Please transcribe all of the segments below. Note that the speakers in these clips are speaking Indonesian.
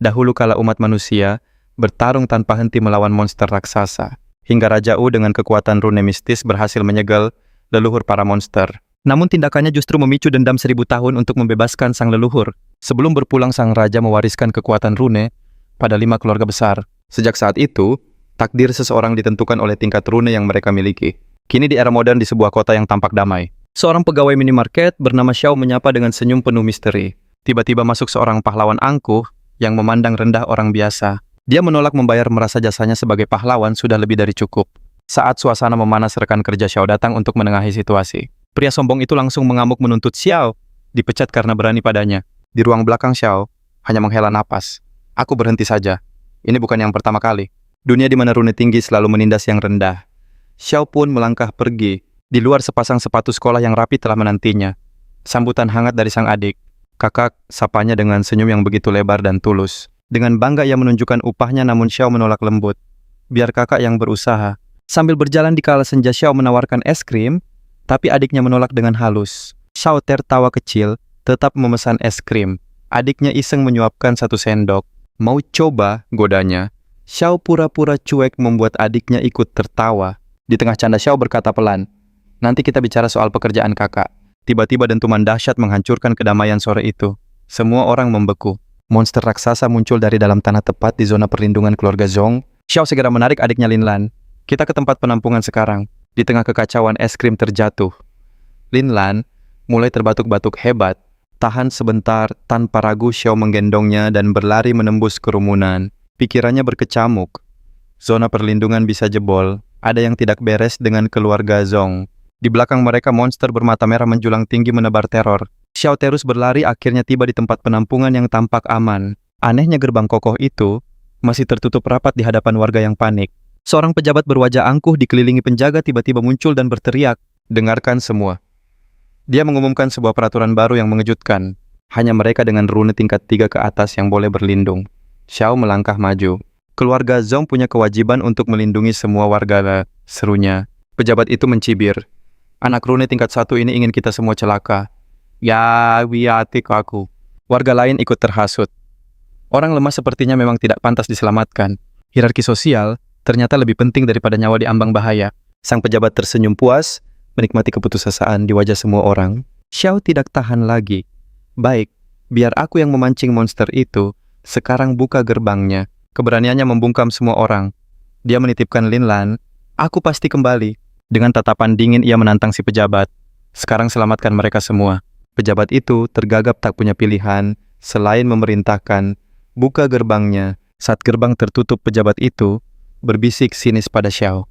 Dahulu kala umat manusia bertarung tanpa henti melawan monster raksasa, hingga Raja U dengan kekuatan rune mistis berhasil menyegel leluhur para monster. Namun tindakannya justru memicu dendam 1000 tahun untuk membebaskan sang leluhur. Sebelum berpulang, sang raja mewariskan kekuatan rune pada 5 keluarga besar. Sejak saat itu, takdir seseorang ditentukan oleh tingkat rune yang mereka miliki. Kini di era modern di sebuah kota yang tampak damai, seorang pegawai minimarket bernama Xiao menyapa dengan senyum penuh misteri. Tiba-tiba masuk seorang pahlawan angkuh yang memandang rendah orang biasa. Dia menolak membayar, merasa jasanya sebagai pahlawan sudah lebih dari cukup. Saat suasana memanas, rekan kerja Xiao datang untuk menengahi situasi. Pria sombong itu langsung mengamuk menuntut Xiao dipecat karena berani padanya. Di ruang belakang, Xiao hanya menghela napas. Aku berhenti saja. Ini bukan yang pertama kali. Dunia di mana rune tinggi selalu menindas yang rendah. Xiao pun melangkah pergi. Di luar, sepasang sepatu sekolah yang rapi telah menantinya. Sambutan hangat dari sang adik. Kakak, sapanya dengan senyum yang begitu lebar dan tulus. Dengan bangga ia menunjukkan upahnya, namun Xiao menolak lembut. Biar kakak yang berusaha. Sambil berjalan di kala senja, Xiao menawarkan es krim, tapi adiknya menolak dengan halus. Xiao tertawa kecil, tetap memesan es krim. Adiknya iseng menyuapkan 1 sendok. Mau coba, godanya. Xiao pura-pura cuek membuat adiknya ikut tertawa. Di tengah canda, Xiao berkata pelan, "Nanti kita bicara soal pekerjaan kakak." Tiba-tiba dentuman dahsyat menghancurkan kedamaian sore itu. Semua orang membeku. Monster raksasa muncul dari dalam tanah tepat di zona perlindungan keluarga Zhong. Xiao segera menarik adiknya Linlan. "Kita ke tempat penampungan sekarang." Di tengah kekacauan, es krim terjatuh. Linlan mulai terbatuk-batuk hebat. Tahan sebentar, tanpa ragu Xiao menggendongnya dan berlari menembus kerumunan. Pikirannya berkecamuk. Zona perlindungan bisa jebol. Ada yang tidak beres dengan keluarga Zhong. Di belakang mereka, monster bermata merah menjulang tinggi menebar teror. Xiao terus berlari, akhirnya tiba di tempat penampungan yang tampak aman. Anehnya, gerbang kokoh itu masih tertutup rapat di hadapan warga yang panik. Seorang pejabat berwajah angkuh dikelilingi penjaga tiba-tiba muncul dan berteriak, "Dengarkan semua." Dia mengumumkan sebuah peraturan baru yang mengejutkan. Hanya mereka dengan rune tingkat 3 ke atas yang boleh berlindung. Xiao melangkah maju. "Keluarga Zhong punya kewajiban untuk melindungi semua warga," serunya. Pejabat itu mencibir. "Anak rune tingkat 1 ini ingin kita semua celaka." "Ya, wiatik aku." Warga lain ikut terhasut. Orang lemah sepertinya memang tidak pantas diselamatkan. Hierarki sosial ternyata lebih penting daripada nyawa di ambang bahaya. Sang pejabat tersenyum puas, menikmati keputusasaan di wajah semua orang. Xiao tidak tahan lagi. "Baik, biar aku yang memancing monster itu. Sekarang buka gerbangnya." Keberaniannya membungkam semua orang. Dia menitipkan Linlan, "Aku pasti kembali." Dengan tatapan dingin ia menantang si pejabat. "Sekarang selamatkan mereka semua." Pejabat itu tergagap tak punya pilihan selain memerintahkan, "Buka gerbangnya." Saat gerbang tertutup, pejabat itu berbisik sinis pada Xiao,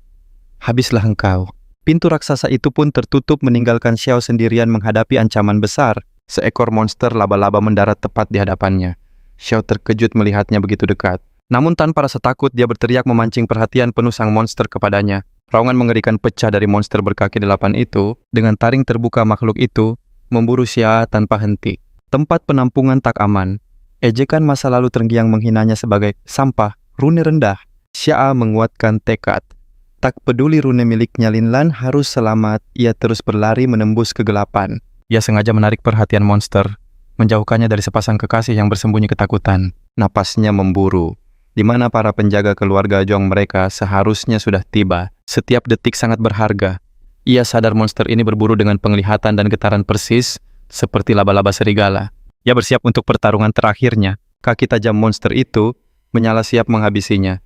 "Habislah engkau." Pintu raksasa itu pun tertutup meninggalkan Xiao sendirian menghadapi ancaman besar. Seekor monster laba-laba mendarat tepat di hadapannya. Xiao terkejut melihatnya begitu dekat. Namun tanpa rasa takut, dia berteriak memancing perhatian penuh sang monster kepadanya. Raungan mengerikan pecah dari monster berkaki 8 itu. Dengan taring terbuka, makhluk itu memburu Xiao tanpa henti. Tempat penampungan tak aman. Ejekan masa lalu terngiang menghinanya sebagai sampah, rune rendah. Xiao menguatkan tekad. Tak peduli rune miliknya Linlan harus selamat, ia terus berlari menembus kegelapan. Ia sengaja menarik perhatian monster, menjauhkannya dari sepasang kekasih yang bersembunyi ketakutan. Napasnya memburu. Di mana para penjaga keluarga Zhong mereka seharusnya sudah tiba. Setiap detik sangat berharga. Ia sadar monster ini berburu dengan penglihatan dan getaran persis, seperti laba-laba serigala. Ia bersiap untuk pertarungan terakhirnya. Kaki tajam monster itu menyala siap menghabisinya.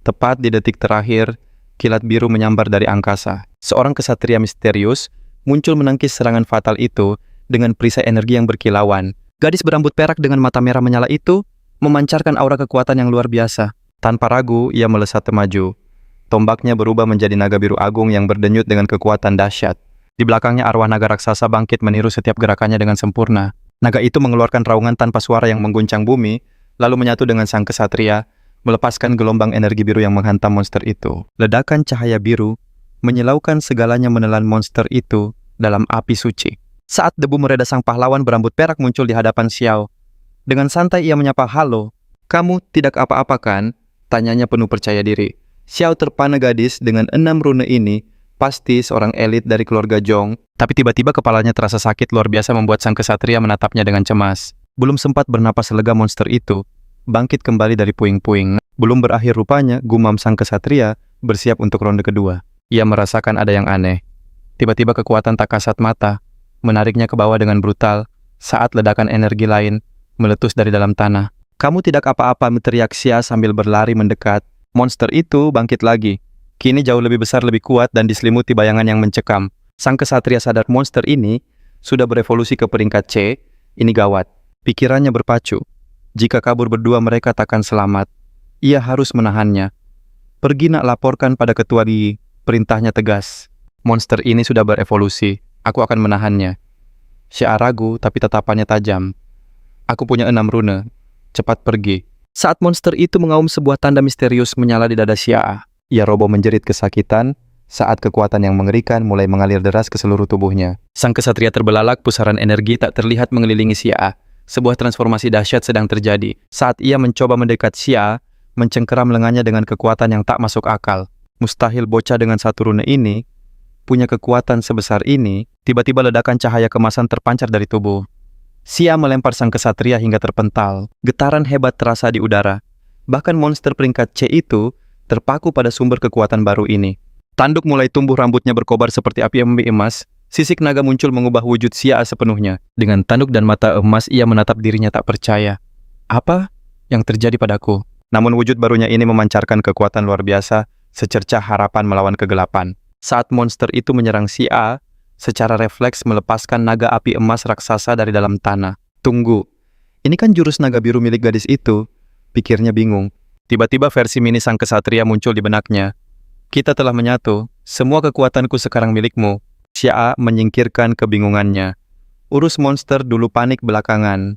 Tepat di detik terakhir, kilat biru menyambar dari angkasa. Seorang kesatria misterius muncul menangkis serangan fatal itu dengan perisai energi yang berkilauan. Gadis berambut perak dengan mata merah menyala itu memancarkan aura kekuatan yang luar biasa. Tanpa ragu, ia melesat maju. Tombaknya berubah menjadi naga biru agung yang berdenyut dengan kekuatan dahsyat. Di belakangnya, arwah naga raksasa bangkit meniru setiap gerakannya dengan sempurna. Naga itu mengeluarkan raungan tanpa suara yang mengguncang bumi, lalu menyatu dengan sang kesatria, melepaskan gelombang energi biru yang menghantam monster itu. Ledakan cahaya biru menyilaukan segalanya, menelan monster itu dalam api suci. Saat debu mereda, sang pahlawan berambut perak muncul di hadapan Xiao. Dengan santai ia menyapa, "Halo, kamu tidak apa-apa kan?" Tanyanya penuh percaya diri. Xiao terpana, gadis dengan 6 rune ini pasti seorang elit dari keluarga Zhong. Tapi tiba-tiba kepalanya terasa sakit luar biasa membuat sang kesatria menatapnya dengan cemas. Belum sempat bernapas lega, monster itu bangkit kembali dari puing-puing. Belum berakhir rupanya, gumam sang kesatria bersiap untuk ronde kedua. Ia merasakan ada yang aneh. Tiba-tiba kekuatan tak kasat mata menariknya ke bawah dengan brutal saat ledakan energi lain meletus dari dalam tanah. Kamu tidak apa-apa, teriak Xia sambil berlari mendekat. Monster itu bangkit lagi. Kini jauh lebih besar, lebih kuat, dan diselimuti bayangan yang mencekam. Sang kesatria sadar monster ini sudah berevolusi ke peringkat C. Ini gawat. Pikirannya berpacu. Jika kabur berdua mereka takkan selamat. Ia harus menahannya. Pergi nak, laporkan pada ketua Di. Perintahnya tegas. Monster ini sudah berevolusi. Aku akan menahannya. Xia ragu tapi tatapannya tajam. Aku punya 6 rune. Cepat pergi. Saat monster itu mengaum, sebuah tanda misterius menyala di dada Xia. Ia roboh menjerit kesakitan saat kekuatan yang mengerikan mulai mengalir deras ke seluruh tubuhnya. Sang kesatria terbelalak, pusaran energi tak terlihat mengelilingi Xia. Sebuah transformasi dahsyat sedang terjadi. Saat ia mencoba mendekat Xia, mencengkeram lengannya dengan kekuatan yang tak masuk akal. Mustahil bocah dengan 1 rune ini punya kekuatan sebesar ini. Tiba-tiba ledakan cahaya kemasan terpancar dari tubuh Xia, melempar sang kesatria hingga terpental. Getaran hebat terasa di udara. Bahkan monster peringkat C itu terpaku pada sumber kekuatan baru ini. Tanduk mulai tumbuh, rambutnya berkobar seperti api emas. Sisik naga muncul mengubah wujud Xia sepenuhnya. Dengan tanduk dan mata emas, ia menatap dirinya tak percaya. Apa yang terjadi padaku? Namun wujud barunya ini memancarkan kekuatan luar biasa, secercah harapan melawan kegelapan. Saat monster itu menyerang Xia, secara refleks melepaskan naga api emas raksasa dari dalam tanah. Tunggu, ini kan jurus naga biru milik gadis itu, pikirnya bingung. Tiba-tiba versi mini sang kesatria muncul di benaknya. Kita telah menyatu, semua kekuatanku sekarang milikmu. Xia menyingkirkan kebingungannya. Urus monster dulu, panik belakangan.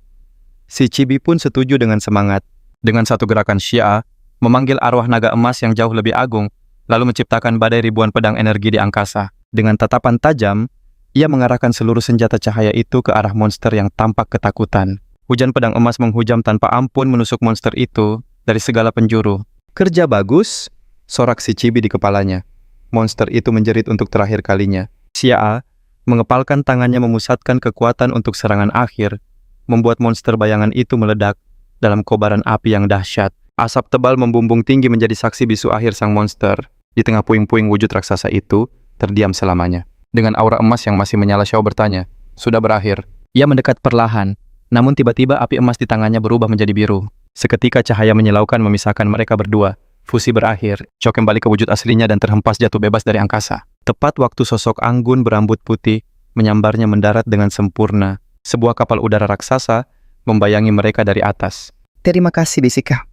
Si Chibi pun setuju dengan semangat. Dengan satu gerakan, Xia memanggil arwah naga emas yang jauh lebih agung, lalu menciptakan badai ribuan pedang energi di angkasa. Dengan tatapan tajam, ia mengarahkan seluruh senjata cahaya itu ke arah monster yang tampak ketakutan. Hujan pedang emas menghujam tanpa ampun menusuk monster itu dari segala penjuru. Kerja bagus, sorak si Chibi di kepalanya. Monster itu menjerit untuk terakhir kalinya. Xia mengepalkan tangannya memusatkan kekuatan untuk serangan akhir, membuat monster bayangan itu meledak dalam kobaran api yang dahsyat. Asap tebal membumbung tinggi menjadi saksi bisu akhir sang monster. Di tengah puing-puing wujud raksasa itu terdiam selamanya. Dengan aura emas yang masih menyala, Xiao bertanya, "Sudah berakhir?" Ia mendekat perlahan, namun tiba-tiba api emas di tangannya berubah menjadi biru. Seketika cahaya menyilaukan memisahkan mereka berdua. Fusi berakhir, Xiao kembali ke wujud aslinya dan terhempas jatuh bebas dari angkasa. Tepat waktu sosok anggun berambut putih menyambarnya mendarat dengan sempurna. Sebuah kapal udara raksasa membayangi mereka dari atas. "Terima kasih, Bisika.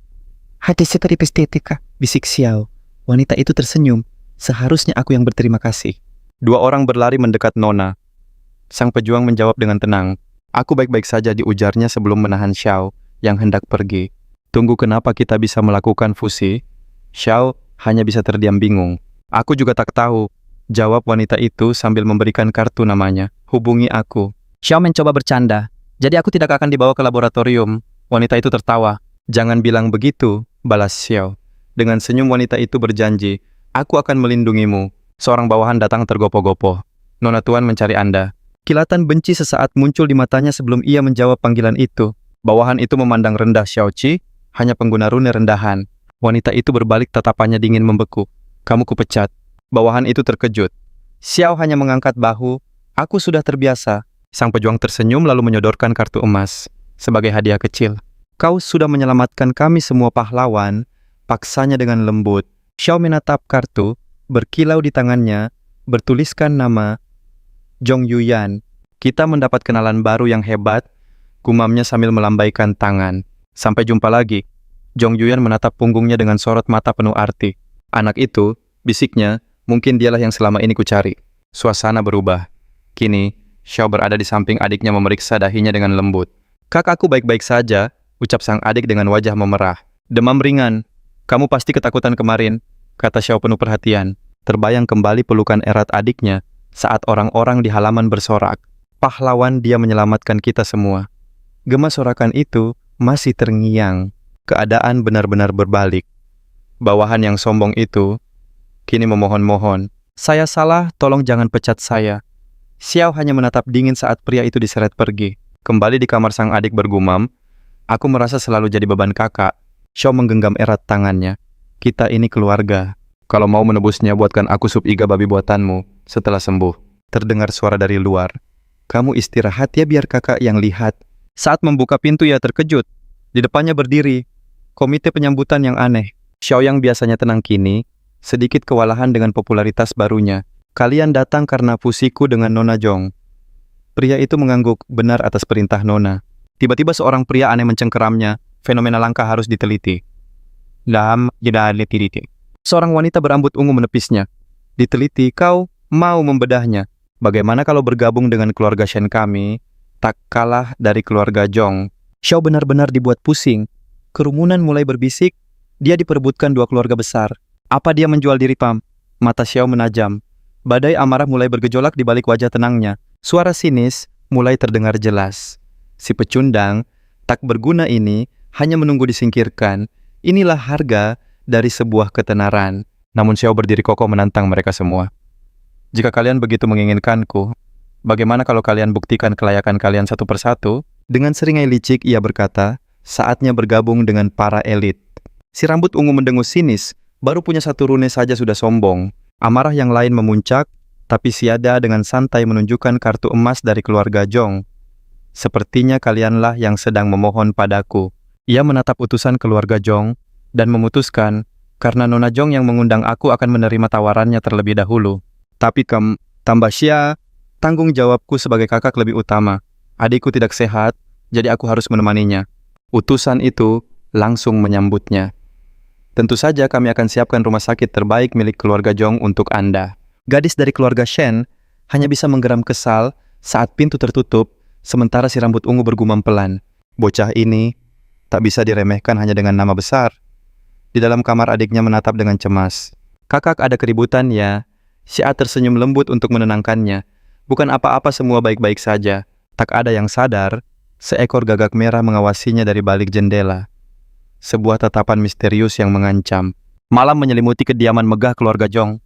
Hati seteri estetika," bisik Xiao. Wanita itu tersenyum. "Seharusnya aku yang berterima kasih." Dua orang berlari mendekat Nona. Sang pejuang menjawab dengan tenang. "Aku baik-baik saja," diujarnya sebelum menahan Xiao yang hendak pergi. "Tunggu, kenapa kita bisa melakukan fusi?" Xiao hanya bisa terdiam bingung. "Aku juga tak tahu," jawab wanita itu sambil memberikan kartu namanya. "Hubungi aku." Xiao mencoba bercanda. "Jadi aku tidak akan dibawa ke laboratorium." Wanita itu tertawa. "Jangan bilang begitu," balas Xiao. Dengan senyum wanita itu berjanji, "Aku akan melindungimu." Seorang bawahan datang tergopoh-gopoh. "Nona Tuan mencari Anda." Kilatan benci sesaat muncul di matanya sebelum ia menjawab panggilan itu. Bawahan itu memandang rendah Xiao Qi, hanya pengguna rune rendahan. Wanita itu berbalik, tatapannya dingin membeku. "Kamu kupecat." Bawahan itu terkejut. Xiao hanya mengangkat bahu. "Aku sudah terbiasa." Sang pejuang tersenyum lalu menyodorkan kartu emas sebagai hadiah kecil. "Kau sudah menyelamatkan kami semua pahlawan," paksanya dengan lembut. Xiao menatap kartu, berkilau di tangannya, bertuliskan nama Zhong Yuyan. "Kita mendapat kenalan baru yang hebat," gumamnya sambil melambaikan tangan. "Sampai jumpa lagi." Zhong Yuyan menatap punggungnya dengan sorot mata penuh arti. "Anak itu," bisiknya, "mungkin dialah yang selama ini kucari." Suasana berubah. Kini, Xiao berada di samping adiknya memeriksa dahinya dengan lembut. "Kakakku baik-baik saja," ucap sang adik dengan wajah memerah. "Demam ringan. Kamu pasti ketakutan kemarin," kata Xiao penuh perhatian. Terbayang kembali pelukan erat adiknya saat orang-orang di halaman bersorak, "Pahlawan, dia menyelamatkan kita semua." Gema sorakan itu masih terngiang. Keadaan benar-benar berbalik. Bawahan yang sombong itu kini memohon-mohon, "Saya salah, tolong jangan pecat saya." Xiao hanya menatap dingin saat pria itu diseret pergi. Kembali di kamar sang adik bergumam, Aku merasa selalu jadi beban kakak. Xiao menggenggam erat tangannya. Kita ini keluarga. Kalau mau menebusnya, buatkan aku sup iga babi buatanmu setelah sembuh. Terdengar suara dari luar. Kamu istirahat ya, biar kakak yang lihat. Saat membuka pintu ia terkejut. Di depannya berdiri komite penyambutan yang aneh. Xiao yang biasanya tenang kini sedikit kewalahan dengan popularitas barunya. Kalian datang karena fusiku dengan Nona Jong. Pria itu mengangguk, benar atas perintah Nona. Tiba-tiba seorang pria aneh mencengkeramnya. Fenomena langka harus diteliti. Seorang wanita berambut ungu menepisnya. Diteliti, kau mau membedahnya. Bagaimana kalau bergabung dengan keluarga Shen kami, tak kalah dari keluarga Jong. Xiao benar-benar dibuat pusing. Kerumunan mulai berbisik, dia diperebutkan dua keluarga besar. Apa dia menjual diri, Pam? Mata Xiao menajam. Badai amarah mulai bergejolak di balik wajah tenangnya. Suara sinis mulai terdengar jelas. Si pecundang tak berguna ini hanya menunggu disingkirkan. Inilah harga dari sebuah ketenaran. Namun Xiao berdiri kokoh menantang mereka semua. Jika kalian begitu menginginkanku, bagaimana kalau kalian buktikan kelayakan kalian satu persatu? Dengan seringai licik ia berkata, saatnya bergabung dengan para elit. Si rambut ungu mendengus sinis, baru punya satu rune saja sudah sombong. Amarah yang lain memuncak, tapi Siada dengan santai menunjukkan kartu emas dari keluarga Jong. Sepertinya kalianlah yang sedang memohon padaku. Ia menatap utusan keluarga Jong dan memutuskan, karena Nona Jong yang mengundang aku akan menerima tawarannya terlebih dahulu. Tapi tambah Xia, tanggung jawabku sebagai kakak lebih utama. Adikku tidak sehat, jadi aku harus menemaninya. Utusan itu langsung menyambutnya. Tentu saja kami akan siapkan rumah sakit terbaik milik keluarga Jong untuk Anda. Gadis dari keluarga Shen hanya bisa menggeram kesal saat pintu tertutup, sementara si rambut ungu bergumam pelan. Bocah ini tak bisa diremehkan hanya dengan nama besar. Di dalam kamar adiknya menatap dengan cemas. Kakak, ada keributan ya? Xia tersenyum lembut untuk menenangkannya. Bukan apa-apa, semua baik-baik saja. Tak ada yang sadar, seekor gagak merah mengawasinya dari balik jendela. Sebuah tatapan misterius yang mengancam. Malam menyelimuti kediaman megah keluarga Jong.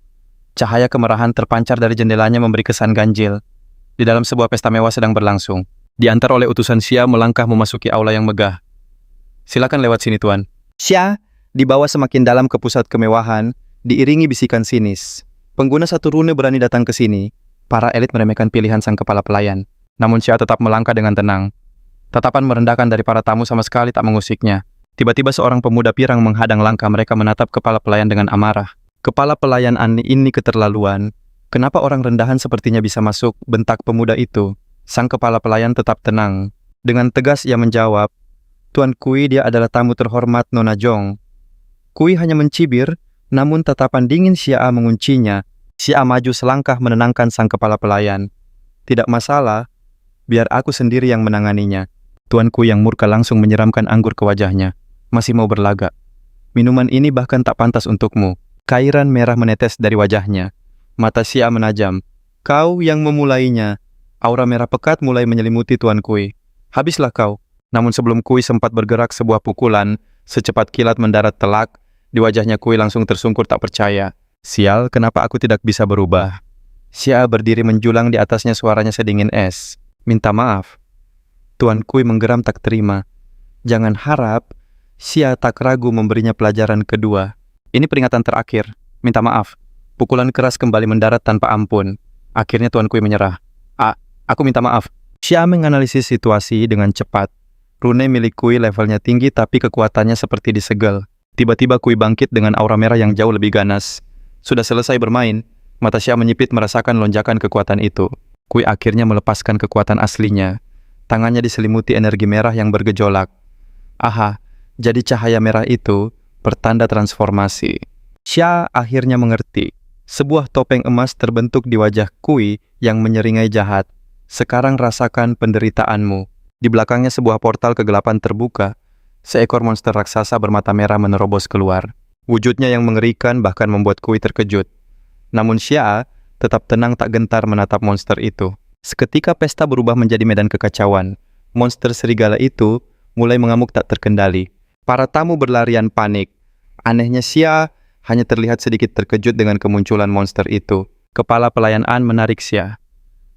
Cahaya kemerahan terpancar dari jendelanya memberi kesan ganjil. Di dalam sebuah pesta mewah sedang berlangsung. Diantar oleh utusan Xia melangkah memasuki aula yang megah. Silakan lewat sini, Tuan. Xia dibawa semakin dalam ke pusat kemewahan, diiringi bisikan sinis. Pengguna satu rune berani datang ke sini. Para elit meremehkan pilihan sang kepala pelayan. Namun Xia tetap melangkah dengan tenang. Tatapan merendahkan dari para tamu sama sekali tak mengusiknya. Tiba-tiba seorang pemuda pirang menghadang langkah mereka menatap kepala pelayan dengan amarah. Kepala pelayan ini keterlaluan. Kenapa orang rendahan sepertinya bisa masuk, bentak pemuda itu. Sang kepala pelayan tetap tenang. Dengan tegas ia menjawab, Tuan Kui, dia adalah tamu terhormat Nona Jong. Kui hanya mencibir, namun tatapan dingin Xia menguncinya. Xia maju selangkah menenangkan sang kepala pelayan. Tidak masalah, biar aku sendiri yang menanganinya. Tuan Kui yang murka langsung menyeramkan anggur ke wajahnya. Masih mau berlagak. Minuman ini bahkan tak pantas untukmu. Cairan merah menetes dari wajahnya. Mata Xia menajam. Kau yang memulainya. Aura merah pekat mulai menyelimuti Tuan Kui. Habislah kau. Namun sebelum Kui sempat bergerak, sebuah pukulan secepat kilat mendarat telak. Di wajahnya Kui langsung tersungkur tak percaya. Sial, kenapa aku tidak bisa berubah? Xia berdiri menjulang, di atasnya suaranya sedingin es. Minta maaf. Tuan Kui menggeram tak terima. Jangan harap Xia tak ragu memberinya pelajaran kedua. Ini peringatan terakhir. Minta maaf. Pukulan keras kembali mendarat tanpa ampun. Akhirnya Tuan Kui menyerah. Aku minta maaf. Xia menganalisis situasi dengan cepat. Rune milik Kui levelnya tinggi tapi kekuatannya seperti disegel. Tiba-tiba Kui bangkit dengan aura merah yang jauh lebih ganas. Sudah selesai bermain, mata Xia menyipit merasakan lonjakan kekuatan itu. Kui akhirnya melepaskan kekuatan aslinya. Tangannya diselimuti energi merah yang bergejolak. Aha, jadi cahaya merah itu pertanda transformasi. Xia akhirnya mengerti. Sebuah topeng emas terbentuk di wajah Kui yang menyeringai jahat. Sekarang rasakan penderitaanmu. Di belakangnya sebuah portal kegelapan terbuka. Seekor monster raksasa bermata merah menerobos keluar. Wujudnya yang mengerikan bahkan membuat Kui terkejut. Namun Xia tetap tenang tak gentar menatap monster itu. Seketika pesta berubah menjadi medan kekacauan. Monster serigala itu mulai mengamuk tak terkendali. Para tamu berlarian panik. Anehnya Xia hanya terlihat sedikit terkejut dengan kemunculan monster itu. Kepala pelayan An menarik Xia.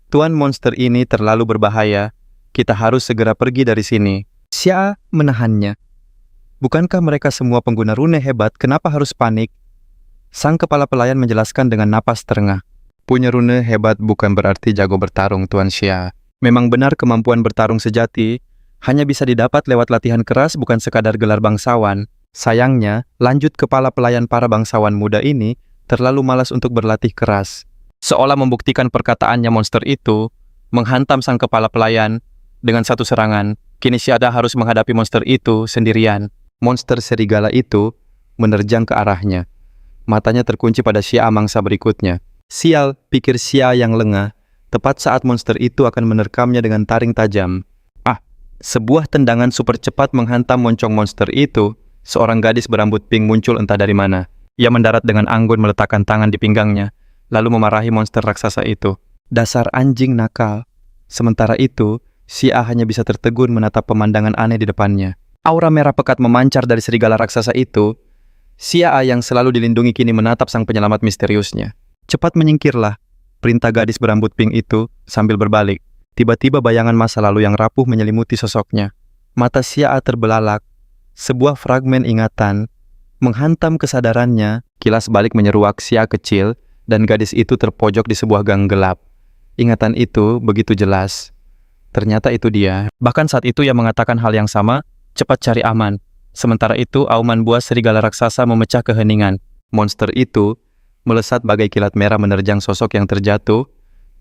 Tuan, monster ini terlalu berbahaya. Kita harus segera pergi dari sini. Xia menahannya. Bukankah mereka semua pengguna rune hebat, kenapa harus panik? Sang kepala pelayan menjelaskan dengan napas terengah. Punya rune hebat bukan berarti jago bertarung, Tuan Xia. Memang benar kemampuan bertarung sejati hanya bisa didapat lewat latihan keras, bukan sekadar gelar bangsawan. Sayangnya, lanjut kepala pelayan para bangsawan muda ini terlalu malas untuk berlatih keras. Seolah membuktikan perkataannya, monster itu menghantam sang kepala pelayan dengan satu serangan. Kini Xia harus menghadapi monster itu sendirian. Monster serigala itu menerjang ke arahnya. Matanya terkunci pada Xia mangsa berikutnya. Sial, pikir Xia yang lengah, tepat saat monster itu akan menerkamnya dengan taring tajam. Sebuah tendangan super cepat menghantam moncong monster itu. Seorang gadis berambut pink muncul entah dari mana. Ia mendarat dengan anggun meletakkan tangan di pinggangnya, lalu memarahi monster raksasa itu. Dasar anjing nakal. Sementara itu, Xia hanya bisa tertegun menatap pemandangan aneh di depannya. Aura merah pekat memancar dari serigala raksasa itu. Xia yang selalu dilindungi kini menatap sang penyelamat misteriusnya. Cepat menyingkirlah, perintah gadis berambut pink itu sambil berbalik. Tiba-tiba bayangan masa lalu yang rapuh menyelimuti sosoknya. Mata Xia terbelalak. Sebuah fragmen ingatan menghantam kesadarannya. Kilas balik menyeruak Xia kecil dan gadis itu terpojok di sebuah gang gelap. Ingatan itu begitu jelas. Ternyata itu dia. Bahkan saat itu ia mengatakan hal yang sama, cepat cari aman. Sementara itu, auman buas serigala raksasa memecah keheningan. Monster itu melesat bagai kilat merah menerjang sosok yang terjatuh,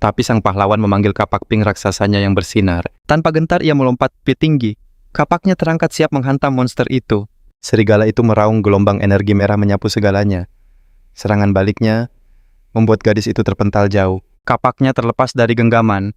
tapi sang pahlawan memanggil kapak pink raksasanya yang bersinar. Tanpa gentar ia melompat lebih tinggi. Kapaknya terangkat siap menghantam monster itu. Serigala itu meraung, gelombang energi merah menyapu segalanya. Serangan baliknya membuat gadis itu terpental jauh. Kapaknya terlepas dari genggaman.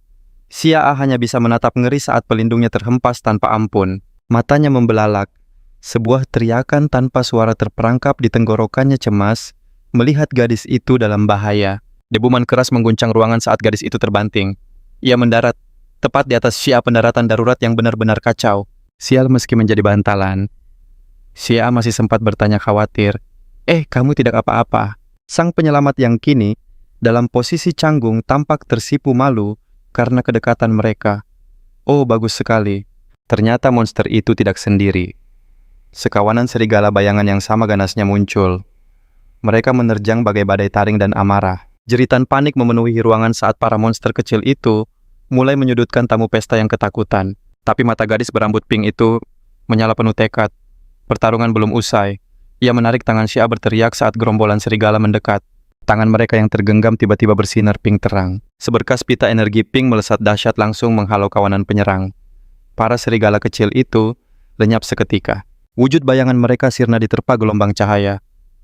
Xia hanya bisa menatap ngeri saat pelindungnya terhempas tanpa ampun. Matanya membelalak. Sebuah teriakan tanpa suara terperangkap di tenggorokannya cemas, melihat gadis itu dalam bahaya. Debuman keras mengguncang ruangan saat gadis itu terbanting. Ia mendarat tepat di atas Xia, pendaratan darurat yang benar-benar kacau. Sial, meski menjadi bantalan, Xia masih sempat bertanya khawatir, kamu tidak apa-apa?" Sang penyelamat yang kini dalam posisi canggung tampak tersipu malu karena kedekatan mereka. "Oh, bagus sekali." Ternyata monster itu tidak sendiri. Sekawanan serigala bayangan yang sama ganasnya muncul. Mereka menerjang bagai badai taring dan amarah. Jeritan panik memenuhi ruangan saat para monster kecil itu mulai menyudutkan tamu pesta yang ketakutan. Tapi mata gadis berambut pink itu menyala penuh tekad. Pertarungan belum usai. Ia menarik tangan Xia berteriak saat gerombolan serigala mendekat. Tangan mereka yang tergenggam tiba-tiba bersinar pink terang. Seberkas pita energi pink melesat dahsyat langsung menghalau kawanan penyerang. Para serigala kecil itu lenyap seketika. Wujud bayangan mereka sirna diterpa gelombang cahaya.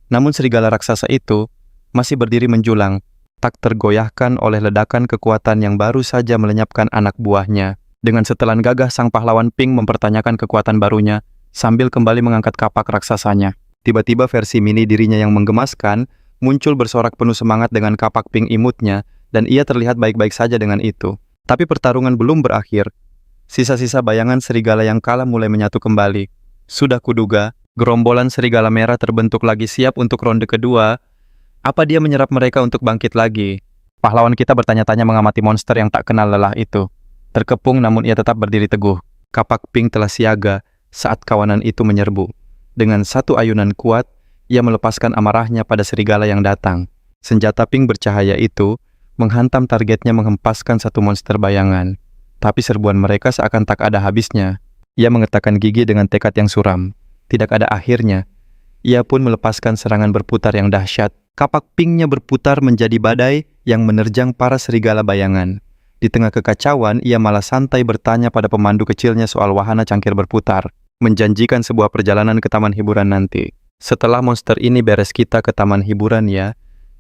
Namun serigala raksasa itu masih berdiri menjulang, tak tergoyahkan oleh ledakan kekuatan yang baru saja melenyapkan anak buahnya. Dengan setelan gagah, sang pahlawan pink mempertanyakan kekuatan barunya sambil kembali mengangkat kapak raksasanya. Tiba-tiba versi mini dirinya yang menggemaskan muncul bersorak penuh semangat dengan kapak pink imutnya, dan ia terlihat baik-baik saja dengan itu. Tapi pertarungan belum berakhir. Sisa-sisa bayangan serigala yang kalah mulai menyatu kembali. Sudah kuduga, gerombolan serigala merah terbentuk lagi siap untuk ronde kedua. Apa dia menyerap mereka untuk bangkit lagi? Pahlawan kita bertanya-tanya mengamati monster yang tak kenal lelah itu. Terkepung namun ia tetap berdiri teguh. Kapak pink telah siaga saat kawanan itu menyerbu. Dengan satu ayunan kuat, ia melepaskan amarahnya pada serigala yang datang. Senjata pink bercahaya itu menghantam targetnya, menghempaskan satu monster bayangan. Tapi serbuan mereka seakan tak ada habisnya. Ia mengetakkan gigi dengan tekad yang suram. Tidak ada akhirnya. Ia pun melepaskan serangan berputar yang dahsyat. Kapak pinknya berputar menjadi badai yang menerjang para serigala bayangan. Di tengah kekacauan, ia malah santai bertanya pada pemandu kecilnya soal wahana cangkir berputar, menjanjikan sebuah perjalanan ke taman hiburan nanti. Setelah monster ini beres, kita ke taman hiburan ya,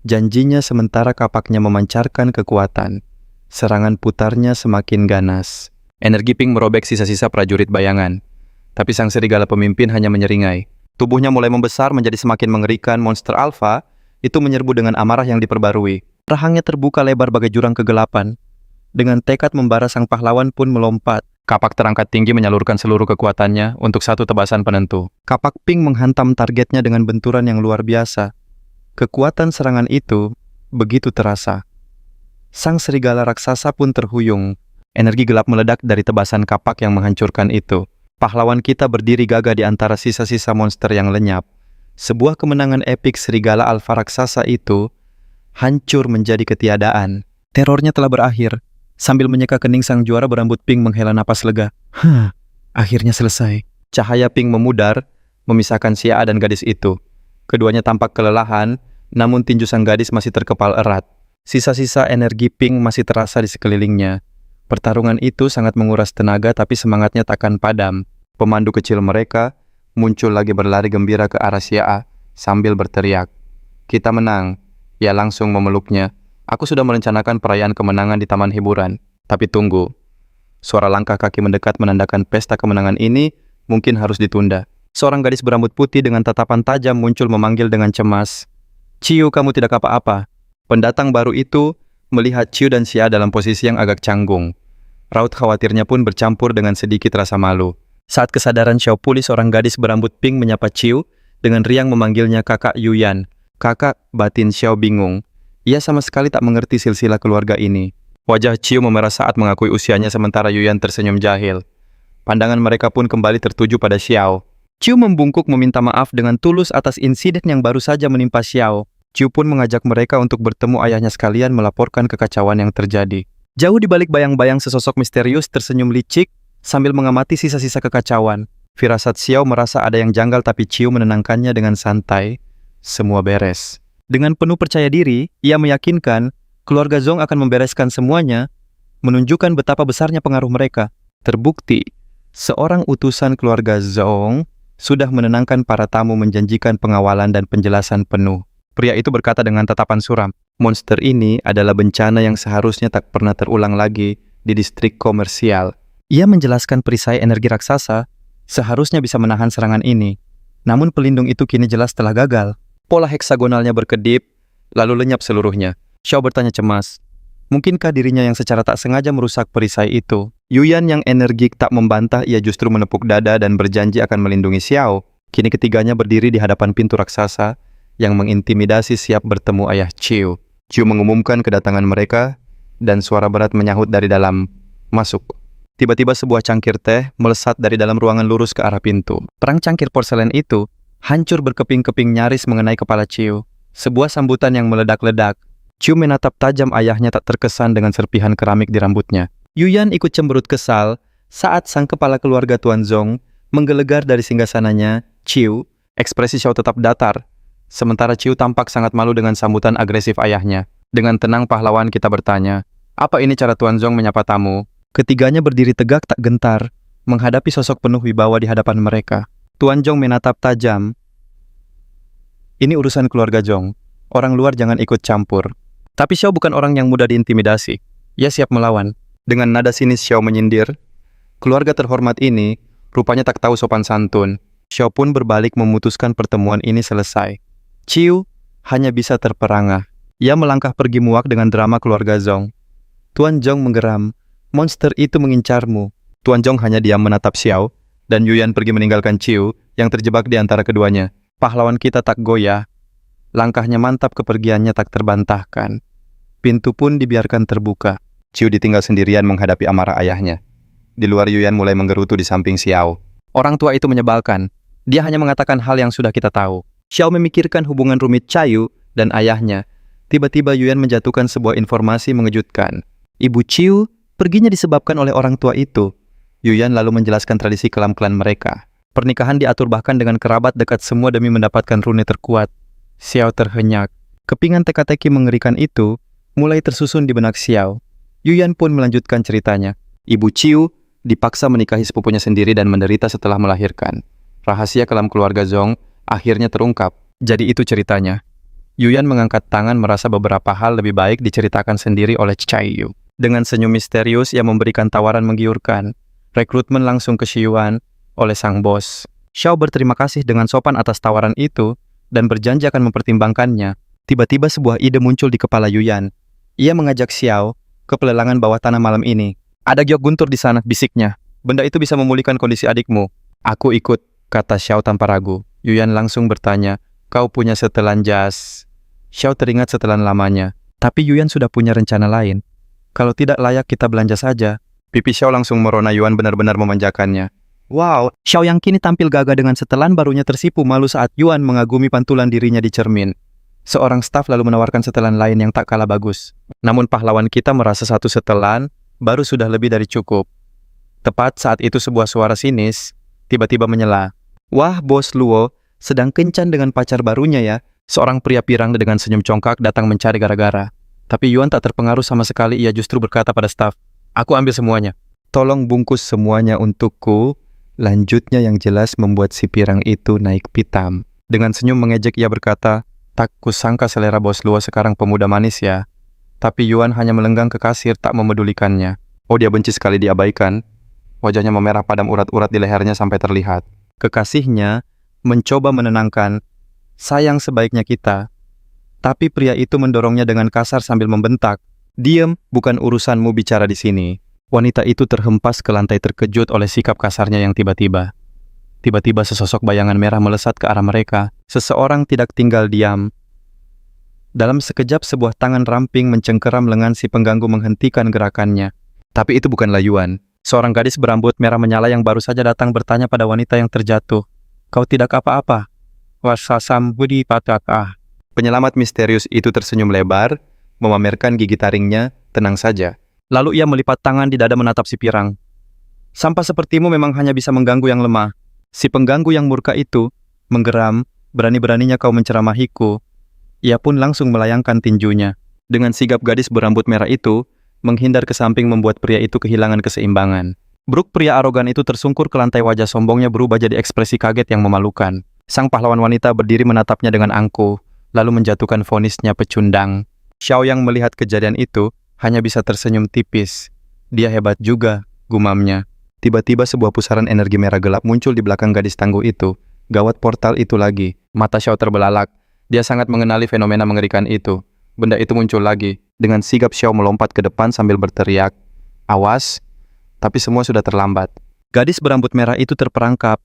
janjinya sementara kapaknya memancarkan kekuatan. Serangan putarnya semakin ganas. Energi pink merobek sisa-sisa prajurit bayangan. Tapi sang serigala pemimpin hanya menyeringai. Tubuhnya mulai membesar menjadi semakin mengerikan. Monster alfa itu menyerbu dengan amarah yang diperbarui. Rahangnya terbuka lebar bagai jurang kegelapan. Dengan tekad membara, sang pahlawan pun melompat. Kapak terangkat tinggi menyalurkan seluruh kekuatannya untuk satu tebasan penentu. Kapak pink menghantam targetnya dengan benturan yang luar biasa. Kekuatan serangan itu begitu terasa. Sang serigala raksasa pun terhuyung. Energi gelap meledak dari tebasan kapak yang menghancurkan itu. Pahlawan kita berdiri gagah di antara sisa-sisa monster yang lenyap. Sebuah kemenangan epik serigala alfa raksasa itu hancur menjadi ketiadaan. Terornya telah berakhir. Sambil menyeka kening, sang juara berambut pink menghela napas lega. Akhirnya selesai. Cahaya pink memudar, memisahkan Xia dan gadis itu. Keduanya tampak kelelahan, namun tinju sang gadis masih terkepal erat. Sisa-sisa energi pink masih terasa di sekelilingnya. Pertarungan itu sangat menguras tenaga, tapi semangatnya takkan padam. Pemandu kecil mereka muncul lagi berlari gembira ke arah Xia sambil berteriak, "Kita menang!" Ia langsung memeluknya. "Aku sudah merencanakan perayaan kemenangan di taman hiburan. Tapi tunggu." Suara langkah kaki mendekat menandakan pesta kemenangan ini mungkin harus ditunda. Seorang gadis berambut putih dengan tatapan tajam muncul memanggil dengan cemas, "Ciu, kamu tidak apa-apa?" Pendatang baru itu melihat Ciu dan Xia dalam posisi yang agak canggung. Raut khawatirnya pun bercampur dengan sedikit rasa malu. Saat kesadaran Xiao pulih, seorang gadis berambut pink menyapa Ciu dengan riang memanggilnya Kakak Yuyan. "Kakak," batin Xiao bingung. Ia sama sekali tak mengerti silsilah keluarga ini. Wajah Ciu memerah saat mengakui usianya, sementara Yuyan tersenyum jahil. Pandangan mereka pun kembali tertuju pada Xiao. Ciu membungkuk meminta maaf dengan tulus atas insiden yang baru saja menimpa Xiao. Ciu pun mengajak mereka untuk bertemu ayahnya sekalian melaporkan kekacauan yang terjadi. Jauh di balik bayang-bayang, sesosok misterius tersenyum licik sambil mengamati sisa-sisa kekacauan. Firasat Xiao merasa ada yang janggal, tapi Ciu menenangkannya dengan santai. Semua beres. Dengan penuh percaya diri, ia meyakinkan keluarga Zhong akan membereskan semuanya, menunjukkan betapa besarnya pengaruh mereka. Terbukti, seorang utusan keluarga Zhong sudah menenangkan para tamu, menjanjikan pengawalan dan penjelasan penuh. Pria itu berkata dengan tatapan suram, "Monster ini adalah bencana yang seharusnya tak pernah terulang lagi di distrik komersial." Ia menjelaskan perisai energi raksasa seharusnya bisa menahan serangan ini. Namun pelindung itu kini jelas telah gagal. Pola heksagonalnya berkedip, lalu lenyap seluruhnya. Xiao bertanya cemas, mungkinkah dirinya yang secara tak sengaja merusak perisai itu? Yuyan yang energik tak membantah, ia justru menepuk dada dan berjanji akan melindungi Xiao. Kini ketiganya berdiri di hadapan pintu raksasa yang mengintimidasi, siap bertemu ayah Ciu. Ciu mengumumkan kedatangan mereka, dan suara berat menyahut dari dalam, "Masuk." Tiba-tiba sebuah cangkir teh melesat dari dalam ruangan lurus ke arah pintu. Perang cangkir porselen itu hancur berkeping-keping, nyaris mengenai kepala Ciu. Sebuah sambutan yang meledak-ledak. Ciu menatap tajam ayahnya, tak terkesan dengan serpihan keramik di rambutnya. Yuyan ikut cemberut kesal saat sang kepala keluarga Tuan Zhong menggelegar dari singgasananya. Ciu, ekspresi Xiao tetap datar. Sementara Ciu tampak sangat malu dengan sambutan agresif ayahnya. Dengan tenang pahlawan kita bertanya, "Apa ini cara Tuan Zhong menyapa tamu?" Ketiganya berdiri tegak tak gentar, menghadapi sosok penuh wibawa di hadapan mereka. Tuan Zhong menatap tajam. "Ini urusan keluarga Zhong. Orang luar jangan ikut campur." Tapi Xiao bukan orang yang mudah diintimidasi. Ia siap melawan. Dengan nada sinis Xiao menyindir, "Keluarga terhormat ini rupanya tak tahu sopan santun." Xiao pun berbalik memutuskan pertemuan ini selesai. Ciu hanya bisa terperangah. Ia melangkah pergi muak dengan drama keluarga Zhong. Tuan Zhong menggeram, "Monster itu mengincarmu." Tuan Zhong hanya diam menatap Xiao, dan Yuyan pergi meninggalkan Ciu yang terjebak di antara keduanya. Pahlawan kita tak goyah. Langkahnya mantap, kepergiannya tak terbantahkan. Pintu pun dibiarkan terbuka. Ciu ditinggal sendirian menghadapi amarah ayahnya. Di luar, Yuyan mulai menggerutu di samping Xiao. Orang tua itu menyebalkan. Dia hanya mengatakan hal yang sudah kita tahu. Xiao memikirkan hubungan rumit Ciu dan ayahnya. Tiba-tiba Yuyan menjatuhkan sebuah informasi mengejutkan. Ibu Ciu perginya disebabkan oleh orang tua itu. Yuyan lalu menjelaskan tradisi kelam klan mereka. Pernikahan diatur bahkan dengan kerabat dekat semua demi mendapatkan rune terkuat. Xiao terhenyak. Kepingan teka-teki mengerikan itu mulai tersusun di benak Xiao. Yuyan pun melanjutkan ceritanya. Ibu Ciu dipaksa menikahi sepupunya sendiri dan menderita setelah melahirkan. Rahasia kelam keluarga Zhong akhirnya terungkap. Jadi itu ceritanya. Yuyan mengangkat tangan, merasa beberapa hal lebih baik diceritakan sendiri oleh Cai Yu. Dengan senyum misterius, ia memberikan tawaran menggiurkan. Rekrutmen langsung ke Xiyuan oleh sang bos. Xiao berterima kasih dengan sopan atas tawaran itu dan berjanji akan mempertimbangkannya. Tiba-tiba sebuah ide muncul di kepala Yuyan. Ia mengajak Xiao ke pelelangan bawah tanah malam ini. "Ada giok guntur di sana," bisiknya. "Benda itu bisa memulihkan kondisi adikmu." "Aku ikut," kata Xiao tanpa ragu. Yuyan langsung bertanya, "Kau punya setelan jas?" Xiao teringat setelan lamanya. Tapi Yuyan sudah punya rencana lain. "Kalau tidak layak kita belanja saja." Pipi Xiao langsung merona. Yuyan benar-benar memanjakannya. Wow, Xiao yang kini tampil gagah dengan setelan barunya tersipu malu saat Yuan mengagumi pantulan dirinya di cermin. Seorang staf lalu menawarkan setelan lain yang tak kalah bagus. Namun pahlawan kita merasa satu setelan baru sudah lebih dari cukup. Tepat saat itu sebuah suara sinis tiba-tiba menyela. Wah, Bos Luo sedang kencan dengan pacar barunya ya. Seorang pria pirang dengan senyum congkak datang mencari gara-gara. Tapi Yuan tak terpengaruh sama sekali, ia justru berkata pada staf, "Aku ambil semuanya. Tolong bungkus semuanya untukku." Lanjutnya yang jelas membuat si pirang itu naik pitam. Dengan senyum mengejek ia berkata, "Tak kusangka selera Bos Luo sekarang pemuda manis ya." Tapi Yuan hanya melenggang ke kasir tak memedulikannya. Oh, dia benci sekali diabaikan. Wajahnya memerah padam, urat-urat di lehernya sampai terlihat. Kekasihnya mencoba menenangkan, "Sayang, sebaiknya kita." Tapi pria itu mendorongnya dengan kasar sambil membentak, "Diam, bukan urusanmu bicara di sini." Wanita itu terhempas ke lantai terkejut oleh sikap kasarnya yang tiba-tiba. Tiba-tiba sesosok bayangan merah melesat ke arah mereka. Seseorang tidak tinggal diam. Dalam sekejap sebuah tangan ramping mencengkeram lengan si pengganggu menghentikan gerakannya. Tapi itu bukanlah Yuan. Seorang gadis berambut merah menyala yang baru saja datang bertanya pada wanita yang terjatuh, "Kau tidak apa-apa?" "Wasasam budi patakah." Penyelamat misterius itu tersenyum lebar, memamerkan gigi taringnya, tenang saja. Lalu ia melipat tangan di dada menatap si pirang. "Sampah sepertimu memang hanya bisa mengganggu yang lemah." Si pengganggu yang murka itu menggeram, "Berani-beraninya kau menceramahiku." Ia pun langsung melayangkan tinjunya. Dengan sigap gadis berambut merah itu menghindar ke samping membuat pria itu kehilangan keseimbangan. Bruk, pria arogan itu tersungkur ke lantai, wajah sombongnya berubah jadi ekspresi kaget yang memalukan. Sang pahlawan wanita berdiri menatapnya dengan angkuh, lalu menjatuhkan vonisnya pecundang. Xiao yang melihat kejadian itu hanya bisa tersenyum tipis. "Dia hebat juga," gumamnya. Tiba-tiba sebuah pusaran energi merah gelap muncul di belakang gadis tangguh itu. Gawat, portal itu lagi. Mata Xiao terbelalak. Dia sangat mengenali fenomena mengerikan itu. Benda itu muncul lagi. Dengan sigap Xiao melompat ke depan sambil berteriak, "Awas!" Tapi semua sudah terlambat. Gadis berambut merah itu terperangkap.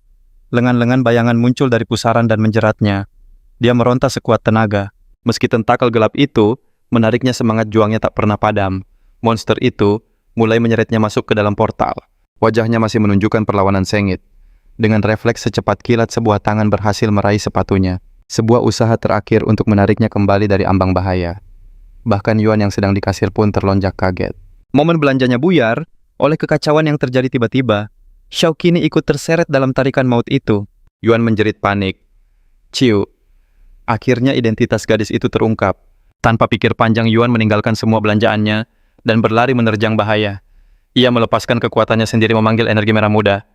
Lengan-lengan bayangan muncul dari pusaran dan menjeratnya. Dia meronta sekuat tenaga. Meski tentakel gelap itu menariknya, semangat juangnya tak pernah padam. Monster itu mulai menyeretnya masuk ke dalam portal. Wajahnya masih menunjukkan perlawanan sengit. Dengan refleks secepat kilat, sebuah tangan berhasil meraih sepatunya. Sebuah usaha terakhir untuk menariknya kembali dari ambang bahaya. Bahkan Yuan yang sedang di kasir pun terlonjak kaget. Momen belanjanya buyar oleh kekacauan yang terjadi tiba-tiba. Xiao kini ikut terseret dalam tarikan maut itu. Yuan menjerit panik. "Ciu." Akhirnya identitas gadis itu terungkap. Tanpa pikir panjang, Yuan meninggalkan semua belanjaannya dan berlari menerjang bahaya. Ia melepaskan kekuatannya sendiri memanggil energi merah muda.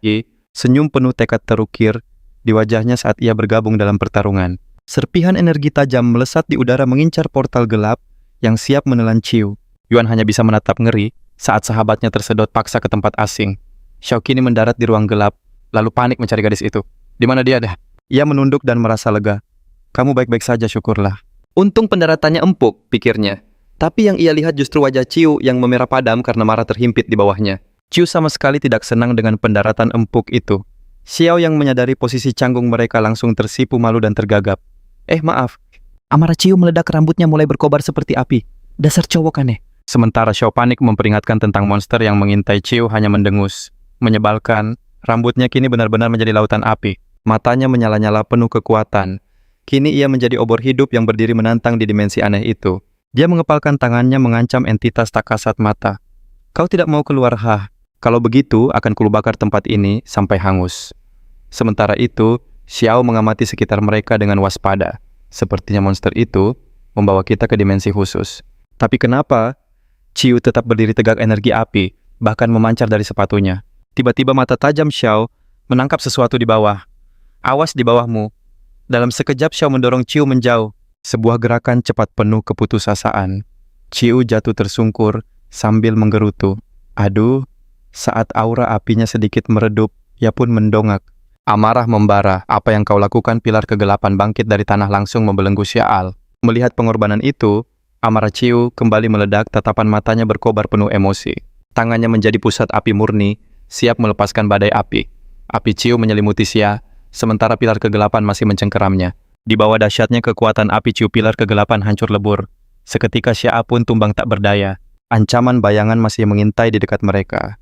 Senyum penuh tekad terukir di wajahnya saat ia bergabung dalam pertarungan. Serpihan energi tajam melesat di udara mengincar portal gelap yang siap menelan Ciu. Yuan hanya bisa menatap ngeri saat sahabatnya tersedot paksa ke tempat asing. Xiao kini mendarat di ruang gelap, lalu panik mencari gadis itu. "Di mana dia dah?" Ia menunduk dan merasa lega. "Kamu baik-baik saja, syukurlah." Untung pendaratannya empuk, pikirnya. Tapi yang ia lihat justru wajah Ciu yang memerah padam karena marah terhimpit di bawahnya. Ciu sama sekali tidak senang dengan pendaratan empuk itu. Xiao yang menyadari posisi canggung mereka langsung tersipu malu dan tergagap. Maaf." Amarah Ciu meledak, rambutnya mulai berkobar seperti api. "Dasar cowok aneh." Sementara Xiao panik memperingatkan tentang monster yang mengintai Ciu hanya mendengus. Menyebalkan, rambutnya kini benar-benar menjadi lautan api. Matanya menyala-nyala penuh kekuatan. Kini ia menjadi obor hidup yang berdiri menantang di dimensi aneh itu. Dia mengepalkan tangannya mengancam entitas tak kasat mata. "Kau tidak mau keluar, hah? Kalau begitu, akan kulubakar tempat ini sampai hangus." Sementara itu, Xiao mengamati sekitar mereka dengan waspada. Sepertinya monster itu membawa kita ke dimensi khusus. Tapi kenapa Ciu tetap berdiri tegak, energi api bahkan memancar dari sepatunya? Tiba-tiba mata tajam Xiao menangkap sesuatu di bawah. "Awas di bawahmu." Dalam sekejap Xiao mendorong Ciu menjauh. Sebuah gerakan cepat penuh keputusasaan. Ciu jatuh tersungkur sambil menggerutu. "Aduh." Saat aura apinya sedikit meredup, ia pun mendongak. Amarah membara. "Apa yang kau lakukan?" Pilar kegelapan bangkit dari tanah langsung membelenggu Xiaal. Melihat pengorbanan itu, amarah Ciu kembali meledak, tatapan matanya berkobar penuh emosi. Tangannya menjadi pusat api murni, siap melepaskan badai api. Api Ciu menyelimuti Xia, sementara pilar kegelapan masih mencengkeramnya. Di bawah dahsyatnya kekuatan api Ciu, pilar kegelapan hancur lebur. Seketika Xia pun tumbang tak berdaya. Ancaman bayangan masih mengintai di dekat mereka.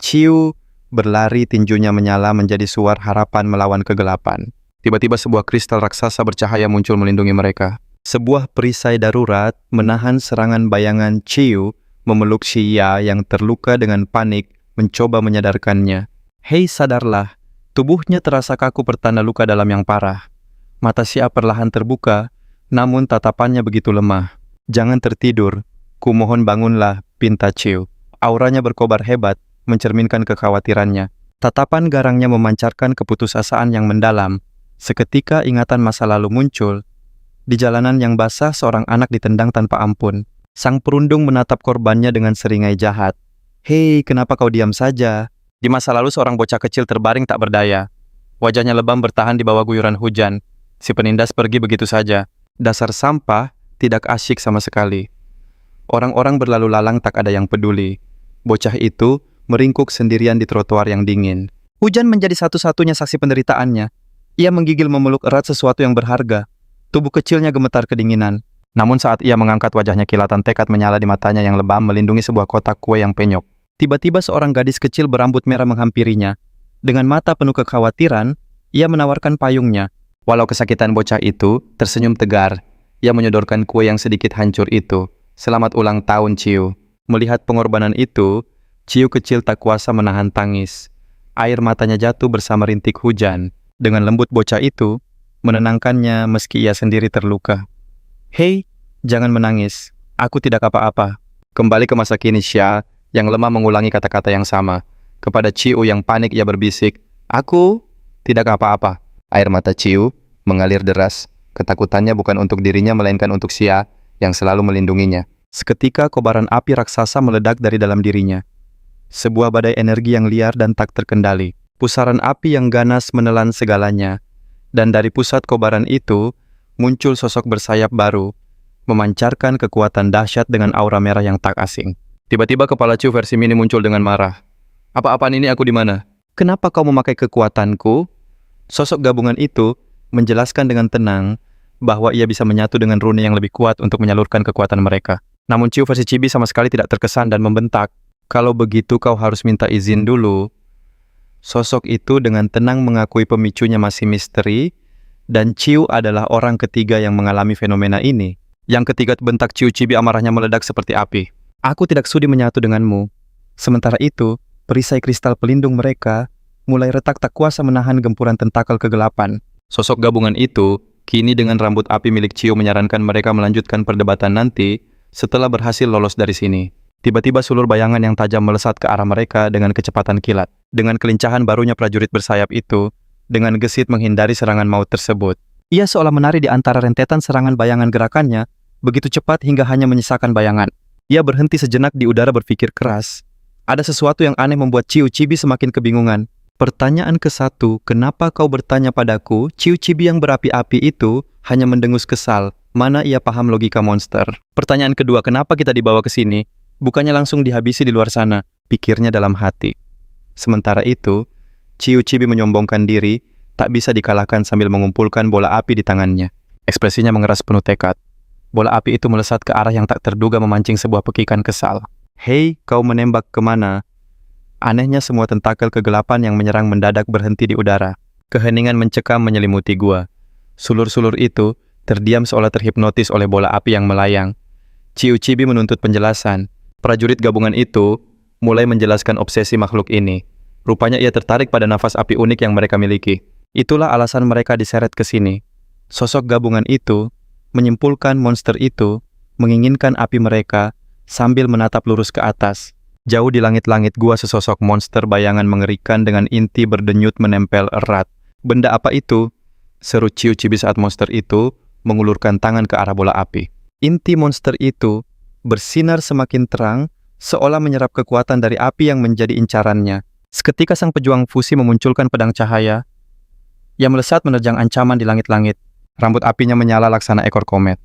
"Ciu, berlari tinjunya menyala menjadi suar harapan melawan kegelapan. Tiba-tiba sebuah kristal raksasa bercahaya muncul melindungi mereka. Sebuah perisai darurat menahan serangan bayangan Chiu memeluk Xia yang terluka dengan panik mencoba menyadarkannya. Hei, sadarlah. Tubuhnya terasa kaku pertanda luka dalam yang parah. Mata Xia perlahan terbuka, namun tatapannya begitu lemah. Jangan tertidur. Kumohon bangunlah, pinta Chiu. Auranya berkobar hebat, mencerminkan kekhawatirannya. Tatapan garangnya memancarkan keputusasaan yang mendalam. Seketika ingatan masa lalu muncul. Di jalanan yang basah, seorang anak ditendang tanpa ampun. Sang perundung menatap korbannya dengan seringai jahat. Hei, kenapa kau diam saja? Di masa lalu seorang bocah kecil terbaring tak berdaya. Wajahnya lebam bertahan di bawah guyuran hujan. Si penindas pergi begitu saja. Dasar sampah, tidak asyik sama sekali. Orang-orang berlalu lalang tak ada yang peduli. Bocah itu meringkuk sendirian di trotoar yang dingin. Hujan menjadi satu-satunya saksi penderitaannya. Ia menggigil memeluk erat sesuatu yang berharga. Tubuh kecilnya gemetar kedinginan. Namun saat ia mengangkat wajahnya, kilatan tekad menyala di matanya yang lebam melindungi sebuah kotak kue yang penyok. Tiba-tiba seorang gadis kecil berambut merah menghampirinya. Dengan mata penuh kekhawatiran, ia menawarkan payungnya. Walau kesakitan bocah itu tersenyum tegar, ia menyodorkan kue yang sedikit hancur itu. Selamat ulang tahun, Chiu. Melihat pengorbanan itu, Chiu kecil tak kuasa menahan tangis. Air matanya jatuh bersama rintik hujan. Dengan lembut bocah itu menenangkannya meski ia sendiri terluka. Hei, jangan menangis. Aku tidak apa-apa. Kembali ke masa kini, Xia yang lemah mengulangi kata-kata yang sama. Kepada Chiu yang panik ia berbisik, aku tidak apa-apa. Air mata Chiu mengalir deras. Ketakutannya bukan untuk dirinya melainkan untuk Xia yang selalu melindunginya. Seketika kobaran api raksasa meledak dari dalam dirinya. Sebuah badai energi yang liar dan tak terkendali. Pusaran api yang ganas menelan segalanya. Dan dari pusat kobaran itu muncul sosok bersayap baru, memancarkan kekuatan dahsyat dengan aura merah yang tak asing. Tiba-tiba kepala Chiu versi mini muncul dengan marah. Apa-apaan ini, aku di mana? Kenapa kau memakai kekuatanku? Sosok gabungan itu menjelaskan dengan tenang bahwa ia bisa menyatu dengan rune yang lebih kuat untuk menyalurkan kekuatan mereka. Namun Chiu versi Chibi sama sekali tidak terkesan dan membentak. Kalau begitu kau harus minta izin dulu. Sosok itu dengan tenang mengakui pemicunya masih misteri, dan Chiu adalah orang ketiga yang mengalami fenomena ini. Yang ketiga bentak Chiu, Chibi amarahnya meledak seperti api. Aku tidak sudi menyatu denganmu. Sementara itu, perisai kristal pelindung mereka mulai retak tak kuasa menahan gempuran tentakel kegelapan. Sosok gabungan itu, kini dengan rambut api milik Chiu menyarankan mereka melanjutkan perdebatan nanti setelah berhasil lolos dari sini. Tiba-tiba sulur bayangan yang tajam melesat ke arah mereka dengan kecepatan kilat. Dengan kelincahan barunya prajurit bersayap itu, dengan gesit menghindari serangan maut tersebut. Ia seolah menari di antara rentetan serangan bayangan gerakannya, begitu cepat hingga hanya menyisakan bayangan. Ia berhenti sejenak di udara berpikir keras. Ada sesuatu yang aneh membuat Chiu Chibi semakin kebingungan. Pertanyaan ke-1, kenapa kau bertanya padaku? Chiu Chibi yang berapi-api itu hanya mendengus kesal. Mana ia paham logika monster. Pertanyaan kedua, kenapa kita dibawa ke sini? Bukannya langsung dihabisi di luar sana, pikirnya dalam hati. Sementara itu, Chiu Chibi menyombongkan diri, tak bisa dikalahkan sambil mengumpulkan bola api di tangannya. Ekspresinya mengeras penuh tekad. Bola api itu melesat ke arah yang tak terduga memancing sebuah pekikan kesal. Hei, kau menembak kemana? Anehnya semua tentakel kegelapan yang menyerang mendadak berhenti di udara. Keheningan mencekam menyelimuti gua. Sulur-sulur itu terdiam seolah terhipnotis oleh bola api yang melayang. Chiu Chibi menuntut penjelasan. Prajurit gabungan itu mulai menjelaskan obsesi makhluk ini. Rupanya ia tertarik pada nafas api unik yang mereka miliki. Itulah alasan mereka diseret ke sini. Sosok gabungan itu menyimpulkan monster itu menginginkan api mereka sambil menatap lurus ke atas. Jauh di langit-langit gua sesosok monster bayangan mengerikan dengan inti berdenyut menempel erat. Benda apa itu? Seru Chiu Chibi saat monster itu mengulurkan tangan ke arah bola api. Inti monster itu bersinar semakin terang, seolah menyerap kekuatan dari api yang menjadi incarannya. Seketika sang pejuang fusi memunculkan pedang cahaya yang melesat menerjang ancaman di langit-langit. Rambut apinya menyala laksana ekor komet.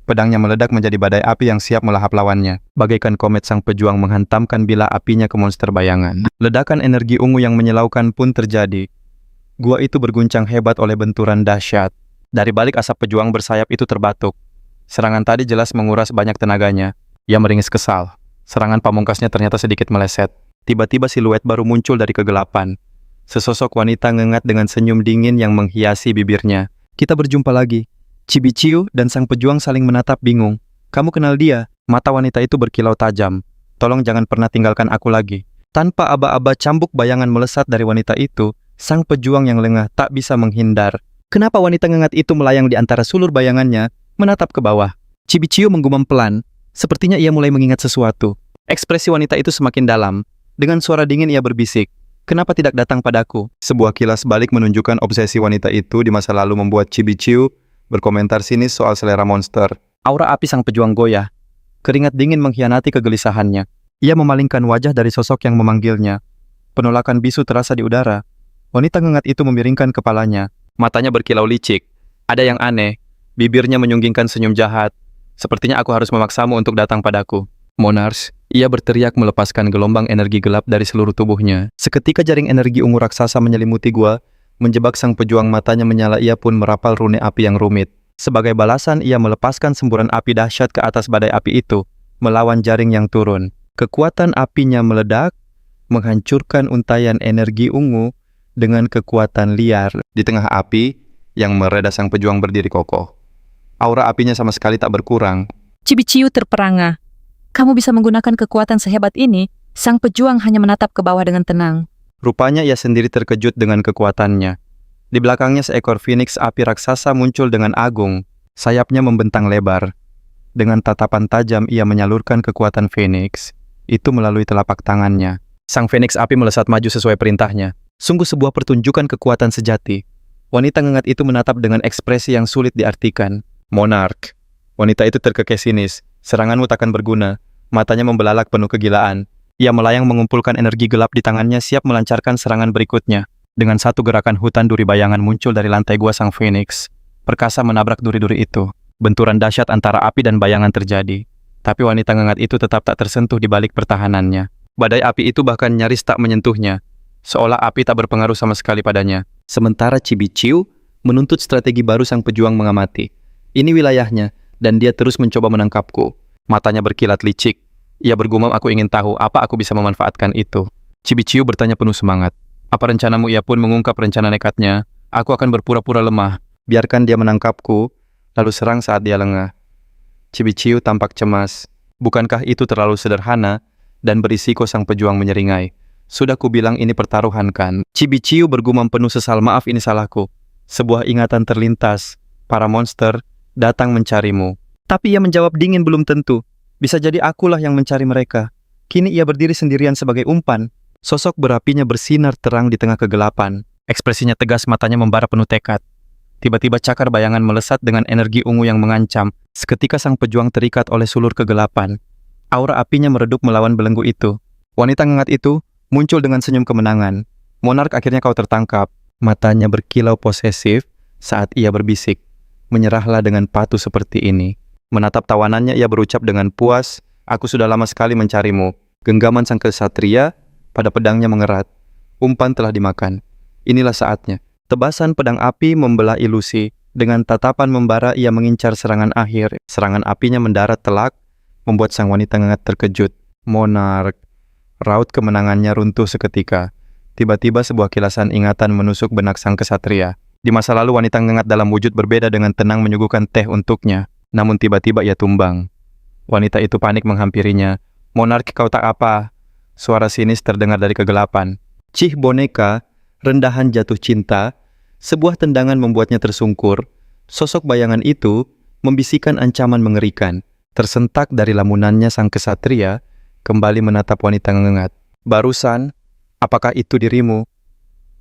Pedangnya meledak menjadi badai api yang siap melahap lawannya. Bagaikan komet, sang pejuang menghantamkan bila apinya ke monster bayangan. Ledakan energi ungu yang menyilaukan pun terjadi. Gua itu berguncang hebat oleh benturan dahsyat. Dari balik asap pejuang bersayap itu terbatuk. Serangan tadi jelas menguras banyak tenaganya. Ia meringis kesal. Serangan pamungkasnya ternyata sedikit meleset. Tiba-tiba siluet baru muncul dari kegelapan. Sesosok wanita ngengat dengan senyum dingin yang menghiasi bibirnya. Kita berjumpa lagi. Chibi Chiu dan sang pejuang saling menatap bingung. Kamu kenal dia? Mata wanita itu berkilau tajam. Tolong jangan pernah tinggalkan aku lagi. Tanpa aba-aba cambuk bayangan melesat dari wanita itu, sang pejuang yang lengah tak bisa menghindar. Kenapa wanita ngengat itu melayang di antara sulur bayangannya, menatap ke bawah? Chibi Chiu menggumam pelan. Sepertinya ia mulai mengingat sesuatu. Ekspresi wanita itu semakin dalam. Dengan suara dingin ia berbisik, "Kenapa tidak datang padaku?" Sebuah kilas balik menunjukkan obsesi wanita itu di masa lalu membuat Chibi Chiu berkomentar sinis soal selera monster. Aura api sang pejuang goyah. Keringat dingin mengkhianati kegelisahannya. Ia memalingkan wajah dari sosok yang memanggilnya. Penolakan bisu terasa di udara. Wanita ngengat itu memiringkan kepalanya. Matanya berkilau licik. Ada yang aneh. Bibirnya menyunggingkan senyum jahat. Sepertinya aku harus memaksamu untuk datang padaku. Monars, ia berteriak melepaskan gelombang energi gelap dari seluruh tubuhnya. Seketika jaring energi ungu raksasa menyelimuti gua, menjebak sang pejuang. Matanya menyala, ia pun merapal rune api yang rumit. Sebagai balasan, ia melepaskan semburan api dahsyat ke atas badai api itu, melawan jaring yang turun. Kekuatan apinya meledak, menghancurkan untayan energi ungu dengan kekuatan liar. Di tengah api yang mereda, sang pejuang berdiri kokoh. Aura apinya sama sekali tak berkurang. Chibi Chiu terperangah. Kamu bisa menggunakan kekuatan sehebat ini? Sang pejuang hanya menatap ke bawah dengan tenang. Rupanya ia sendiri terkejut dengan kekuatannya. Di belakangnya seekor phoenix api raksasa muncul dengan agung. Sayapnya membentang lebar. Dengan tatapan tajam ia menyalurkan kekuatan phoenix itu melalui telapak tangannya. Sang phoenix api melesat maju sesuai perintahnya. Sungguh sebuah pertunjukan kekuatan sejati. Wanita ngengat itu menatap dengan ekspresi yang sulit diartikan. Monarch. Wanita itu terkekeh sinis. Seranganmu takkan berguna. Matanya membelalak penuh kegilaan. Ia melayang mengumpulkan energi gelap di tangannya, siap melancarkan serangan berikutnya. Dengan satu gerakan, hutan duri bayangan muncul dari lantai gua sang phoenix. Perkasa menabrak duri-duri itu. Benturan dahsyat antara api dan bayangan terjadi. Tapi wanita ngengat itu tetap tak tersentuh di balik pertahanannya. Badai api itu bahkan nyaris tak menyentuhnya. Seolah api tak berpengaruh sama sekali padanya. Sementara Chibi Chiu menuntut strategi baru, sang pejuang mengamati. Ini wilayahnya, dan dia terus mencoba menangkapku. Matanya berkilat licik. Ia bergumam, aku ingin tahu apa aku bisa memanfaatkan itu. Chibi Chiu bertanya penuh semangat. Apa rencanamu? Ia pun mengungkap rencana nekatnya. Aku akan berpura-pura lemah. Biarkan dia menangkapku, lalu serang saat dia lengah. Chibi Chiu tampak cemas. Bukankah itu terlalu sederhana dan berisiko? Sang pejuang menyeringai. Sudah kubilang ini pertaruhan kan? Chibi Chiu bergumam penuh sesal. Maaf, ini salahku. Sebuah ingatan terlintas. Para monster datang mencarimu. Tapi ia menjawab dingin, belum tentu. Bisa jadi akulah yang mencari mereka. Kini ia berdiri sendirian sebagai umpan. Sosok berapinya bersinar terang di tengah kegelapan. Ekspresinya tegas, matanya membara penuh tekad. Tiba-tiba cakar bayangan melesat dengan energi ungu yang mengancam. Seketika sang pejuang terikat oleh sulur kegelapan. Aura apinya meredup melawan belenggu itu. Wanita ngengat itu muncul dengan senyum kemenangan. Monarch, akhirnya kau tertangkap. Matanya berkilau posesif saat ia berbisik. Menyerahlah dengan patuh seperti ini. Menatap tawanannya, ia berucap dengan puas, aku sudah lama sekali mencarimu. Genggaman sang kesatria pada pedangnya mengerat. Umpan telah dimakan. Inilah saatnya. Tebasan pedang api membelah ilusi. Dengan tatapan membara ia mengincar serangan akhir. Serangan apinya mendarat telak, membuat sang wanita ngengat terkejut. Monarch. Raut kemenangannya runtuh seketika. Tiba-tiba sebuah kilasan ingatan menusuk benak sang kesatria. Di masa lalu wanita ngengat dalam wujud berbeda dengan tenang menyuguhkan teh untuknya. Namun tiba-tiba ia tumbang. Wanita itu panik menghampirinya. Monarch, kau tak apa? Suara sinis terdengar dari kegelapan. Cih boneka, rendahan jatuh cinta. Sebuah tendangan membuatnya tersungkur. Sosok bayangan itu membisikkan ancaman mengerikan. Tersentak dari lamunannya, sang kesatria kembali menatap wanita ngengat. Barusan, apakah itu dirimu?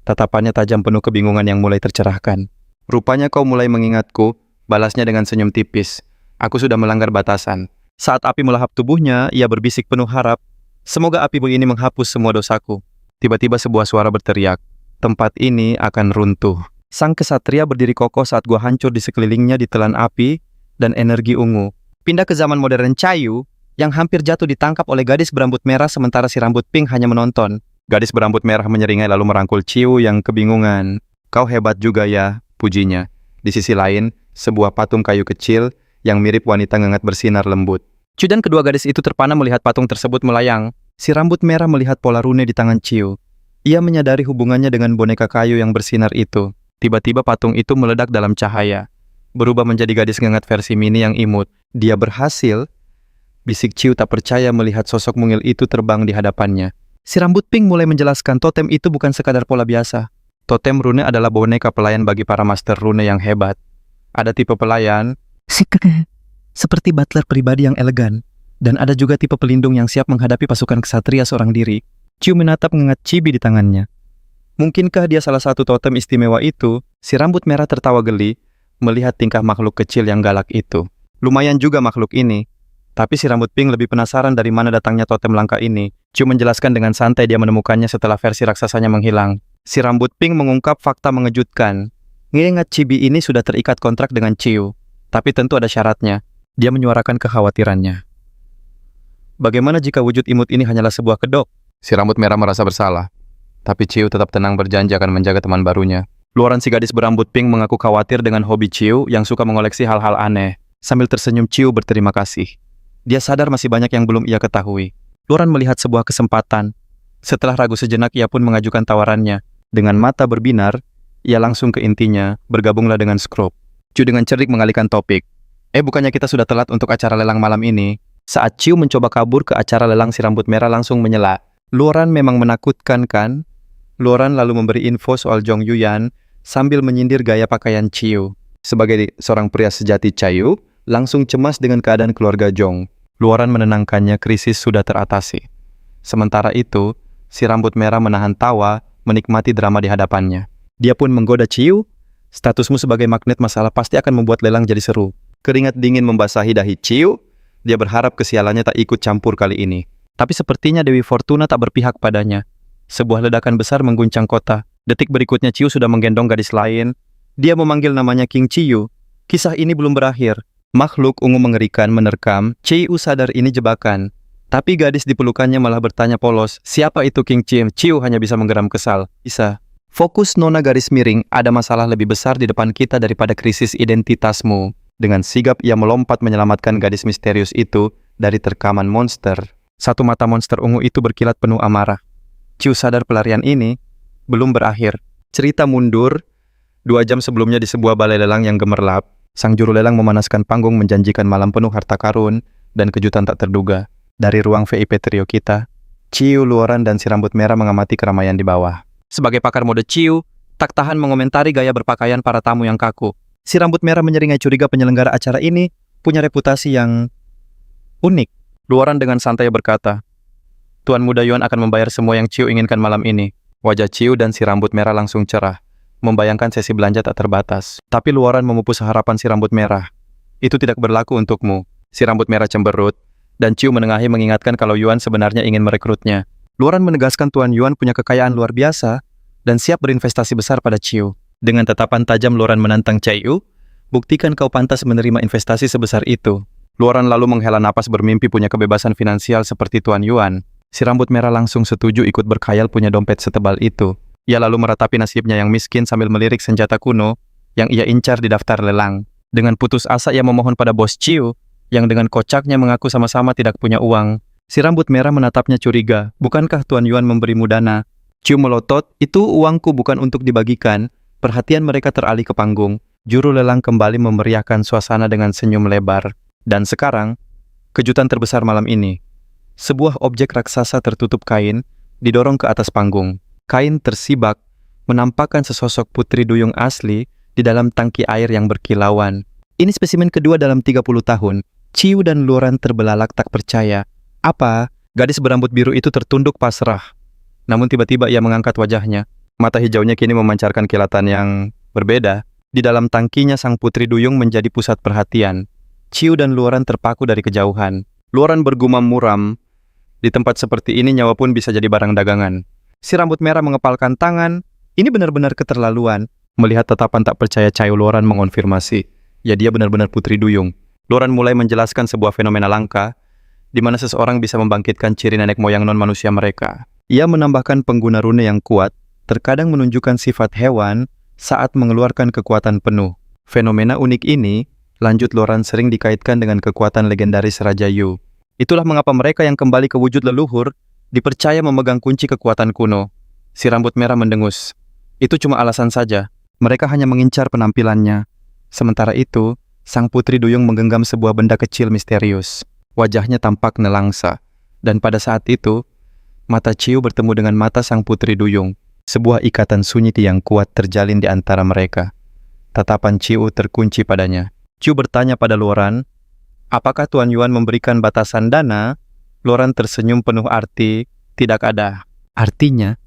Tatapannya tajam penuh kebingungan yang mulai tercerahkan. Rupanya kau mulai mengingatku. Balasnya dengan senyum tipis. Aku sudah melanggar batasan. Saat api melahap tubuhnya, ia berbisik penuh harap. Semoga api ini menghapus semua dosaku. Tiba-tiba sebuah suara berteriak. Tempat ini akan runtuh. Sang kesatria berdiri kokoh saat gua hancur di sekelilingnya ditelan api dan energi ungu. Pindah ke zaman modern Cayu, yang hampir jatuh ditangkap oleh gadis berambut merah sementara si rambut pink hanya menonton. Gadis berambut merah menyeringai lalu merangkul Ciu yang kebingungan. Kau hebat juga ya, pujinya. Di sisi lain, sebuah patung kayu kecil yang mirip wanita ngengat bersinar lembut. Ciu dan kedua gadis itu terpana melihat patung tersebut melayang. Si rambut merah melihat pola rune di tangan Chiu. Ia menyadari hubungannya dengan boneka kayu yang bersinar itu. Tiba-tiba patung itu meledak dalam cahaya, berubah menjadi gadis ngengat versi mini yang imut. Dia berhasil, bisik Chiu tak percaya melihat sosok mungil itu terbang di hadapannya. Si rambut pink mulai menjelaskan totem itu bukan sekadar pola biasa. Totem rune adalah boneka pelayan bagi para master rune yang hebat. Ada tipe pelayan, seperti butler pribadi yang elegan. Dan ada juga tipe pelindung yang siap menghadapi pasukan ksatria seorang diri. Chiu menatap mengingat chibi di tangannya. Mungkinkah dia salah satu totem istimewa itu? Si rambut merah tertawa geli melihat tingkah makhluk kecil yang galak itu. Lumayan juga makhluk ini. Tapi si rambut pink lebih penasaran dari mana datangnya totem langka ini. Chiu menjelaskan dengan santai dia menemukannya setelah versi raksasanya menghilang. Si rambut pink mengungkap fakta mengejutkan. Ngingat chibi ini sudah terikat kontrak dengan Chiu. Tapi tentu ada syaratnya. Dia menyuarakan kekhawatirannya. Bagaimana jika wujud imut ini hanyalah sebuah kedok? Si rambut merah merasa bersalah. Tapi Chiu tetap tenang berjanji akan menjaga teman barunya. Luaran si gadis berambut pink mengaku khawatir dengan hobi Chiu yang suka mengoleksi hal-hal aneh. Sambil tersenyum Chiu berterima kasih. Dia sadar masih banyak yang belum ia ketahui. Luaran melihat sebuah kesempatan. Setelah ragu sejenak ia pun mengajukan tawarannya. Dengan mata berbinar, ia langsung ke intinya, bergabunglah dengan Scrub. Chiu dengan cerdik mengalihkan topik. Bukannya kita sudah telat untuk acara lelang malam ini? Saat Chiu mencoba kabur ke acara lelang, si rambut merah langsung menyela. Luoran memang menakutkan kan? Luoran lalu memberi info soal Zhong Yuyan sambil menyindir gaya pakaian Chiu. Sebagai seorang pria sejati Chayu, langsung cemas dengan keadaan keluarga Zhong. Luoran menenangkannya, krisis sudah teratasi. Sementara itu, si rambut merah menahan tawa, menikmati drama di hadapannya. Dia pun menggoda Chiu, statusmu sebagai magnet masalah pasti akan membuat lelang jadi seru. Keringat dingin membasahi dahi Chiu. Dia berharap kesialannya tak ikut campur kali ini. Tapi sepertinya Dewi Fortuna tak berpihak padanya. Sebuah ledakan besar mengguncang kota. Detik berikutnya Chiu sudah menggendong gadis lain. Dia memanggil namanya King Chiyu. Kisah ini belum berakhir. Makhluk ungu mengerikan menerkam. Chiyu sadar ini jebakan. Tapi gadis di pelukannya malah bertanya polos, siapa itu King Chiyu? Chiyu hanya bisa menggeram kesal. Bisa. Fokus nona garis miring, ada masalah lebih besar di depan kita daripada krisis identitasmu. Dengan sigap ia melompat menyelamatkan gadis misterius itu dari terkaman monster. Satu mata monster ungu itu berkilat penuh amarah. Chiu sadar pelarian ini belum berakhir. Cerita mundur, 2 jam sebelumnya di sebuah balai lelang yang gemerlap, sang juru lelang memanaskan panggung menjanjikan malam penuh harta karun dan kejutan tak terduga. Dari ruang VIP trio kita, Chiu, Luoran, dan si rambut merah mengamati keramaian di bawah. Sebagai pakar mode Chiu, tak tahan mengomentari gaya berpakaian para tamu yang kaku. Si rambut merah menyeringai curiga penyelenggara acara ini punya reputasi yang unik. Luoran dengan santai berkata, Tuan Muda Yuan akan membayar semua yang Chiu inginkan malam ini. Wajah Chiu dan si rambut merah langsung cerah, membayangkan sesi belanja tak terbatas. Tapi Luoran memupus harapan si rambut merah. Itu tidak berlaku untukmu. Si rambut merah cemberut, dan Chiu menengahi mengingatkan kalau Yuan sebenarnya ingin merekrutnya. Luoran menegaskan Tuan Yuan punya kekayaan luar biasa dan siap berinvestasi besar pada Chiu. Dengan tatapan tajam Luoran menantang Chiyu, buktikan kau pantas menerima investasi sebesar itu. Luoran lalu menghela napas bermimpi punya kebebasan finansial seperti Tuan Yuan. Si rambut merah langsung setuju ikut berkhayal punya dompet setebal itu. Ia lalu meratapi nasibnya yang miskin sambil melirik senjata kuno yang ia incar di daftar lelang. Dengan putus asa ia memohon pada bos Chiu, yang dengan kocaknya mengaku sama-sama tidak punya uang. Si rambut merah menatapnya curiga. Bukankah Tuan Yuan memberimu dana? Chiu melotot, itu uangku bukan untuk dibagikan. Perhatian mereka teralih ke panggung. Juru lelang kembali memeriahkan suasana dengan senyum lebar. Dan sekarang, kejutan terbesar malam ini. Sebuah objek raksasa tertutup kain didorong ke atas panggung. Kain tersibak menampakkan sesosok putri duyung asli di dalam tangki air yang berkilauan. Ini spesimen kedua dalam 30 tahun. Chiu dan Luoran terbelalak tak percaya. Apa? Gadis berambut biru itu tertunduk pasrah. Namun tiba-tiba ia mengangkat wajahnya. Mata hijaunya kini memancarkan kilatan yang berbeda. Di dalam tangkinya sang putri duyung menjadi pusat perhatian. Chiu dan Luoran terpaku dari kejauhan. Luoran bergumam muram. Di tempat seperti ini nyawa pun bisa jadi barang dagangan. Si rambut merah mengepalkan tangan. Ini benar-benar keterlaluan. Melihat tatapan tak percaya Chiu, Luoran mengonfirmasi. Ya, dia benar-benar putri duyung. Luoran mulai menjelaskan sebuah fenomena langka, di mana seseorang bisa membangkitkan ciri nenek moyang non-manusia mereka. Ia menambahkan pengguna rune yang kuat, terkadang menunjukkan sifat hewan saat mengeluarkan kekuatan penuh. Fenomena unik ini, lanjut Luoran, sering dikaitkan dengan kekuatan legendaris Raja Yu. Itulah mengapa mereka yang kembali ke wujud leluhur Dipercaya memegang kunci kekuatan kuno. Si rambut merah mendengus. Itu cuma alasan saja. Mereka hanya mengincar penampilannya. Sementara itu, sang putri duyung menggenggam sebuah benda kecil misterius. Wajahnya tampak nelangsa. Dan pada saat itu, mata Ciu bertemu dengan mata sang putri duyung. Sebuah ikatan sunyi yang kuat terjalin di antara mereka. Tatapan Ciu terkunci padanya. Ciu bertanya pada Luoran, apakah Tuan Yuan memberikan batasan dana? Luoran tersenyum penuh arti, tidak ada. Artinya,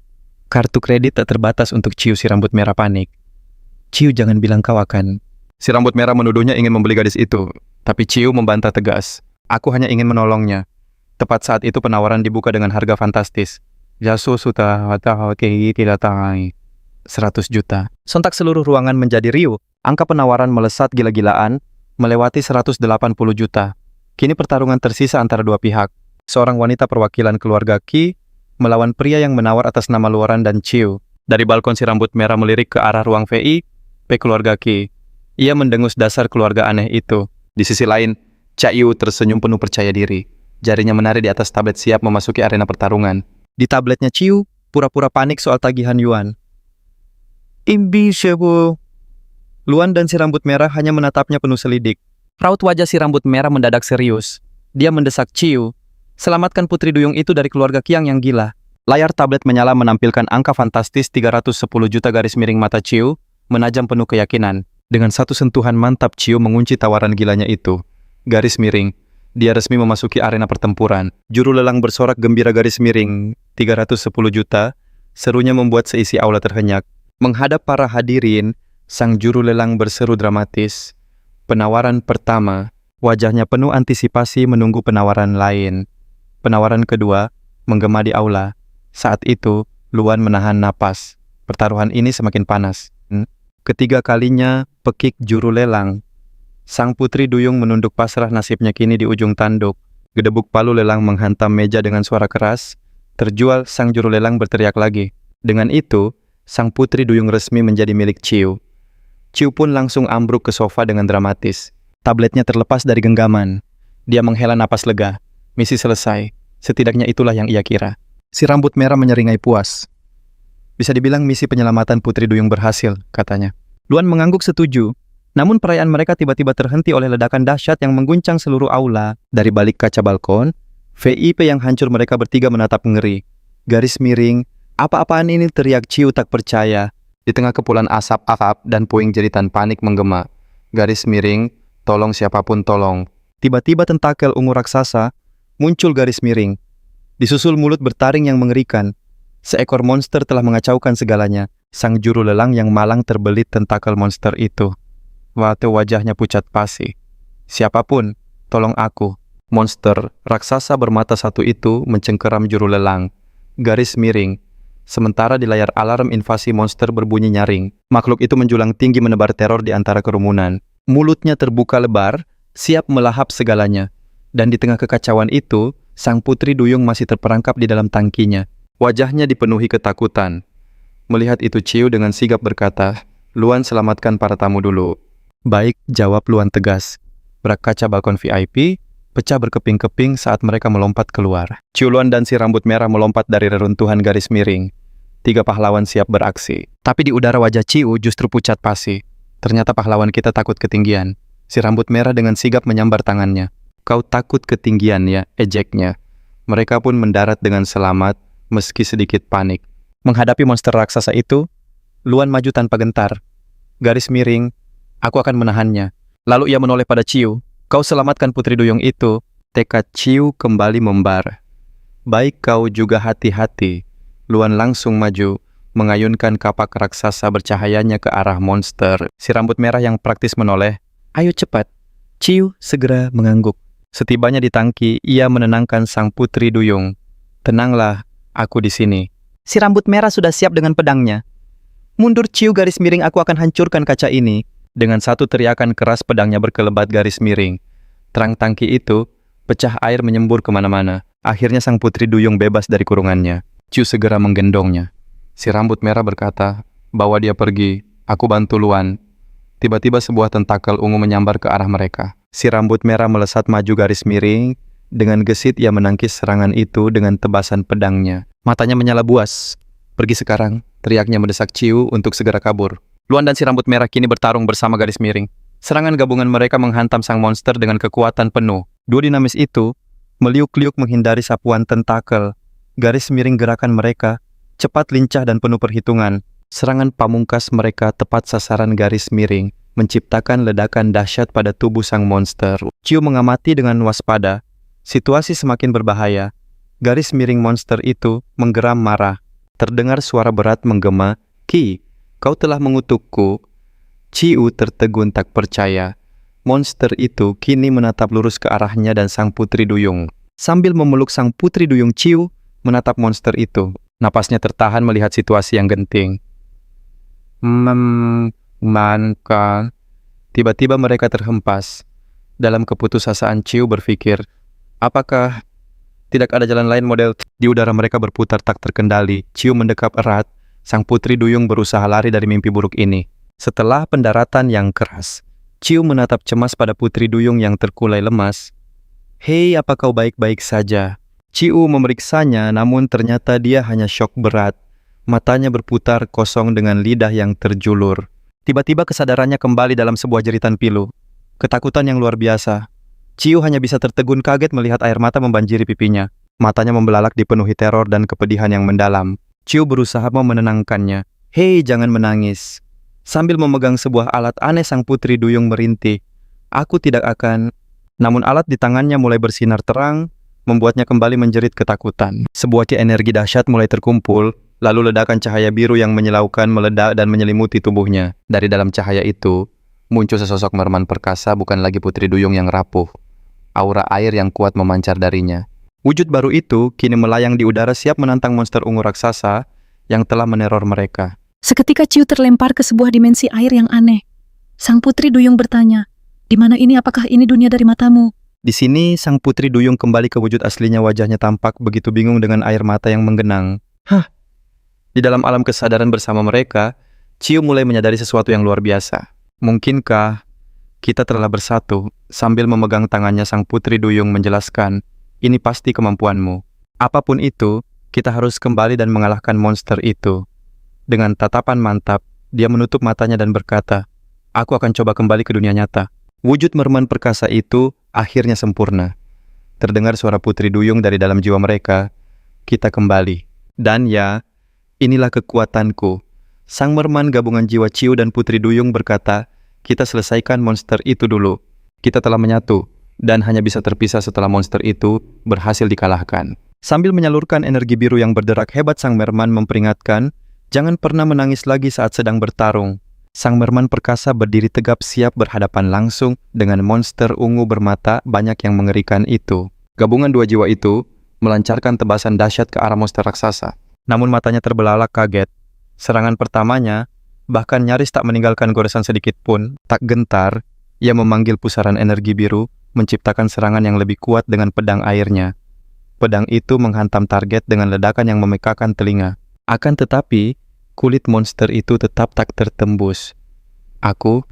kartu kredit tak terbatas untuk Ciu si rambut merah panik. Ciu jangan bilang kau akan. Si rambut merah menuduhnya ingin membeli gadis itu, tapi Ciu membantah tegas. Aku hanya ingin menolongnya. Tepat saat itu penawaran dibuka dengan harga fantastis. Jasu sudah tidak tahu. 100 juta. Sontak seluruh ruangan menjadi riuh. Angka penawaran melesat gila-gilaan, melewati 180 juta. Kini pertarungan tersisa antara dua pihak. Seorang wanita perwakilan keluarga Qi melawan pria yang menawar atas nama Luoran dan Ciu. Dari balkon si rambut merah melirik ke arah ruang VI, keluarga Qi. Ia mendengus dasar keluarga aneh itu. Di sisi lain, Yu tersenyum penuh percaya diri. Jarinya menari di atas tablet siap memasuki arena pertarungan. Di tabletnya Ciu, pura-pura panik soal tagihan Yuan. Impossible. Luan dan si rambut merah hanya menatapnya penuh selidik. Raut wajah si rambut merah mendadak serius. Dia mendesak Ciu, selamatkan putri duyung itu dari keluarga Qiang yang gila. Layar tablet menyala menampilkan angka fantastis 310 juta garis miring mata Ciu, menajam penuh keyakinan. Dengan satu sentuhan mantap Ciu mengunci tawaran gilanya itu. Garis miring. Dia resmi memasuki arena pertempuran. Juru lelang bersorak gembira garis miring 310 juta. Serunya membuat seisi aula terhenyak. Menghadap para hadirin, sang juru lelang berseru dramatis. Penawaran pertama, wajahnya penuh antisipasi menunggu penawaran lain. Penawaran kedua, menggema di aula. Saat itu, Luan menahan napas. Pertaruhan ini semakin panas. Ketiga kalinya, pekik juru lelang. Sang putri duyung menunduk pasrah nasibnya kini di ujung tanduk. Gedebuk palu lelang menghantam meja dengan suara keras. Terjual, sang juru lelang berteriak lagi. Dengan itu, sang putri duyung resmi menjadi milik Ciu. Ciu pun langsung ambruk ke sofa dengan dramatis. Tabletnya terlepas dari genggaman. Dia menghela napas lega. Misi selesai. Setidaknya itulah yang ia kira. Si rambut merah menyeringai puas. Bisa dibilang misi penyelamatan putri duyung berhasil, katanya. Luan mengangguk setuju. Namun perayaan mereka tiba-tiba terhenti oleh ledakan dahsyat yang mengguncang seluruh aula. Dari balik kaca balkon, VIP yang hancur mereka bertiga menatap ngeri. Garis miring, apa-apaan ini, teriak Ciu tak percaya. Di tengah kepulan asap dan puing jeritan panik menggema. Garis miring, tolong siapapun tolong. Tiba-tiba tentakel ungu raksasa muncul garis miring. Disusul mulut bertaring yang mengerikan. Seekor monster telah mengacaukan segalanya. Sang juru lelang yang malang terbelit tentakel monster itu. Wajahnya pucat pasi. Siapapun, tolong aku. Monster raksasa bermata satu itu mencengkeram juru lelang. Garis miring. Sementara di layar alarm invasi monster berbunyi nyaring. Makhluk itu menjulang tinggi menebar teror di antara kerumunan. Mulutnya terbuka lebar, siap melahap segalanya. Dan di tengah kekacauan itu, sang putri duyung masih terperangkap di dalam tangkinya. Wajahnya dipenuhi ketakutan. Melihat itu Ciu dengan sigap berkata, Luan selamatkan para tamu dulu. Baik, jawab Luan tegas. Brak kaca balkon VIP, pecah berkeping-keping saat mereka melompat keluar. Ciu Luan dan si rambut merah melompat dari reruntuhan garis miring. 3 pahlawan siap beraksi. Tapi di udara wajah Ciu justru pucat pasi. Ternyata pahlawan kita takut ketinggian. Si rambut merah dengan sigap menyambar tangannya. Kau takut ketinggian ya, ejeknya. Mereka pun mendarat dengan selamat, meski sedikit panik. Menghadapi monster raksasa itu, Luan maju tanpa gentar. Garis miring, aku akan menahannya. Lalu ia menoleh pada Ciu. Kau selamatkan putri duyung itu. Tekad Ciu kembali membar. Baik kau juga hati-hati. Luan langsung maju, mengayunkan kapak raksasa bercahayanya ke arah monster. Si rambut merah yang praktis menoleh. Ayo cepat. Ciu segera mengangguk. Setibanya di tangki, ia menenangkan sang putri duyung. Tenanglah, aku di sini. Si rambut merah sudah siap dengan pedangnya. Mundur Ciu, garis miring, aku akan hancurkan kaca ini. Dengan satu teriakan keras pedangnya berkelebat garis miring. Terang tangki itu, pecah air menyembur kemana-mana. Akhirnya sang putri duyung bebas dari kurungannya. Ciu segera menggendongnya. Si rambut merah berkata, bawa dia pergi, aku bantu Luan. Tiba-tiba sebuah tentakel ungu menyambar ke arah mereka. Si rambut merah melesat maju garis miring, Dengan gesit ia menangkis serangan itu dengan tebasan pedangnya. Matanya menyala buas. "Pergi sekarang," teriaknya mendesak Ciu untuk segera kabur. Luan dan si rambut merah kini bertarung bersama garis miring. Serangan gabungan mereka menghantam sang monster dengan kekuatan penuh. Dua dinamis itu meliuk-liuk menghindari sapuan tentakel. Garis miring gerakan mereka cepat, lincah, dan penuh perhitungan. Serangan pamungkas mereka tepat sasaran garis miring, menciptakan ledakan dahsyat pada tubuh sang monster. Ciu mengamati dengan waspada. Situasi semakin berbahaya. Garis miring monster itu menggeram marah. Terdengar suara berat menggema, "Ki, kau telah mengutukku." Ciu tertegun tak percaya. Monster itu kini menatap lurus ke arahnya dan sang putri duyung. Sambil memeluk sang putri duyung, Ciu menatap monster itu. Napasnya tertahan melihat situasi yang genting. Mengerikan. Tiba-tiba mereka terhempas. Dalam keputusasaan Ciu berpikir, apakah tidak ada jalan lain model? Di udara mereka berputar tak terkendali. Ciu mendekap erat. Sang putri duyung berusaha lari dari mimpi buruk ini. Setelah pendaratan yang keras, Ciu menatap cemas pada putri duyung yang terkulai lemas. "Hei, apa kau baik-baik saja?" Ciu memeriksanya, namun ternyata dia hanya syok berat. Matanya berputar kosong dengan lidah yang terjulur. Tiba-tiba kesadarannya kembali dalam sebuah jeritan pilu. Ketakutan yang luar biasa. Ciu hanya bisa tertegun kaget melihat air mata membanjiri pipinya. Matanya membelalak dipenuhi teror dan kepedihan yang mendalam. Ciu berusaha menenangkannya. "Hei, jangan menangis." Sambil memegang sebuah alat aneh, sang putri duyung merintih. "Aku tidak akan..." Namun alat di tangannya mulai bersinar terang, membuatnya kembali menjerit ketakutan. Sebuah energi dahsyat mulai terkumpul, lalu ledakan cahaya biru yang menyilaukan meledak dan menyelimuti tubuhnya. Dari dalam cahaya itu, muncul sesosok merman perkasa, bukan lagi putri duyung yang rapuh. Aura air yang kuat memancar darinya. Wujud baru itu kini melayang di udara siap menantang monster ungu raksasa yang telah meneror mereka. Seketika Ciu terlempar ke sebuah dimensi air yang aneh. Sang putri duyung bertanya, "Di mana ini? Apakah ini dunia dari matamu?" Di sini, sang putri duyung kembali ke wujud aslinya. Wajahnya tampak begitu bingung dengan air mata yang menggenang. Di dalam alam kesadaran bersama mereka, Ciu mulai menyadari sesuatu yang luar biasa. "Mungkinkah kita telah bersatu?" Sambil memegang tangannya, sang putri duyung menjelaskan, "Ini pasti kemampuanmu. Apapun itu, kita harus kembali dan mengalahkan monster itu." Dengan tatapan mantap, dia menutup matanya dan berkata, "Aku akan coba kembali ke dunia nyata." Wujud merman perkasa itu akhirnya sempurna. Terdengar suara putri duyung dari dalam jiwa mereka, "Kita kembali. Dan ya, inilah kekuatanku." Sang merman gabungan jiwa Ciu dan putri duyung berkata, "Kita selesaikan monster itu dulu. Kita telah menyatu, dan hanya bisa terpisah setelah monster itu berhasil dikalahkan." Sambil menyalurkan energi biru yang berderak hebat, sang merman memperingatkan, jangan pernah menangis lagi saat sedang bertarung. Sang merman perkasa berdiri tegap siap berhadapan langsung dengan monster ungu bermata banyak yang mengerikan itu. Gabungan dua jiwa itu melancarkan tebasan dahsyat ke arah monster raksasa. Namun matanya terbelalak kaget. Serangan pertamanya bahkan nyaris tak meninggalkan goresan sedikit pun. Tak gentar, ia memanggil pusaran energi biru, menciptakan serangan yang lebih kuat dengan pedang airnya. Pedang itu menghantam target dengan ledakan yang memekakan telinga. Akan tetapi, kulit monster itu tetap tak tertembus. "Aku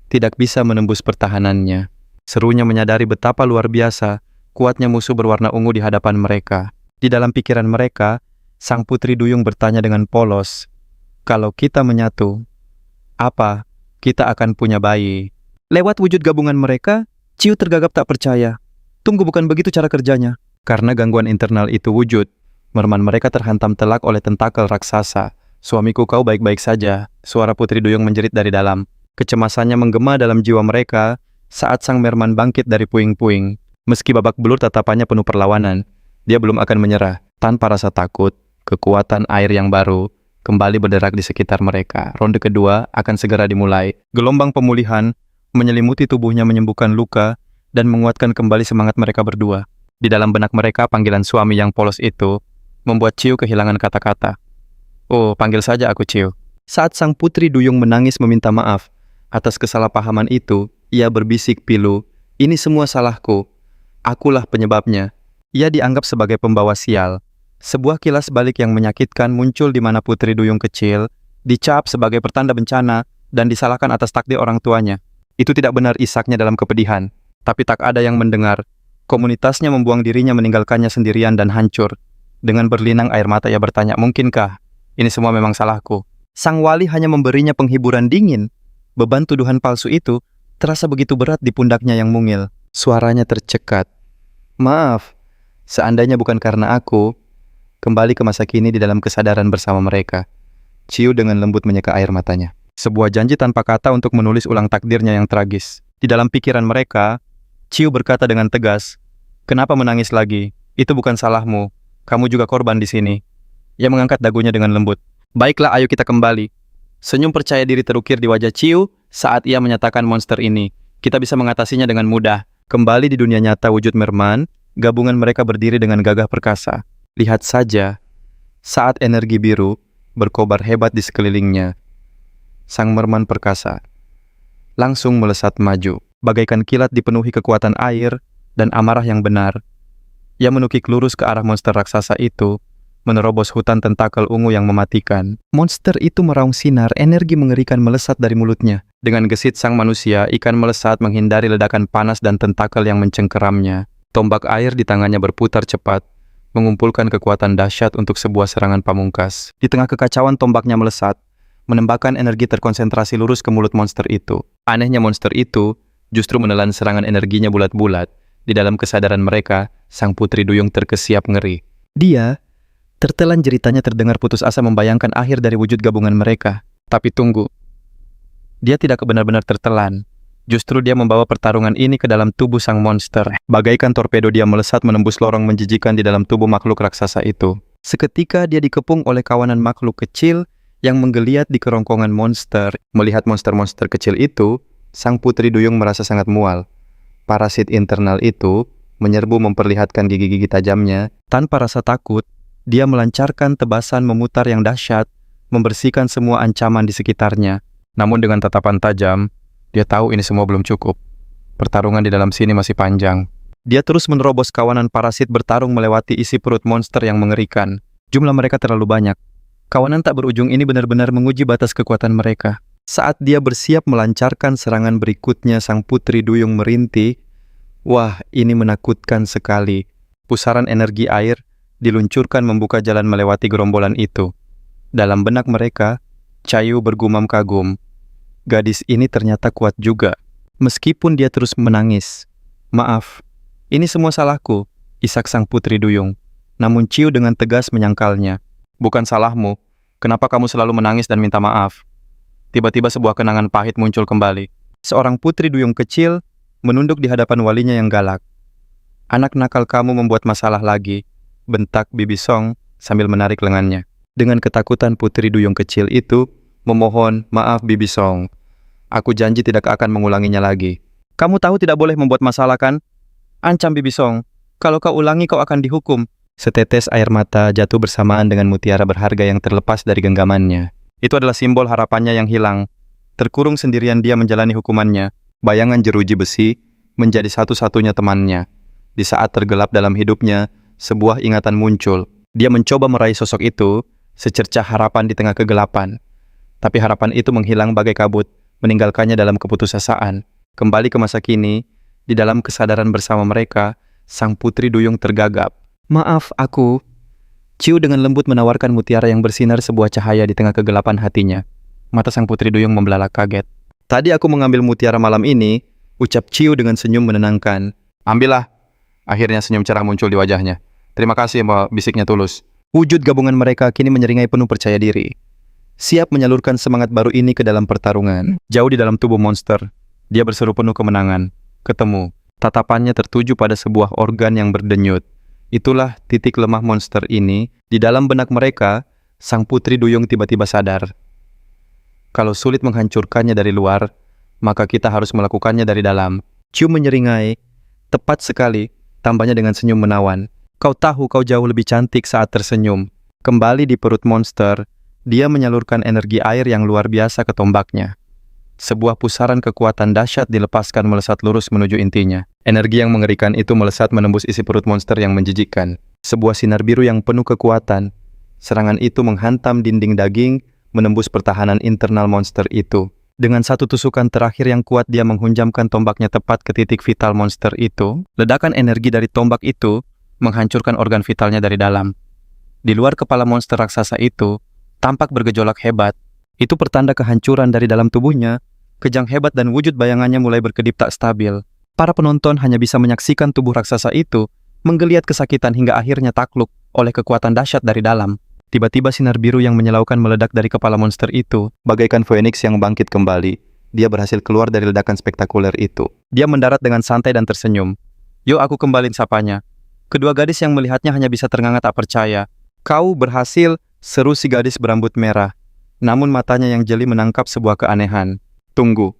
tidak bisa menembus pertahanannya." Serunya menyadari betapa luar biasa kuatnya musuh berwarna ungu di hadapan mereka. Di dalam pikiran mereka, sang putri duyung bertanya dengan polos, "Kalau kita menyatu, apa kita akan punya bayi?" Lewat wujud gabungan mereka, Ciu tergagap tak percaya. Tunggu, bukan begitu cara kerjanya. Karena gangguan internal itu wujud, merman mereka terhantam telak oleh tentakel raksasa. "Suamiku, kau baik-baik saja?" Suara putri duyung menjerit dari dalam. Kecemasannya menggema dalam jiwa mereka saat sang merman bangkit dari puing-puing. Meski babak belur tatapannya penuh perlawanan, dia belum akan menyerah. Tanpa rasa takut, kekuatan air yang baru kembali berderak di sekitar mereka. Ronde kedua akan segera dimulai. Gelombang pemulihan menyelimuti tubuhnya, menyembuhkan luka dan menguatkan kembali semangat mereka berdua. Di dalam benak mereka, panggilan suami yang polos itu membuat Ciu kehilangan kata-kata. "Oh, panggil saja aku Ciu." Saat sang putri duyung menangis meminta maaf atas kesalahpahaman itu, ia berbisik pilu, "Ini semua salahku. Akulah penyebabnya." Ia dianggap sebagai pembawa sial. Sebuah kilas balik yang menyakitkan muncul di mana putri duyung kecil dicap sebagai pertanda bencana dan disalahkan atas takdir orang tuanya. Itu tidak benar, isaknya dalam kepedihan. Tapi tak ada yang mendengar. Komunitasnya membuang dirinya meninggalkannya sendirian dan hancur. Dengan berlinang air mata ia bertanya, mungkinkah ini semua memang salahku? Sang wali hanya memberinya penghiburan dingin. Beban tuduhan palsu itu terasa begitu berat di pundaknya yang mungil. Suaranya tercekat. Maaf, seandainya bukan karena aku, kembali ke masa kini di dalam kesadaran bersama mereka. Ciu dengan lembut menyeka air matanya. Sebuah janji tanpa kata untuk menulis ulang takdirnya yang tragis. Di dalam pikiran mereka, Ciu berkata dengan tegas, "Kenapa menangis lagi? Itu bukan salahmu. Kamu juga korban di sini." Ia mengangkat dagunya dengan lembut. "Baiklah, ayo kita kembali." Senyum percaya diri terukir di wajah Ciu saat ia menyatakan monster ini. Kita bisa mengatasinya dengan mudah. Kembali di dunia nyata wujud Merman, gabungan mereka berdiri dengan gagah perkasa. Lihat saja, saat energi biru berkobar hebat di sekelilingnya, sang Merman perkasa langsung melesat maju. Bagaikan kilat dipenuhi kekuatan air dan amarah yang benar. Ia menukik lurus ke arah monster raksasa itu, menerobos hutan tentakel ungu yang mematikan. Monster itu meraung sinar, energi mengerikan melesat dari mulutnya. Dengan gesit sang manusia, ikan melesat menghindari ledakan panas dan tentakel yang mencengkeramnya. Tombak air di tangannya berputar cepat, mengumpulkan kekuatan dahsyat untuk sebuah serangan pamungkas. Di tengah kekacauan tombaknya melesat, menembakkan energi terkonsentrasi lurus ke mulut monster itu. Anehnya monster itu justru menelan serangan energinya bulat-bulat. Di dalam kesadaran mereka, sang putri duyung terkesiap ngeri. Dia, tertelan jeritanya terdengar putus asa membayangkan akhir dari wujud gabungan mereka. Tapi tunggu. Dia tidak benar-benar tertelan. Justru dia membawa pertarungan ini ke dalam tubuh sang monster. Bagaikan torpedo dia melesat menembus lorong menjijikan di dalam tubuh makhluk raksasa itu. Seketika dia dikepung oleh kawanan makhluk kecil yang menggeliat di kerongkongan monster. Melihat monster-monster kecil itu, sang putri duyung merasa sangat mual. Parasit internal itu menyerbu memperlihatkan gigi-gigi tajamnya. Tanpa rasa takut, dia melancarkan tebasan memutar yang dahsyat, membersihkan semua ancaman di sekitarnya. Namun dengan tatapan tajam, dia tahu ini semua belum cukup. Pertarungan di dalam sini masih panjang. Dia terus menerobos kawanan parasit bertarung melewati isi perut monster yang mengerikan. Jumlah mereka terlalu banyak. Kawanan tak berujung ini benar-benar menguji batas kekuatan mereka. Saat dia bersiap melancarkan serangan berikutnya, sang putri duyung merintih. Wah, ini menakutkan sekali. Pusaran energi air diluncurkan membuka jalan melewati gerombolan itu. Dalam benak mereka, Cayu bergumam kagum. Gadis ini ternyata kuat juga. Meskipun dia terus menangis. Maaf, ini semua salahku, isak sang putri duyung. Namun Ciu dengan tegas menyangkalnya. Bukan salahmu. Kenapa kamu selalu menangis dan minta maaf? Tiba-tiba sebuah kenangan pahit muncul kembali. Seorang putri duyung kecil menunduk di hadapan walinya yang galak. "Anak nakal kamu membuat masalah lagi," bentak Bibi Song sambil menarik lengannya. Dengan ketakutan putri duyung kecil itu memohon, "Maaf Bibi Song. Aku janji tidak akan mengulanginya lagi." "Kamu tahu tidak boleh membuat masalah kan?" ancam Bibi Song. "Kalau kau ulangi kau akan dihukum." Setetes air mata jatuh bersamaan dengan mutiara berharga yang terlepas dari genggamannya. Itu adalah simbol harapannya yang hilang. Terkurung sendirian dia menjalani hukumannya. Bayangan jeruji besi menjadi satu-satunya temannya. Di saat tergelap dalam hidupnya, sebuah ingatan muncul. Dia mencoba meraih sosok itu, secercah harapan di tengah kegelapan. Tapi harapan itu menghilang bagai kabut, meninggalkannya dalam keputusasaan. Kembali ke masa kini, di dalam kesadaran bersama mereka, sang putri duyung tergagap. "Maaf, aku..." Ciu dengan lembut menawarkan mutiara yang bersinar sebuah cahaya di tengah kegelapan hatinya. Mata sang putri duyung membelalak kaget. "Tadi aku mengambil mutiara malam ini," ucap Ciu dengan senyum menenangkan. "Ambillah." Akhirnya senyum cerah muncul di wajahnya. "Terima kasih," bisiknya tulus. Wujud gabungan mereka kini menyeringai penuh percaya diri. Siap menyalurkan semangat baru ini ke dalam pertarungan. Jauh di dalam tubuh monster, dia berseru penuh kemenangan. Ketemu. Tatapannya tertuju pada sebuah organ yang berdenyut. Itulah titik lemah monster ini. Di dalam benak mereka, sang putri duyung tiba-tiba sadar. Kalau sulit menghancurkannya dari luar, maka kita harus melakukannya dari dalam. Ciu menyeringai. Tepat sekali, tambahnya dengan senyum menawan. "Kau tahu kau jauh lebih cantik saat tersenyum." Kembali di perut monster, dia menyalurkan energi air yang luar biasa ke tombaknya. Sebuah pusaran kekuatan dahsyat dilepaskan melesat lurus menuju intinya. Energi yang mengerikan itu melesat menembus isi perut monster yang menjijikkan. Sebuah sinar biru yang penuh kekuatan. Serangan itu menghantam dinding daging, menembus pertahanan internal monster itu. Dengan satu tusukan terakhir yang kuat, dia menghunjamkan tombaknya tepat ke titik vital monster itu. Ledakan energi dari tombak itu menghancurkan organ vitalnya dari dalam. Di luar kepala monster raksasa itu, tampak bergejolak hebat. Itu pertanda kehancuran dari dalam tubuhnya. Kejang hebat dan wujud bayangannya mulai berkedip tak stabil. Para penonton hanya bisa menyaksikan tubuh raksasa itu menggeliat kesakitan hingga akhirnya takluk oleh kekuatan dahsyat dari dalam. Tiba-tiba sinar biru yang menyilaukan meledak dari kepala monster itu. Bagaikan Phoenix yang bangkit kembali, dia berhasil keluar dari ledakan spektakuler itu. Dia mendarat dengan santai dan tersenyum. "Yuk, aku kembalin," sapanya. Kedua gadis yang melihatnya hanya bisa ternganga tak percaya. "Kau berhasil," seru si gadis berambut merah. Namun matanya yang jeli menangkap sebuah keanehan. "Tunggu,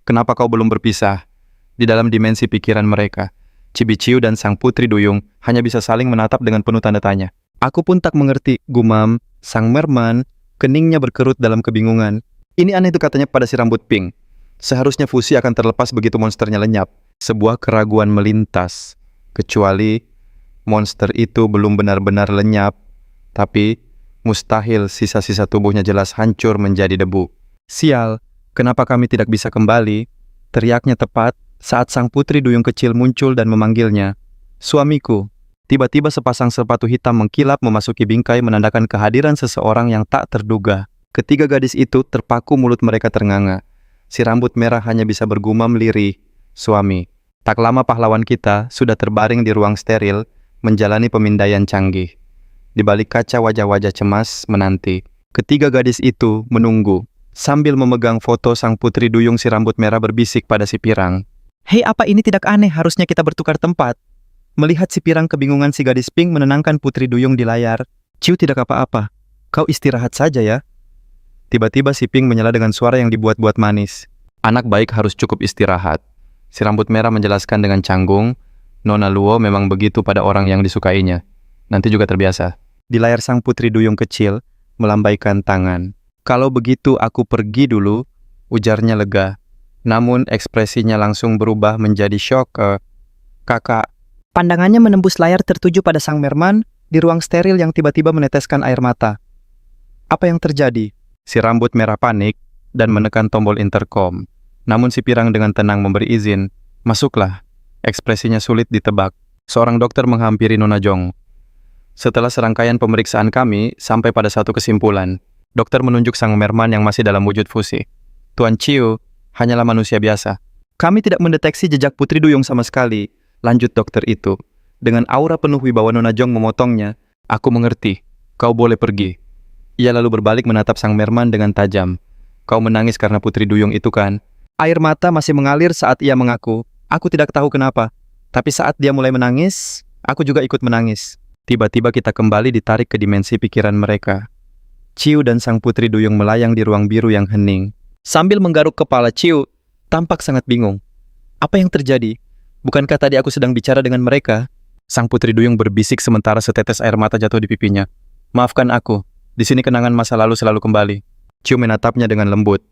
kenapa kau belum berpisah?" Di dalam dimensi pikiran mereka, Cibiciu dan sang putri duyung hanya bisa saling menatap dengan penuh tanda tanya. "Aku pun tak mengerti," gumam sang merman, keningnya berkerut dalam kebingungan. "Ini aneh," itu katanya pada si rambut pink. "Seharusnya fusi akan terlepas begitu monsternya lenyap." Sebuah keraguan melintas. Kecuali monster itu belum benar-benar lenyap, tapi mustahil sisa-sisa tubuhnya jelas hancur menjadi debu. "Sial, kenapa kami tidak bisa kembali?" teriaknya tepat saat sang putri duyung kecil muncul dan memanggilnya. "Suamiku." Tiba-tiba sepasang sepatu hitam mengkilap memasuki bingkai menandakan kehadiran seseorang yang tak terduga. Ketiga gadis itu terpaku, mulut mereka ternganga. Si rambut merah hanya bisa bergumam lirih, "Suami." Tak lama pahlawan kita sudah terbaring di ruang steril, menjalani pemindaian canggih. Di balik kaca wajah-wajah cemas menanti. Ketiga gadis itu menunggu. Sambil memegang foto sang putri duyung, si rambut merah berbisik pada si pirang. "Hei, apa ini tidak aneh? Harusnya kita bertukar tempat." Melihat si pirang kebingungan, si gadis pink menenangkan putri duyung di layar. "Ciu, tidak apa-apa. Kau istirahat saja ya." Tiba-tiba si pink menyela dengan suara yang dibuat-buat manis. "Anak baik harus cukup istirahat." Si rambut merah menjelaskan dengan canggung. "Nona Luo memang begitu pada orang yang disukainya. Nanti juga terbiasa." Di layar sang putri duyung kecil melambaikan tangan. "Kalau begitu aku pergi dulu," ujarnya lega. Namun ekspresinya langsung berubah menjadi syok. "Kakak." Pandangannya menembus layar tertuju pada sang merman di ruang steril yang tiba-tiba meneteskan air mata. "Apa yang terjadi?" Si rambut merah panik dan menekan tombol intercom. Namun si pirang dengan tenang memberi izin. "Masuklah." Ekspresinya sulit ditebak. Seorang dokter menghampiri Nona Jong. "Setelah serangkaian pemeriksaan kami sampai pada satu kesimpulan." Dokter menunjuk sang merman yang masih dalam wujud fusi. "Tuan Ciu hanyalah manusia biasa. Kami tidak mendeteksi jejak putri duyung sama sekali," lanjut dokter itu. Dengan aura penuh wibawa, Nona Jong memotongnya. "Aku mengerti. Kau boleh pergi." Ia lalu berbalik menatap sang merman dengan tajam. "Kau menangis karena putri duyung itu kan?" Air mata masih mengalir saat ia mengaku, "Aku tidak tahu kenapa. Tapi saat dia mulai menangis, aku juga ikut menangis." Tiba-tiba kita kembali ditarik ke dimensi pikiran mereka. Ciu dan sang putri duyung melayang di ruang biru yang hening. Sambil menggaruk kepala, Ciu tampak sangat bingung. "Apa yang terjadi? Bukankah tadi aku sedang bicara dengan mereka?" Sang putri duyung berbisik sementara setetes air mata jatuh di pipinya. "Maafkan aku, di sini kenangan masa lalu selalu kembali." Ciu menatapnya dengan lembut.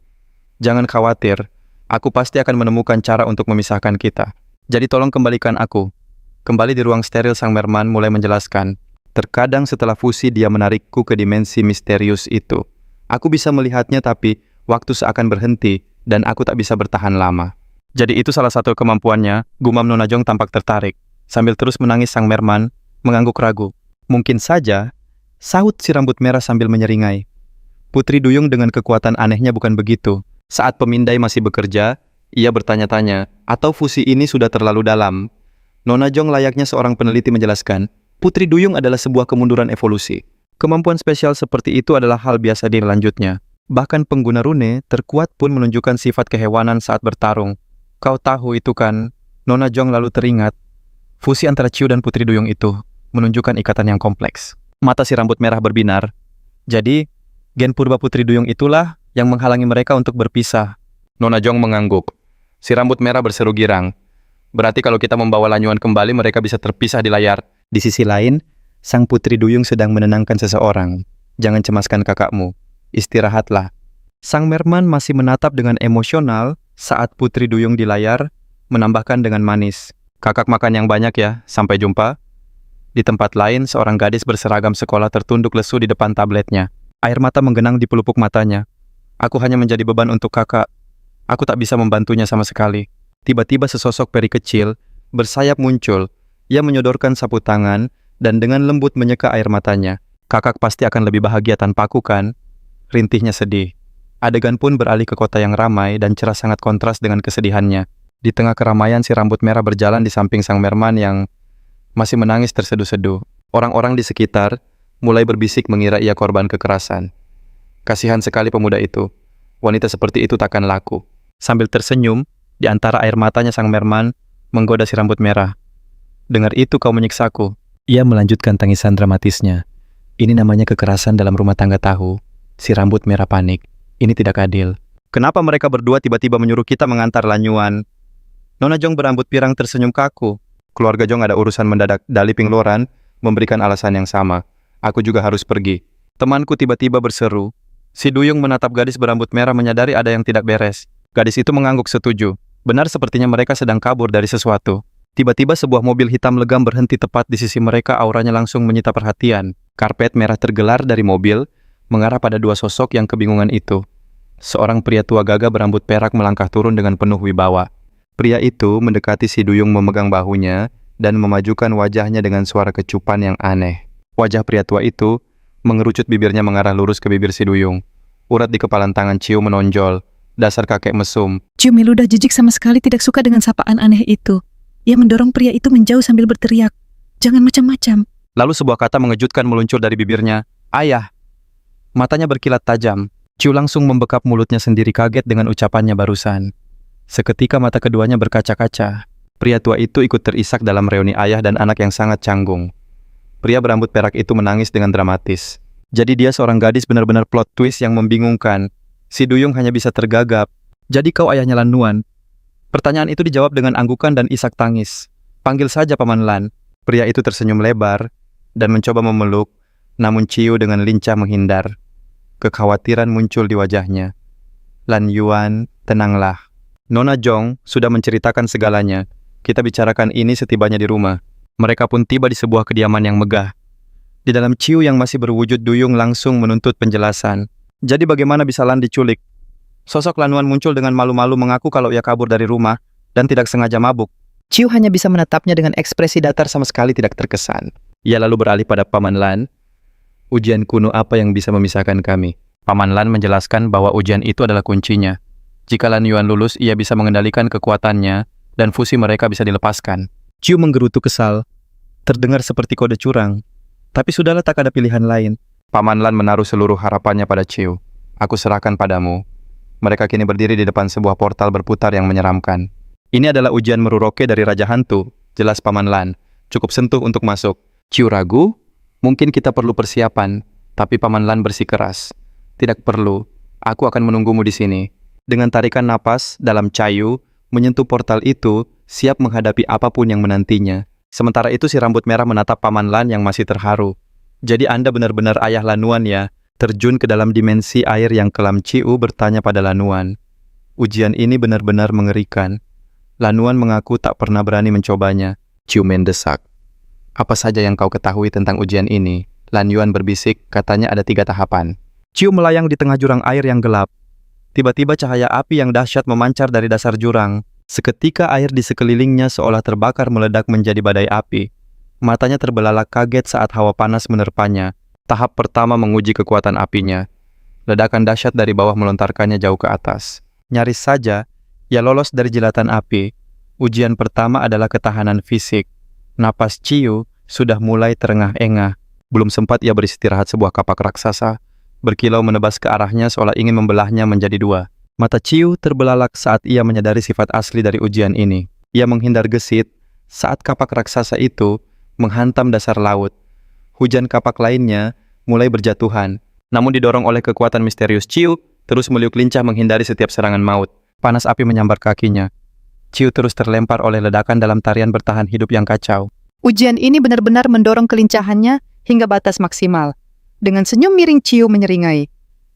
"Jangan khawatir, aku pasti akan menemukan cara untuk memisahkan kita. Jadi tolong kembalikan aku." Kembali di ruang steril, sang merman mulai menjelaskan. "Terkadang setelah fusi dia menarikku ke dimensi misterius itu. Aku bisa melihatnya tapi waktu seakan berhenti dan aku tak bisa bertahan lama." "Jadi itu salah satu kemampuannya," gumam Nona Jong tampak tertarik. Sambil terus menangis, sang merman mengangguk ragu. "Mungkin saja," sahut si rambut merah sambil menyeringai. Putri duyung dengan kekuatan anehnya bukan begitu. Saat pemindai masih bekerja, ia bertanya-tanya, atau fusi ini sudah terlalu dalam? Nona Jong layaknya seorang peneliti menjelaskan, putri duyung adalah sebuah kemunduran evolusi. Kemampuan spesial seperti itu adalah hal biasa di lanjutnya. Bahkan pengguna rune terkuat pun menunjukkan sifat kehewanan saat bertarung. "Kau tahu itu kan?" Nona Jong lalu teringat. Fusi antara Ciu dan putri duyung itu menunjukkan ikatan yang kompleks. Mata si rambut merah berbinar. "Jadi, gen purba putri duyung itulah yang menghalangi mereka untuk berpisah." Nona Jong mengangguk. Si rambut merah berseru girang. "Berarti kalau kita membawa Lanyuan kembali, mereka bisa terpisah di layar." Di sisi lain, sang putri duyung sedang menenangkan seseorang. "Jangan cemaskan kakakmu. Istirahatlah." Sang merman masih menatap dengan emosional saat putri duyung di layar menambahkan dengan manis, "Kakak makan yang banyak ya, sampai jumpa." Di tempat lain, seorang gadis berseragam sekolah tertunduk lesu di depan tabletnya. Air mata menggenang di pelupuk matanya. "Aku hanya menjadi beban untuk kakak. Aku tak bisa membantunya sama sekali. Tiba-tiba sesosok peri kecil bersayap muncul. Ia menyodorkan sapu tangan dan dengan lembut menyeka air matanya. Kakak pasti akan lebih bahagia tanpaku kan? Rintihnya sedih. Adegan pun beralih ke kota yang ramai dan cerah sangat kontras dengan kesedihannya. Di tengah keramaian si rambut merah berjalan di samping sang merman yang masih menangis terseduh-seduh. Orang-orang di sekitar mulai berbisik mengira ia korban kekerasan. Kasihan sekali pemuda itu. Wanita seperti itu takkan laku. Sambil tersenyum, di antara air matanya sang merman menggoda si rambut merah. Dengar itu kau menyiksaku. Ia melanjutkan tangisan dramatisnya. Ini namanya kekerasan dalam rumah tangga tahu. Si rambut merah panik. Ini tidak adil. Kenapa mereka berdua tiba-tiba menyuruh kita mengantar Lanyuan? Nona Jong berambut pirang tersenyum kaku. Keluarga Jong ada urusan mendadak. Dali Pingloran memberikan alasan yang sama. Aku juga harus pergi. Temanku tiba-tiba berseru. Si Duyung menatap gadis berambut merah menyadari ada yang tidak beres. Gadis itu mengangguk setuju. Benar sepertinya mereka sedang kabur dari sesuatu. Tiba-tiba sebuah mobil hitam legam berhenti tepat di sisi mereka, auranya langsung menyita perhatian. Karpet merah tergelar dari mobil, mengarah pada dua sosok yang kebingungan itu. Seorang pria tua gagah berambut perak melangkah turun dengan penuh wibawa. Pria itu mendekati si Duyung memegang bahunya dan memajukan wajahnya dengan suara kecupan yang aneh. Wajah pria tua itu mengerucut, bibirnya mengarah lurus ke bibir si Duyung. Urat di kepalan tangan Ciu menonjol. Dasar kakek mesum. Ciu meludah jijik sama sekali tidak suka dengan sapaan aneh itu. Ia mendorong pria itu menjauh sambil berteriak, "Jangan macam-macam." Lalu sebuah kata mengejutkan meluncur dari bibirnya. Ayah. Matanya berkilat tajam. Ciu langsung membekap mulutnya sendiri kaget dengan ucapannya barusan. Seketika mata keduanya berkaca-kaca. Pria tua itu ikut terisak dalam reuni ayah dan anak yang sangat canggung. Pria berambut perak itu menangis dengan dramatis. Jadi dia seorang gadis, benar-benar plot twist yang membingungkan. Si Duyung hanya bisa tergagap. Jadi kau ayahnya Lanuan? Pertanyaan itu dijawab dengan anggukan dan isak tangis. Panggil saja Paman Lan. Pria itu tersenyum lebar dan mencoba memeluk, namun Ciu dengan lincah menghindar. Kekhawatiran muncul di wajahnya. Lan Yuan, tenanglah. Nona Jong sudah menceritakan segalanya. Kita bicarakan ini setibanya di rumah. Mereka pun tiba di sebuah kediaman yang megah. Di dalam Ciu yang masih berwujud Duyung langsung menuntut penjelasan. Jadi bagaimana bisa Lan diculik? Sosok Lanuan muncul dengan malu-malu mengaku kalau ia kabur dari rumah dan tidak sengaja mabuk. Ciu hanya bisa menatapnya dengan ekspresi datar sama sekali tidak terkesan. Ia lalu beralih pada Paman Lan. Ujian kuno apa yang bisa memisahkan kami? Paman Lan menjelaskan bahwa ujian itu adalah kuncinya. Jika Lan Yuan lulus, ia bisa mengendalikan kekuatannya dan fusi mereka bisa dilepaskan. Ciu menggerutu kesal. Terdengar seperti kode curang. Tapi sudahlah, tak ada pilihan lain. Paman Lan menaruh seluruh harapannya pada Ciu. Aku serahkan padamu. Mereka kini berdiri di depan sebuah portal berputar yang menyeramkan. Ini adalah ujian Meruroke dari Raja Hantu, jelas Paman Lan. Cukup sentuh untuk masuk. Ciu ragu? Mungkin kita perlu persiapan. Tapi Paman Lan bersikeras. Tidak perlu. Aku akan menunggumu di sini. Dengan tarikan napas dalam Cayu, menyentuh portal itu, siap menghadapi apapun yang menantinya. Sementara itu si rambut merah menatap Paman Lan yang masih terharu. Jadi Anda benar-benar ayah Lanuan ya? Terjun ke dalam dimensi air yang kelam, Ciu bertanya pada Lanuan. Ujian ini benar-benar mengerikan. Lanuan mengaku tak pernah berani mencobanya. Ciu mendesak. Apa saja yang kau ketahui tentang ujian ini? Lan Yuan berbisik, katanya ada 3 tahapan. Ciu melayang di tengah jurang air yang gelap. Tiba-tiba cahaya api yang dahsyat memancar dari dasar jurang. Seketika air di sekelilingnya seolah terbakar meledak menjadi badai api. Matanya terbelalak kaget saat hawa panas menerpanya. Tahap pertama menguji kekuatan apinya. Ledakan dahsyat dari bawah melontarkannya jauh ke atas. Nyaris saja, ia lolos dari jilatan api. Ujian pertama adalah ketahanan fisik. Napas Ciu sudah mulai terengah-engah. Belum sempat ia beristirahat, sebuah kapak raksasa berkilau menebas ke arahnya seolah ingin membelahnya menjadi 2. Mata Ciu terbelalak saat ia menyadari sifat asli dari ujian ini. Ia menghindar gesit saat kapak raksasa itu menghantam dasar laut. Hujan kapak lainnya mulai berjatuhan. Namun didorong oleh kekuatan misterius, Ciu terus meliuk lincah menghindari setiap serangan maut. Panas api menyambar kakinya. Ciu terus terlempar oleh ledakan dalam tarian bertahan hidup yang kacau. Ujian ini benar-benar mendorong kelincahannya hingga batas maksimal. Dengan senyum miring, Ciu menyeringai.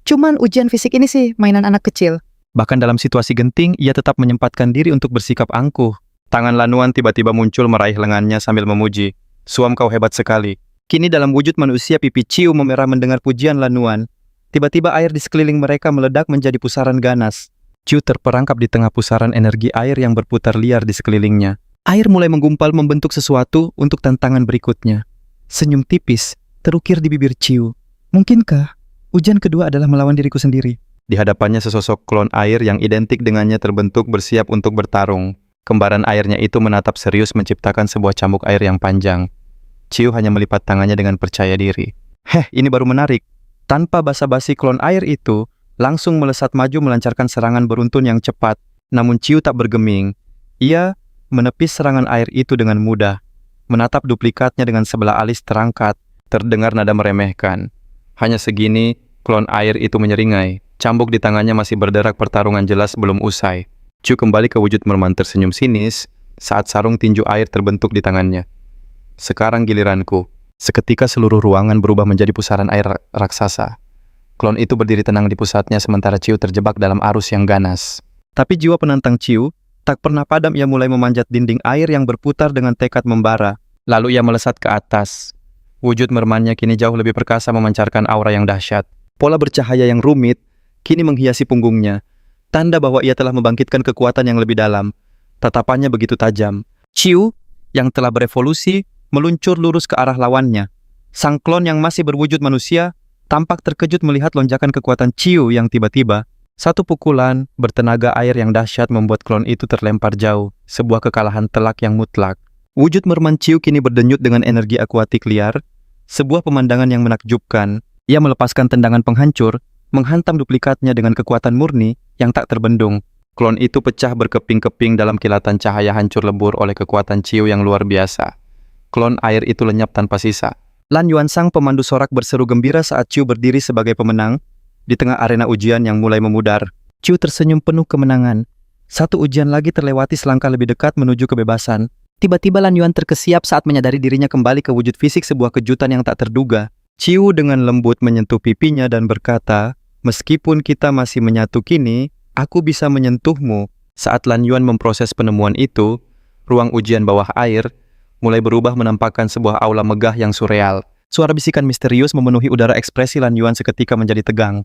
Cuman ujian fisik ini sih mainan anak kecil. Bahkan dalam situasi genting, ia tetap menyempatkan diri untuk bersikap angkuh. Tangan Lanuan tiba-tiba muncul meraih lengannya sambil memuji. Suam, kau hebat sekali. Kini dalam wujud manusia, pipi Ciu memerah mendengar pujian Lanuan. Tiba-tiba air di sekeliling mereka meledak menjadi pusaran ganas. Chiu terperangkap di tengah pusaran energi air yang berputar liar di sekelilingnya. Air mulai menggumpal membentuk sesuatu untuk tantangan berikutnya. Senyum tipis terukir di bibir Chiu. Mungkinkah ujian kedua adalah melawan diriku sendiri? Di hadapannya sesosok klon air yang identik dengannya terbentuk bersiap untuk bertarung. Kembaran airnya itu menatap serius menciptakan sebuah cambuk air yang panjang. Chiu hanya melipat tangannya dengan percaya diri. Ini baru menarik. Tanpa basa-basi klon air itu langsung melesat maju melancarkan serangan beruntun yang cepat. Namun Chiu tak bergeming. Ia menepis serangan air itu dengan mudah. Menatap duplikatnya dengan sebelah alis terangkat. Terdengar nada meremehkan. Hanya segini, klon air itu menyeringai. Cambuk di tangannya masih berderak, pertarungan jelas belum usai. Chiu kembali ke wujud merman tersenyum sinis saat sarung tinju air terbentuk di tangannya. Sekarang giliranku. Seketika seluruh ruangan berubah menjadi pusaran air raksasa. Klon itu berdiri tenang di pusatnya sementara Chiu terjebak dalam arus yang ganas. Tapi jiwa penantang Chiu tak pernah padam. Ia mulai memanjat dinding air yang berputar dengan tekad membara. Lalu ia melesat ke atas. Wujud mermannya kini jauh lebih perkasa memancarkan aura yang dahsyat. Pola bercahaya yang rumit kini menghiasi punggungnya. Tanda bahwa ia telah membangkitkan kekuatan yang lebih dalam. Tatapannya begitu tajam. Chiu yang telah berevolusi meluncur lurus ke arah lawannya. Sang klon yang masih berwujud manusia tampak terkejut melihat lonjakan kekuatan Chiu yang tiba-tiba. Satu pukulan bertenaga air yang dahsyat membuat klon itu terlempar jauh, sebuah kekalahan telak yang mutlak. Wujud merman Chiu kini berdenyut dengan energi akuatik liar, sebuah pemandangan yang menakjubkan. Ia melepaskan tendangan penghancur, menghantam duplikatnya dengan kekuatan murni yang tak terbendung. Klon itu pecah berkeping-keping dalam kilatan cahaya hancur lebur oleh kekuatan Chiu yang luar biasa. Klon air itu lenyap tanpa sisa. Lan Yuan sang pemandu sorak berseru gembira saat Chiu berdiri sebagai pemenang. Di tengah arena ujian yang mulai memudar, Chiu tersenyum penuh kemenangan. Satu ujian lagi terlewati, selangkah lebih dekat menuju kebebasan. Tiba-tiba Lan Yuan terkesiap saat menyadari dirinya kembali ke wujud fisik, sebuah kejutan yang tak terduga. Chiu dengan lembut menyentuh pipinya dan berkata, "Meskipun kita masih menyatu kini, aku bisa menyentuhmu." Saat Lan Yuan memproses penemuan itu, ruang ujian bawah air mulai berubah menampakkan sebuah aula megah yang surreal. Suara bisikan misterius memenuhi udara, ekspresi Lan Yuan seketika menjadi tegang.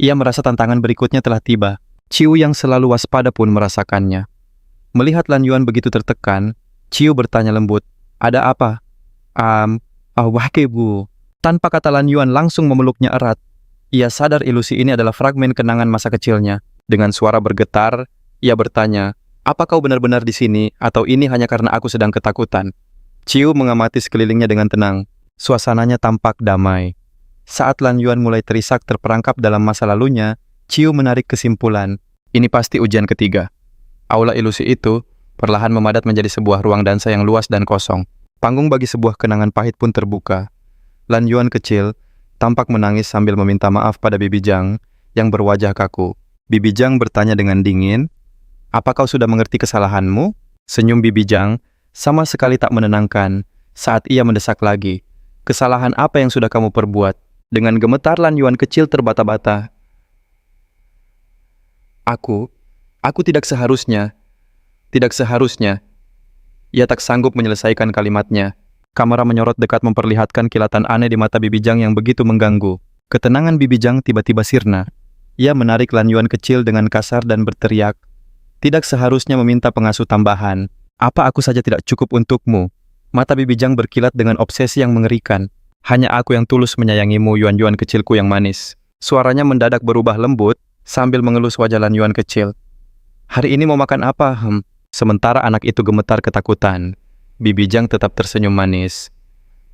Ia merasa tantangan berikutnya telah tiba. Chiu yang selalu waspada pun merasakannya. Melihat Lan Yuan begitu tertekan, Chiu bertanya lembut, "Ada apa?" Bu." Tanpa kata Lan Yuan langsung memeluknya erat. Ia sadar ilusi ini adalah fragmen kenangan masa kecilnya. Dengan suara bergetar, ia bertanya, "Apa kau benar-benar di sini, atau ini hanya karena aku sedang ketakutan?" Chiu mengamati sekelilingnya dengan tenang. Suasananya tampak damai. Saat Lan Yuan mulai terisak terperangkap dalam masa lalunya, Chiu menarik kesimpulan. Ini pasti ujian ketiga. Aula ilusi itu perlahan memadat menjadi sebuah ruang dansa yang luas dan kosong. Panggung bagi sebuah kenangan pahit pun terbuka. Lan Yuan kecil tampak menangis sambil meminta maaf pada Bibi Zhang yang berwajah kaku. Bibi Zhang bertanya dengan dingin, "Apa kau sudah mengerti kesalahanmu?" Senyum Bibi Zhang sama sekali tak menenangkan saat ia mendesak lagi. "Kesalahan apa yang sudah kamu perbuat?" Dengan gemetar Lan Yuan kecil terbata-bata. Aku tidak seharusnya. Ia tak sanggup menyelesaikan kalimatnya. Kamera menyorot dekat memperlihatkan kilatan aneh di mata Bibi Zhang yang begitu mengganggu. Ketenangan Bibi Zhang tiba-tiba sirna. Ia menarik Lan Yuan kecil dengan kasar dan berteriak, "Tidak seharusnya meminta pengasuh tambahan. Apa aku saja tidak cukup untukmu?" Mata Bibi Zhang berkilat dengan obsesi yang mengerikan. "Hanya aku yang tulus menyayangimu, Yuan-Yuan kecilku yang manis." Suaranya mendadak berubah lembut sambil mengelus wajah Lan Yuan kecil. "Hari ini mau makan apa?" Sementara anak itu gemetar ketakutan, Bibi Zhang tetap tersenyum manis.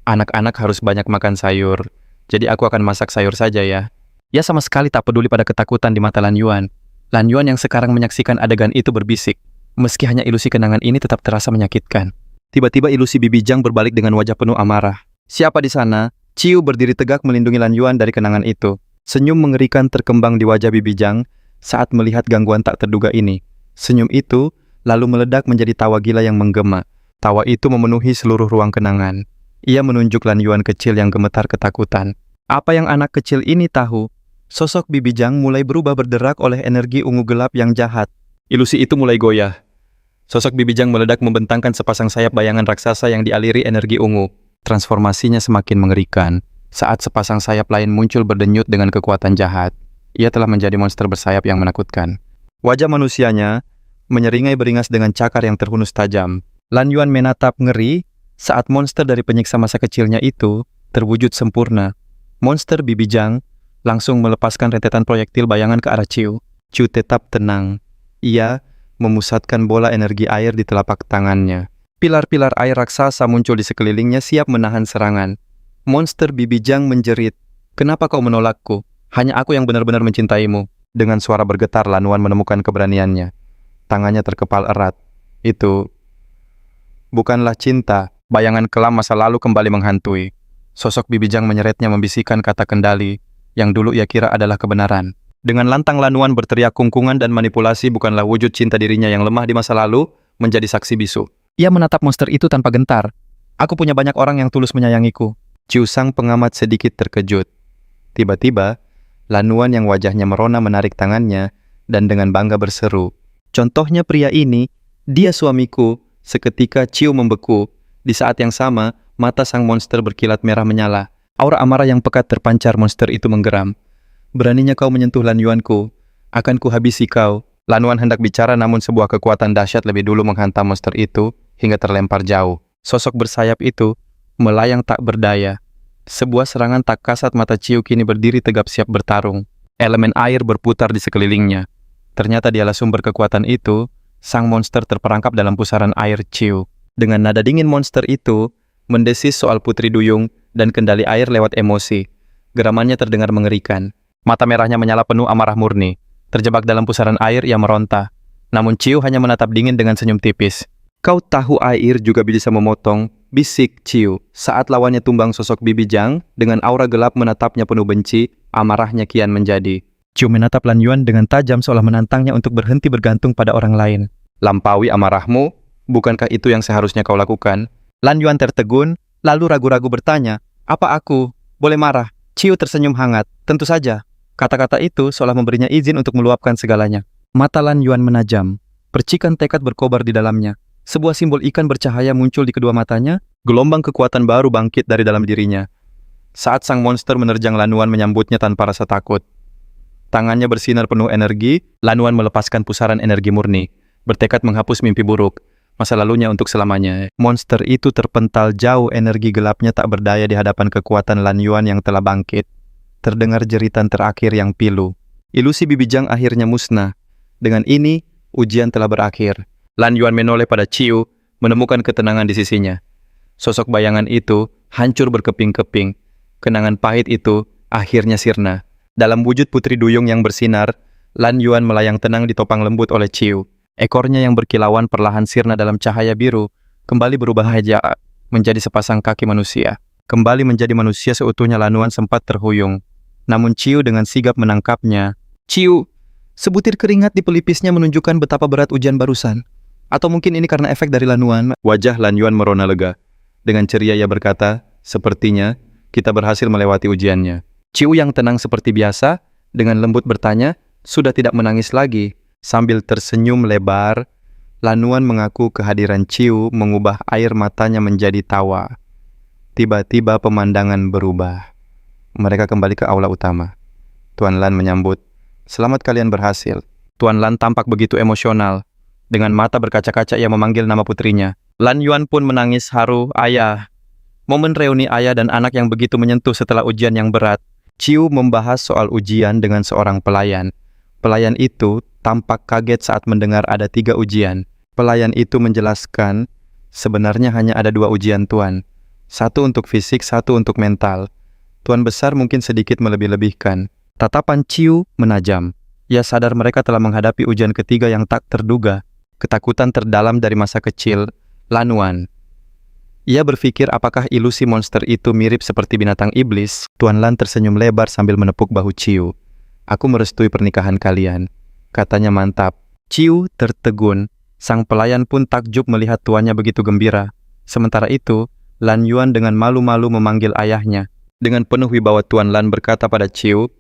"Anak-anak harus banyak makan sayur, jadi aku akan masak sayur saja ya." Ia sama sekali tak peduli pada ketakutan di mata Lan Yuan. Lan Yuan yang sekarang menyaksikan adegan itu berbisik. Meski hanya ilusi kenangan ini tetap terasa menyakitkan. Tiba-tiba ilusi Bibi Zhang berbalik dengan wajah penuh amarah. "Siapa di sana?" Chiu berdiri tegak melindungi Lan Yuan dari kenangan itu. Senyum mengerikan terkembang di wajah Bibi Zhang saat melihat gangguan tak terduga ini. Senyum itu lalu meledak menjadi tawa gila yang menggema. Tawa itu memenuhi seluruh ruang kenangan. Ia menunjuk Lan Yuan kecil yang gemetar ketakutan. Apa yang anak kecil ini tahu? Sosok Bibi Zhang mulai berubah berderak oleh energi ungu gelap yang jahat. Ilusi itu mulai goyah. Sosok Bibi Zhang meledak membentangkan sepasang sayap bayangan raksasa yang dialiri energi ungu. Transformasinya semakin mengerikan. Saat sepasang sayap lain muncul berdenyut dengan kekuatan jahat. Ia telah menjadi monster bersayap yang menakutkan. Wajah manusianya menyeringai beringas dengan cakar yang terhunus tajam. Lan Yuan menatap ngeri saat monster dari penyiksa masa kecilnya itu terwujud sempurna. Monster Bibi Jang langsung melepaskan rentetan proyektil bayangan ke arah Ciu. Ciu tetap tenang. Ia memusatkan bola energi air di telapak tangannya. Pilar-pilar air raksasa muncul di sekelilingnya siap menahan serangan. Monster Bibi Jang menjerit, "Kenapa kau menolakku? Hanya aku yang benar-benar mencintaimu." Dengan suara bergetar, Lan Yuan menemukan keberaniannya. Tangannya terkepal erat. Itu bukanlah cinta. Bayangan kelam masa lalu kembali menghantui. Sosok Bibi Jang menyeretnya membisikkan kata kendali yang dulu ia kira adalah kebenaran. Dengan lantang Lan Yuan berteriak kungkungan dan manipulasi bukanlah wujud cinta dirinya yang lemah di masa lalu menjadi saksi bisu. Ia menatap monster itu tanpa gentar. "Aku punya banyak orang yang tulus menyayangiku." Ciu sang pengamat sedikit terkejut. Tiba-tiba, Lan Yuan yang wajahnya merona menarik tangannya dan dengan bangga berseru, "Contohnya pria ini, dia suamiku." Seketika Ciu membeku. Di saat yang sama, mata sang monster berkilat merah menyala. Aura amarah yang pekat terpancar monster itu menggeram. "Beraninya kau menyentuh Lan Yuanku. Akan kuhabisi kau." Lan Yuan hendak bicara namun sebuah kekuatan dahsyat lebih dulu menghantam monster itu hingga terlempar jauh. Sosok bersayap itu melayang tak berdaya. Sebuah serangan tak kasat mata Ciu kini berdiri tegap siap bertarung. Elemen air berputar di sekelilingnya. Ternyata dialah sumber kekuatan itu. Sang monster terperangkap dalam pusaran air Ciu. Dengan nada dingin monster itu mendesis soal Putri Duyung dan kendali air lewat emosi. Geramannya terdengar mengerikan. Mata merahnya menyala penuh amarah murni. Terjebak dalam pusaran air, ia meronta. Namun Ciu hanya menatap dingin dengan senyum tipis. "Kau tahu air juga bisa memotong," bisik Ciu. Saat lawannya tumbang sosok Bibi Jang, dengan aura gelap menatapnya penuh benci, amarahnya kian menjadi. Ciu menatap Lan Yuan dengan tajam seolah menantangnya untuk berhenti bergantung pada orang lain. "Lampaui amarahmu? Bukankah itu yang seharusnya kau lakukan?" Lan Yuan tertegun, lalu ragu-ragu bertanya, "Apa aku boleh marah?" Ciu tersenyum hangat. "Tentu saja." Kata-kata itu seolah memberinya izin untuk meluapkan segalanya. Mata Lan Yuan menajam. Percikan tekad berkobar di dalamnya. Sebuah simbol ikan bercahaya muncul di kedua matanya. Gelombang kekuatan baru bangkit dari dalam dirinya. Saat sang monster menerjang Lan Yuan menyambutnya tanpa rasa takut. Tangannya bersinar penuh energi. Lan Yuan melepaskan pusaran energi murni, bertekad menghapus mimpi buruk masa lalunya untuk selamanya. Monster itu terpental jauh, energi gelapnya tak berdaya di hadapan kekuatan Lan Yuan yang telah bangkit. Terdengar jeritan terakhir yang pilu. Ilusi Bibi Jang akhirnya musnah. Dengan ini, ujian telah berakhir. Lan Yuan menoleh pada Ciu, menemukan ketenangan di sisinya. Sosok bayangan itu hancur berkeping-keping. Kenangan pahit itu akhirnya sirna. Dalam wujud Putri Duyung yang bersinar, Lan Yuan melayang tenang ditopang lembut oleh Ciu. Ekornya yang berkilauan perlahan sirna dalam cahaya biru, kembali berubah saja menjadi sepasang kaki manusia. Kembali menjadi manusia seutuhnya. Lan Yuan sempat terhuyung. Namun Ciu dengan sigap menangkapnya. "Ciu!" Sebutir keringat di pelipisnya menunjukkan betapa berat ujian barusan. Atau mungkin ini karena efek dari Lan Yuan. Wajah Lan Yuan merona lega. Dengan ceria ia berkata, "Sepertinya kita berhasil melewati ujiannya." Ciu yang tenang seperti biasa, dengan lembut bertanya, "Sudah tidak menangis lagi?" Sambil tersenyum lebar, Lan Yuan mengaku kehadiran Ciu mengubah air matanya menjadi tawa. Tiba-tiba pemandangan berubah. Mereka kembali ke aula utama. Tuan Lan menyambut, "Selamat kalian berhasil." Tuan Lan tampak begitu emosional. Dengan mata berkaca-kaca ia memanggil nama putrinya. Lan Yuan pun menangis haru. "Ayah." Momen reuni ayah dan anak yang begitu menyentuh setelah ujian yang berat. Ciu membahas soal ujian dengan seorang pelayan. Pelayan itu tampak kaget saat mendengar ada 3 ujian. Pelayan itu menjelaskan, "Sebenarnya hanya ada 2 ujian, Tuan. 1 untuk fisik, 1 untuk mental. Tuan Besar mungkin sedikit melebih-lebihkan." Tatapan Ciu menajam. Ia sadar mereka telah menghadapi ujian ketiga yang tak terduga. Ketakutan terdalam dari masa kecil Lan Yuan. Ia berpikir apakah ilusi monster itu mirip seperti binatang iblis. Tuan Lan tersenyum lebar sambil menepuk bahu Ciu. "Aku merestui pernikahan kalian," katanya mantap. Ciu tertegun. Sang pelayan pun takjub melihat tuannya begitu gembira. Sementara itu, Lan Yuan dengan malu-malu memanggil ayahnya. Dengan penuh wibawa Tuan Lan berkata pada Ciu,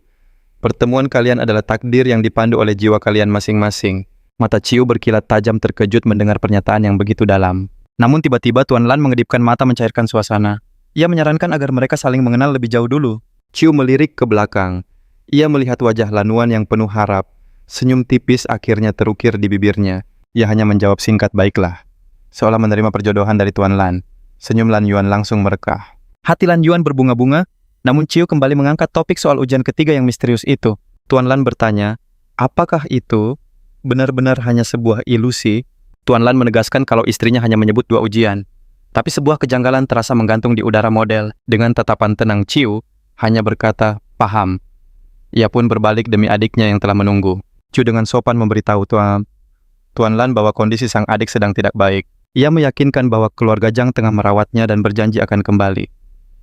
"Pertemuan kalian adalah takdir yang dipandu oleh jiwa kalian masing-masing." Mata Ciu berkilat tajam terkejut mendengar pernyataan yang begitu dalam. Namun tiba-tiba Tuan Lan mengedipkan mata mencairkan suasana. Ia menyarankan agar mereka saling mengenal lebih jauh dulu. Ciu melirik ke belakang. Ia melihat wajah Lan Yuan yang penuh harap. Senyum tipis akhirnya terukir di bibirnya. Ia hanya menjawab singkat, baiklah. Seolah menerima perjodohan dari Tuan Lan. Senyum Lan Yuan langsung merekah. Hati Lan Yuan berbunga-bunga, namun Chiu kembali mengangkat topik soal ujian ketiga yang misterius itu. Tuan Lan bertanya, apakah itu benar-benar hanya sebuah ilusi? Tuan Lan menegaskan kalau istrinya hanya menyebut 2 ujian. Tapi sebuah kejanggalan terasa menggantung di udara model. Dengan tatapan tenang, Chiu hanya berkata, paham. Ia pun berbalik demi adiknya yang telah menunggu. Chiu dengan sopan memberitahu Tuan Lan bahwa kondisi sang adik sedang tidak baik. Ia meyakinkan bahwa keluarga Zhang tengah merawatnya dan berjanji akan kembali.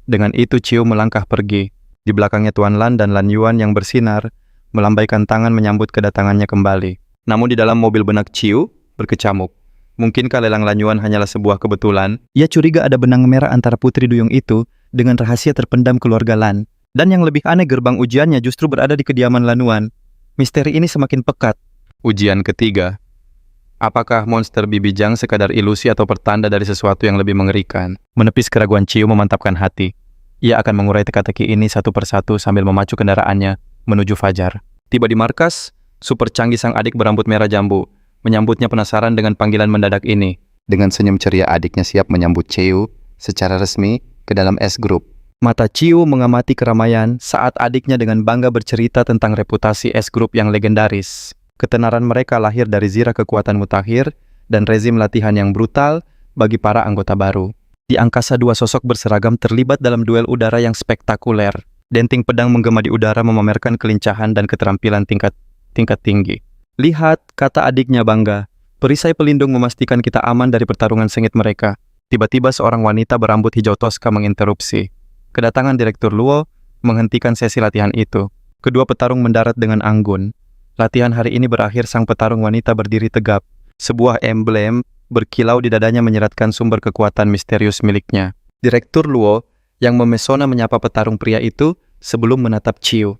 Dengan itu Chiu melangkah pergi. Di belakangnya Tuan Lan dan Lan Yuan yang bersinar, melambaikan tangan menyambut kedatangannya kembali. Namun di dalam mobil benak Chiu berkecamuk. Mungkinkah lelang Lan Yuan hanyalah sebuah kebetulan? Ia curiga ada benang merah antara putri duyung itu dengan rahasia terpendam keluarga Lan. Dan yang lebih aneh, gerbang ujiannya justru berada di kediaman Lan Yuan. Misteri ini semakin pekat. Ujian ketiga. Apakah monster Bibi Zhang sekadar ilusi atau pertanda dari sesuatu yang lebih mengerikan? Menepis keraguan Chiu memantapkan hati. Ia akan mengurai teka-teki ini satu persatu sambil memacu kendaraannya menuju Fajar. Tiba di markas, super canggih sang adik berambut merah jambu menyambutnya penasaran dengan panggilan mendadak ini. Dengan senyum ceria adiknya siap menyambut Chiu secara resmi ke dalam S Group. Mata Chiu mengamati keramaian saat adiknya dengan bangga bercerita tentang reputasi S Group yang legendaris. Ketenaran mereka lahir dari zirah kekuatan mutakhir dan rezim latihan yang brutal bagi para anggota baru. Di angkasa 2 sosok berseragam terlibat dalam duel udara yang spektakuler. Denting pedang menggema di udara memamerkan kelincahan dan keterampilan tingkat tinggi. Lihat, kata adiknya bangga. Perisai pelindung memastikan kita aman dari pertarungan sengit mereka. Tiba-tiba seorang wanita berambut hijau toska menginterupsi. Kedatangan Direktur Luo menghentikan sesi latihan itu. Kedua petarung mendarat dengan anggun. Latihan hari ini berakhir, sang petarung wanita berdiri tegap. Sebuah emblem berkilau di dadanya menyeratkan sumber kekuatan misterius miliknya. Direktur Luo yang memesona menyapa petarung pria itu sebelum menatap Chiu.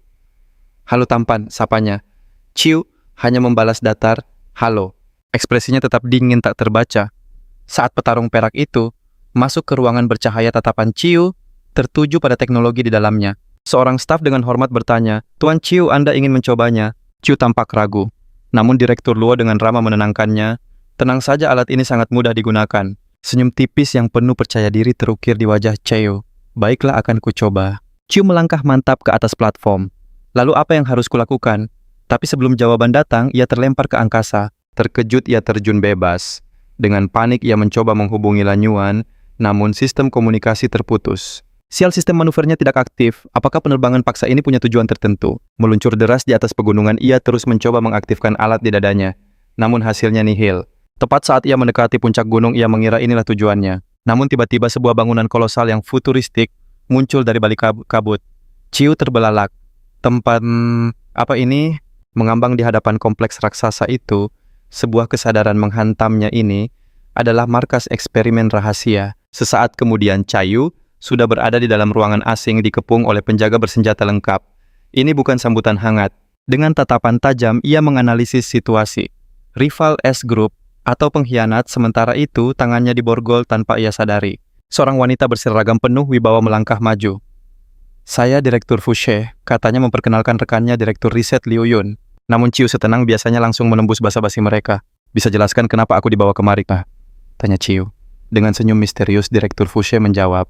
Halo tampan, sapanya. Chiu hanya membalas datar, halo. Ekspresinya tetap dingin tak terbaca. Saat petarung perak itu masuk ke ruangan bercahaya, tatapan Chiu tertuju pada teknologi di dalamnya. Seorang staf dengan hormat bertanya, Tuan Chiu, Anda ingin mencobanya? Chiu tampak ragu. Namun Direktur Luo dengan ramah menenangkannya, tenang saja, alat ini sangat mudah digunakan. Senyum tipis yang penuh percaya diri terukir di wajah Chiu. Baiklah, akan kucoba. Chiu melangkah mantap ke atas platform. Lalu apa yang harus kulakukan? Tapi sebelum jawaban datang, ia terlempar ke angkasa. Terkejut ia terjun bebas. Dengan panik ia mencoba menghubungi Lan Yuan, namun sistem komunikasi terputus. Sial, sistem manuvernya tidak aktif. Apakah penerbangan paksa ini punya tujuan tertentu? Meluncur deras di atas pegunungan, ia terus mencoba mengaktifkan alat di dadanya. Namun hasilnya nihil. Tepat saat ia mendekati puncak gunung, ia mengira inilah tujuannya. Namun tiba-tiba sebuah bangunan kolosal yang futuristik muncul dari balik kabut. Chiu terbelalak. Tempat apa ini? Mengambang di hadapan kompleks raksasa itu, sebuah kesadaran menghantamnya. Ini adalah markas eksperimen rahasia. Sesaat kemudian Chiu sudah berada di dalam ruangan asing dikepung oleh penjaga bersenjata lengkap. Ini bukan sambutan hangat. Dengan tatapan tajam, ia menganalisis situasi. Rival S Group atau pengkhianat, sementara itu tangannya diborgol tanpa ia sadari. Seorang wanita berseragam penuh wibawa melangkah maju. Saya Direktur Fushe, katanya memperkenalkan rekannya Direktur Riset Liu Yun. Namun Chiu setenang biasanya langsung menembus basa-basi mereka. Bisa jelaskan kenapa aku dibawa kemari, Pak? Tanya Chiu. Dengan senyum misterius, Direktur Fushe menjawab,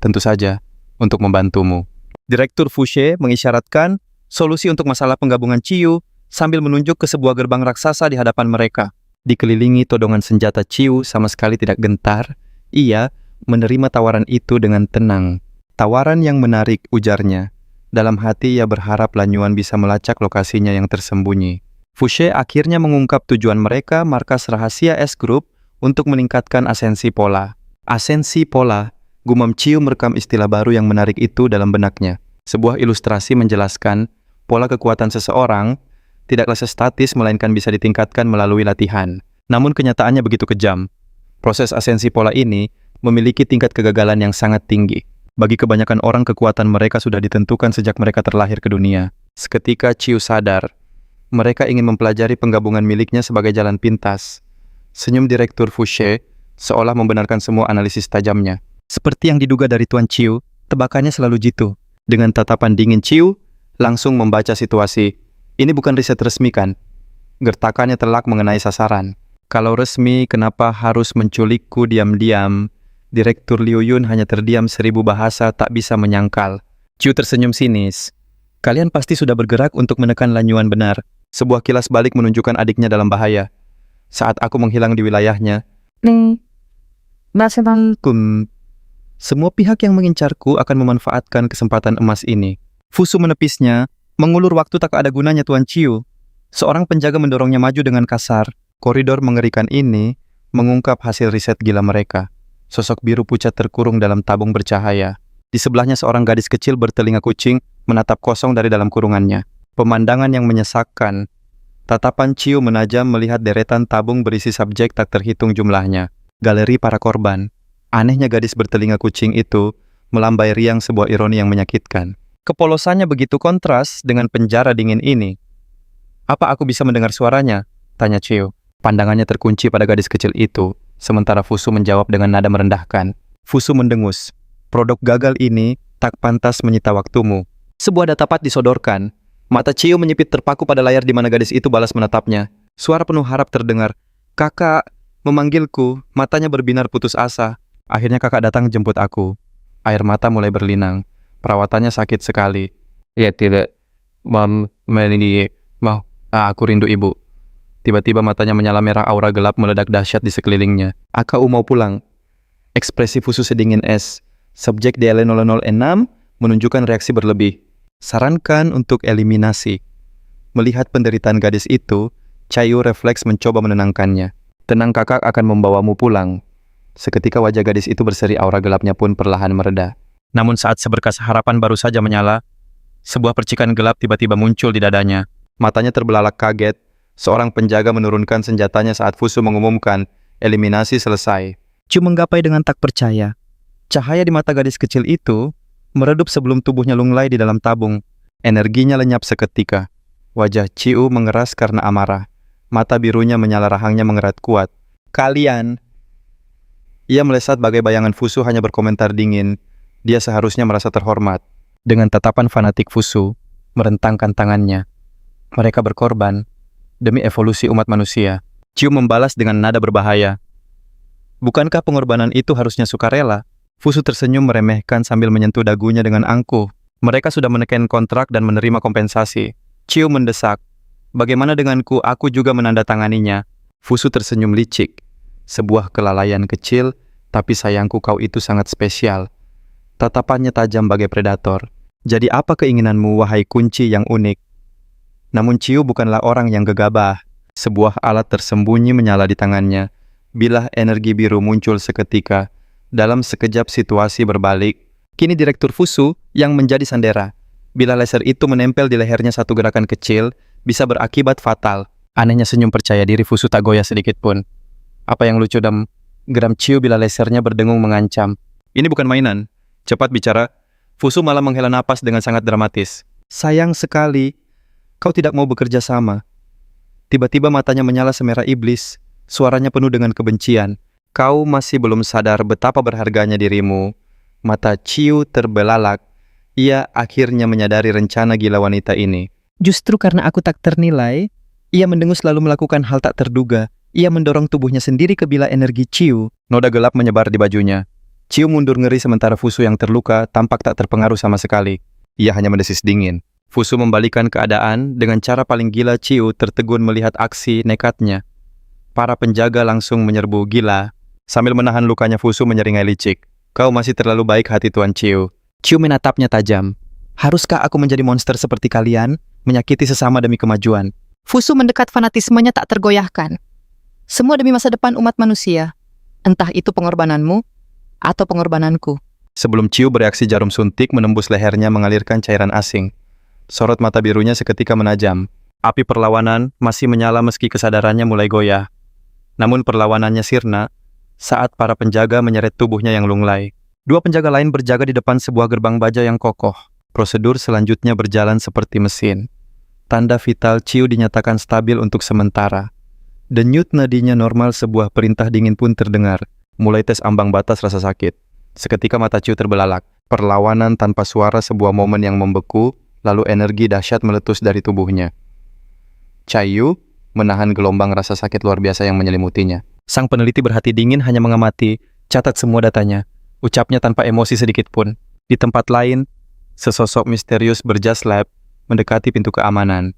tentu saja, untuk membantumu. Direktur Fushe mengisyaratkan solusi untuk masalah penggabungan Chiu sambil menunjuk ke sebuah gerbang raksasa di hadapan mereka. Dikelilingi todongan senjata, Chiu sama sekali tidak gentar. Ia menerima tawaran itu dengan tenang. Tawaran yang menarik, ujarnya. Dalam hati ia berharap Lan Yuan bisa melacak lokasinya yang tersembunyi. Fushe akhirnya mengungkap tujuan mereka, markas rahasia S Group, untuk meningkatkan asensi pola. Asensi pola, gumam Chiu merekam istilah baru yang menarik itu dalam benaknya. Sebuah ilustrasi menjelaskan pola kekuatan seseorang tidaklah statis melainkan bisa ditingkatkan melalui latihan. Namun kenyataannya begitu kejam. Proses asensi pola ini memiliki tingkat kegagalan yang sangat tinggi. Bagi kebanyakan orang, kekuatan mereka sudah ditentukan sejak mereka terlahir ke dunia. Seketika Chiu sadar, mereka ingin mempelajari penggabungan miliknya sebagai jalan pintas. Senyum Direktur Fushe seolah membenarkan semua analisis tajamnya. Seperti yang diduga dari Tuan Chiu, tebakannya selalu jitu. Dengan tatapan dingin, Chiu langsung membaca situasi. Ini bukan riset resmi kan? Gertakannya telak mengenai sasaran. Kalau resmi, kenapa harus menculikku diam-diam? Direktur Liu Yun hanya terdiam 1000 bahasa tak bisa menyangkal. Chiu tersenyum sinis. Kalian pasti sudah bergerak untuk menekan Lanyuan benar. Sebuah kilas balik menunjukkan adiknya dalam bahaya. Saat aku menghilang di wilayahnya, semua pihak yang mengincarku akan memanfaatkan kesempatan emas ini. Fusu menepisnya, mengulur waktu tak ada gunanya Tuan Chiu. Seorang penjaga mendorongnya maju dengan kasar. Koridor mengerikan ini mengungkap hasil riset gila mereka. Sosok biru pucat terkurung dalam tabung bercahaya. Di sebelahnya seorang gadis kecil bertelinga kucing menatap kosong dari dalam kurungannya. Pemandangan yang menyesakkan. Tatapan Chiu menajam melihat deretan tabung berisi subjek tak terhitung jumlahnya. Galeri para korban. Anehnya gadis bertelinga kucing itu melambai riang sebuah ironi yang menyakitkan. Kepolosannya begitu kontras dengan penjara dingin ini. Apa aku bisa mendengar suaranya? Tanya Chiu. Pandangannya terkunci pada gadis kecil itu, sementara Fusu menjawab dengan nada merendahkan. Fusu mendengus. Produk gagal ini tak pantas menyita waktumu. Sebuah datapat disodorkan. Mata Chiu menyipit terpaku pada layar di mana gadis itu balas menatapnya. Suara penuh harap terdengar. Kakak memanggilku, matanya berbinar putus asa. Akhirnya kakak datang jemput aku. Air mata mulai berlinang. Perawatannya sakit sekali. Ya tidak, aku rindu ibu. Tiba-tiba matanya menyala merah, aura gelap meledak dahsyat di sekelilingnya. Aku mau pulang. Ekspresi Fusu sedingin es. Subjek DL006 menunjukkan reaksi berlebih. Sarankan untuk eliminasi. Melihat penderitaan gadis itu, Chayu refleks mencoba menenangkannya. Tenang kakak akan membawamu pulang. Seketika wajah gadis itu berseri, aura gelapnya pun perlahan mereda. Namun saat seberkas harapan baru saja menyala, sebuah percikan gelap tiba-tiba muncul di dadanya. Matanya terbelalak kaget. Seorang penjaga menurunkan senjatanya saat Fusu mengumumkan eliminasi selesai. Chiu menggapai dengan tak percaya. Cahaya di mata gadis kecil itu meredup sebelum tubuhnya lunglai di dalam tabung. Energinya lenyap seketika. Wajah Chiu mengeras karena amarah. Mata birunya menyala, rahangnya mengerat kuat. Kalian! Ia melesat bagai bayangan. Fusu hanya berkomentar dingin. Dia seharusnya merasa terhormat. Dengan tatapan fanatik, Fusu merentangkan tangannya. Mereka berkorban demi evolusi umat manusia. Chiu membalas dengan nada berbahaya. Bukankah pengorbanan itu harusnya sukarela? Fusu tersenyum meremehkan sambil menyentuh dagunya dengan angkuh. Mereka sudah menekan kontrak dan menerima kompensasi. Chiu mendesak. Bagaimana denganku? Aku juga menandatanganinya. Fusu tersenyum licik. Sebuah kelalaian kecil, tapi sayangku kau itu sangat spesial. Tatapannya tajam bagai predator. Jadi apa keinginanmu, wahai kunci yang unik? Namun Chiu bukanlah orang yang gegabah. Sebuah alat tersembunyi menyala di tangannya. Bilah energi biru muncul seketika. Dalam sekejap situasi berbalik. Kini Direktur Fusu yang menjadi sandera. Bila laser itu menempel di lehernya satu gerakan kecil, bisa berakibat fatal. Anehnya senyum percaya diri Fusu tak goyah sedikit pun. Apa yang lucu dan geram Chiu bila lasernya berdengung mengancam. Ini bukan mainan. Cepat bicara. Fusu malah menghela napas dengan sangat dramatis. Sayang sekali, kau tidak mau bekerja sama. Tiba-tiba matanya menyala semerah iblis. Suaranya penuh dengan kebencian. Kau masih belum sadar betapa berharganya dirimu. Mata Chiu terbelalak. Ia akhirnya menyadari rencana gila wanita ini. Justru karena aku tak ternilai, ia mendengus lalu melakukan hal tak terduga. Ia mendorong tubuhnya sendiri ke bilah energi Chiu. Noda gelap menyebar di bajunya. Chiu mundur ngeri sementara Fusu yang terluka tampak tak terpengaruh sama sekali. Ia hanya mendesis dingin. Fusu membalikan keadaan dengan cara paling gila. Chiu tertegun melihat aksi nekatnya. Para penjaga langsung menyerbu gila. Sambil menahan lukanya, Fusu menyeringai licik. Kau masih terlalu baik hati Tuan Chiu. Chiu menatapnya tajam. Haruskah aku menjadi monster seperti kalian? Menyakiti sesama demi kemajuan. Fusu mendekat, fanatismenya tak tergoyahkan. Semua demi masa depan umat manusia. Entah itu pengorbananmu atau pengorbananku. Sebelum Chiu bereaksi, jarum suntik menembus lehernya mengalirkan cairan asing. Sorot mata birunya seketika menajam. Api perlawanan masih menyala meski kesadarannya mulai goyah. Namun perlawanannya sirna saat para penjaga menyeret tubuhnya yang lunglai. Dua penjaga lain berjaga di depan sebuah gerbang baja yang kokoh. Prosedur selanjutnya berjalan seperti mesin. Tanda vital Chiu dinyatakan stabil untuk sementara. Denyut nadinya normal, sebuah perintah dingin pun terdengar. Mulai tes ambang batas rasa sakit. Seketika mata Chiu terbelalak. Perlawanan tanpa suara, sebuah momen yang membeku, lalu energi dahsyat meletus dari tubuhnya. Chayu menahan gelombang rasa sakit luar biasa yang menyelimutinya. Sang peneliti berhati dingin hanya mengamati, catat semua datanya, ucapnya tanpa emosi sedikit pun. Di tempat lain, sesosok misterius berjas lab mendekati pintu keamanan.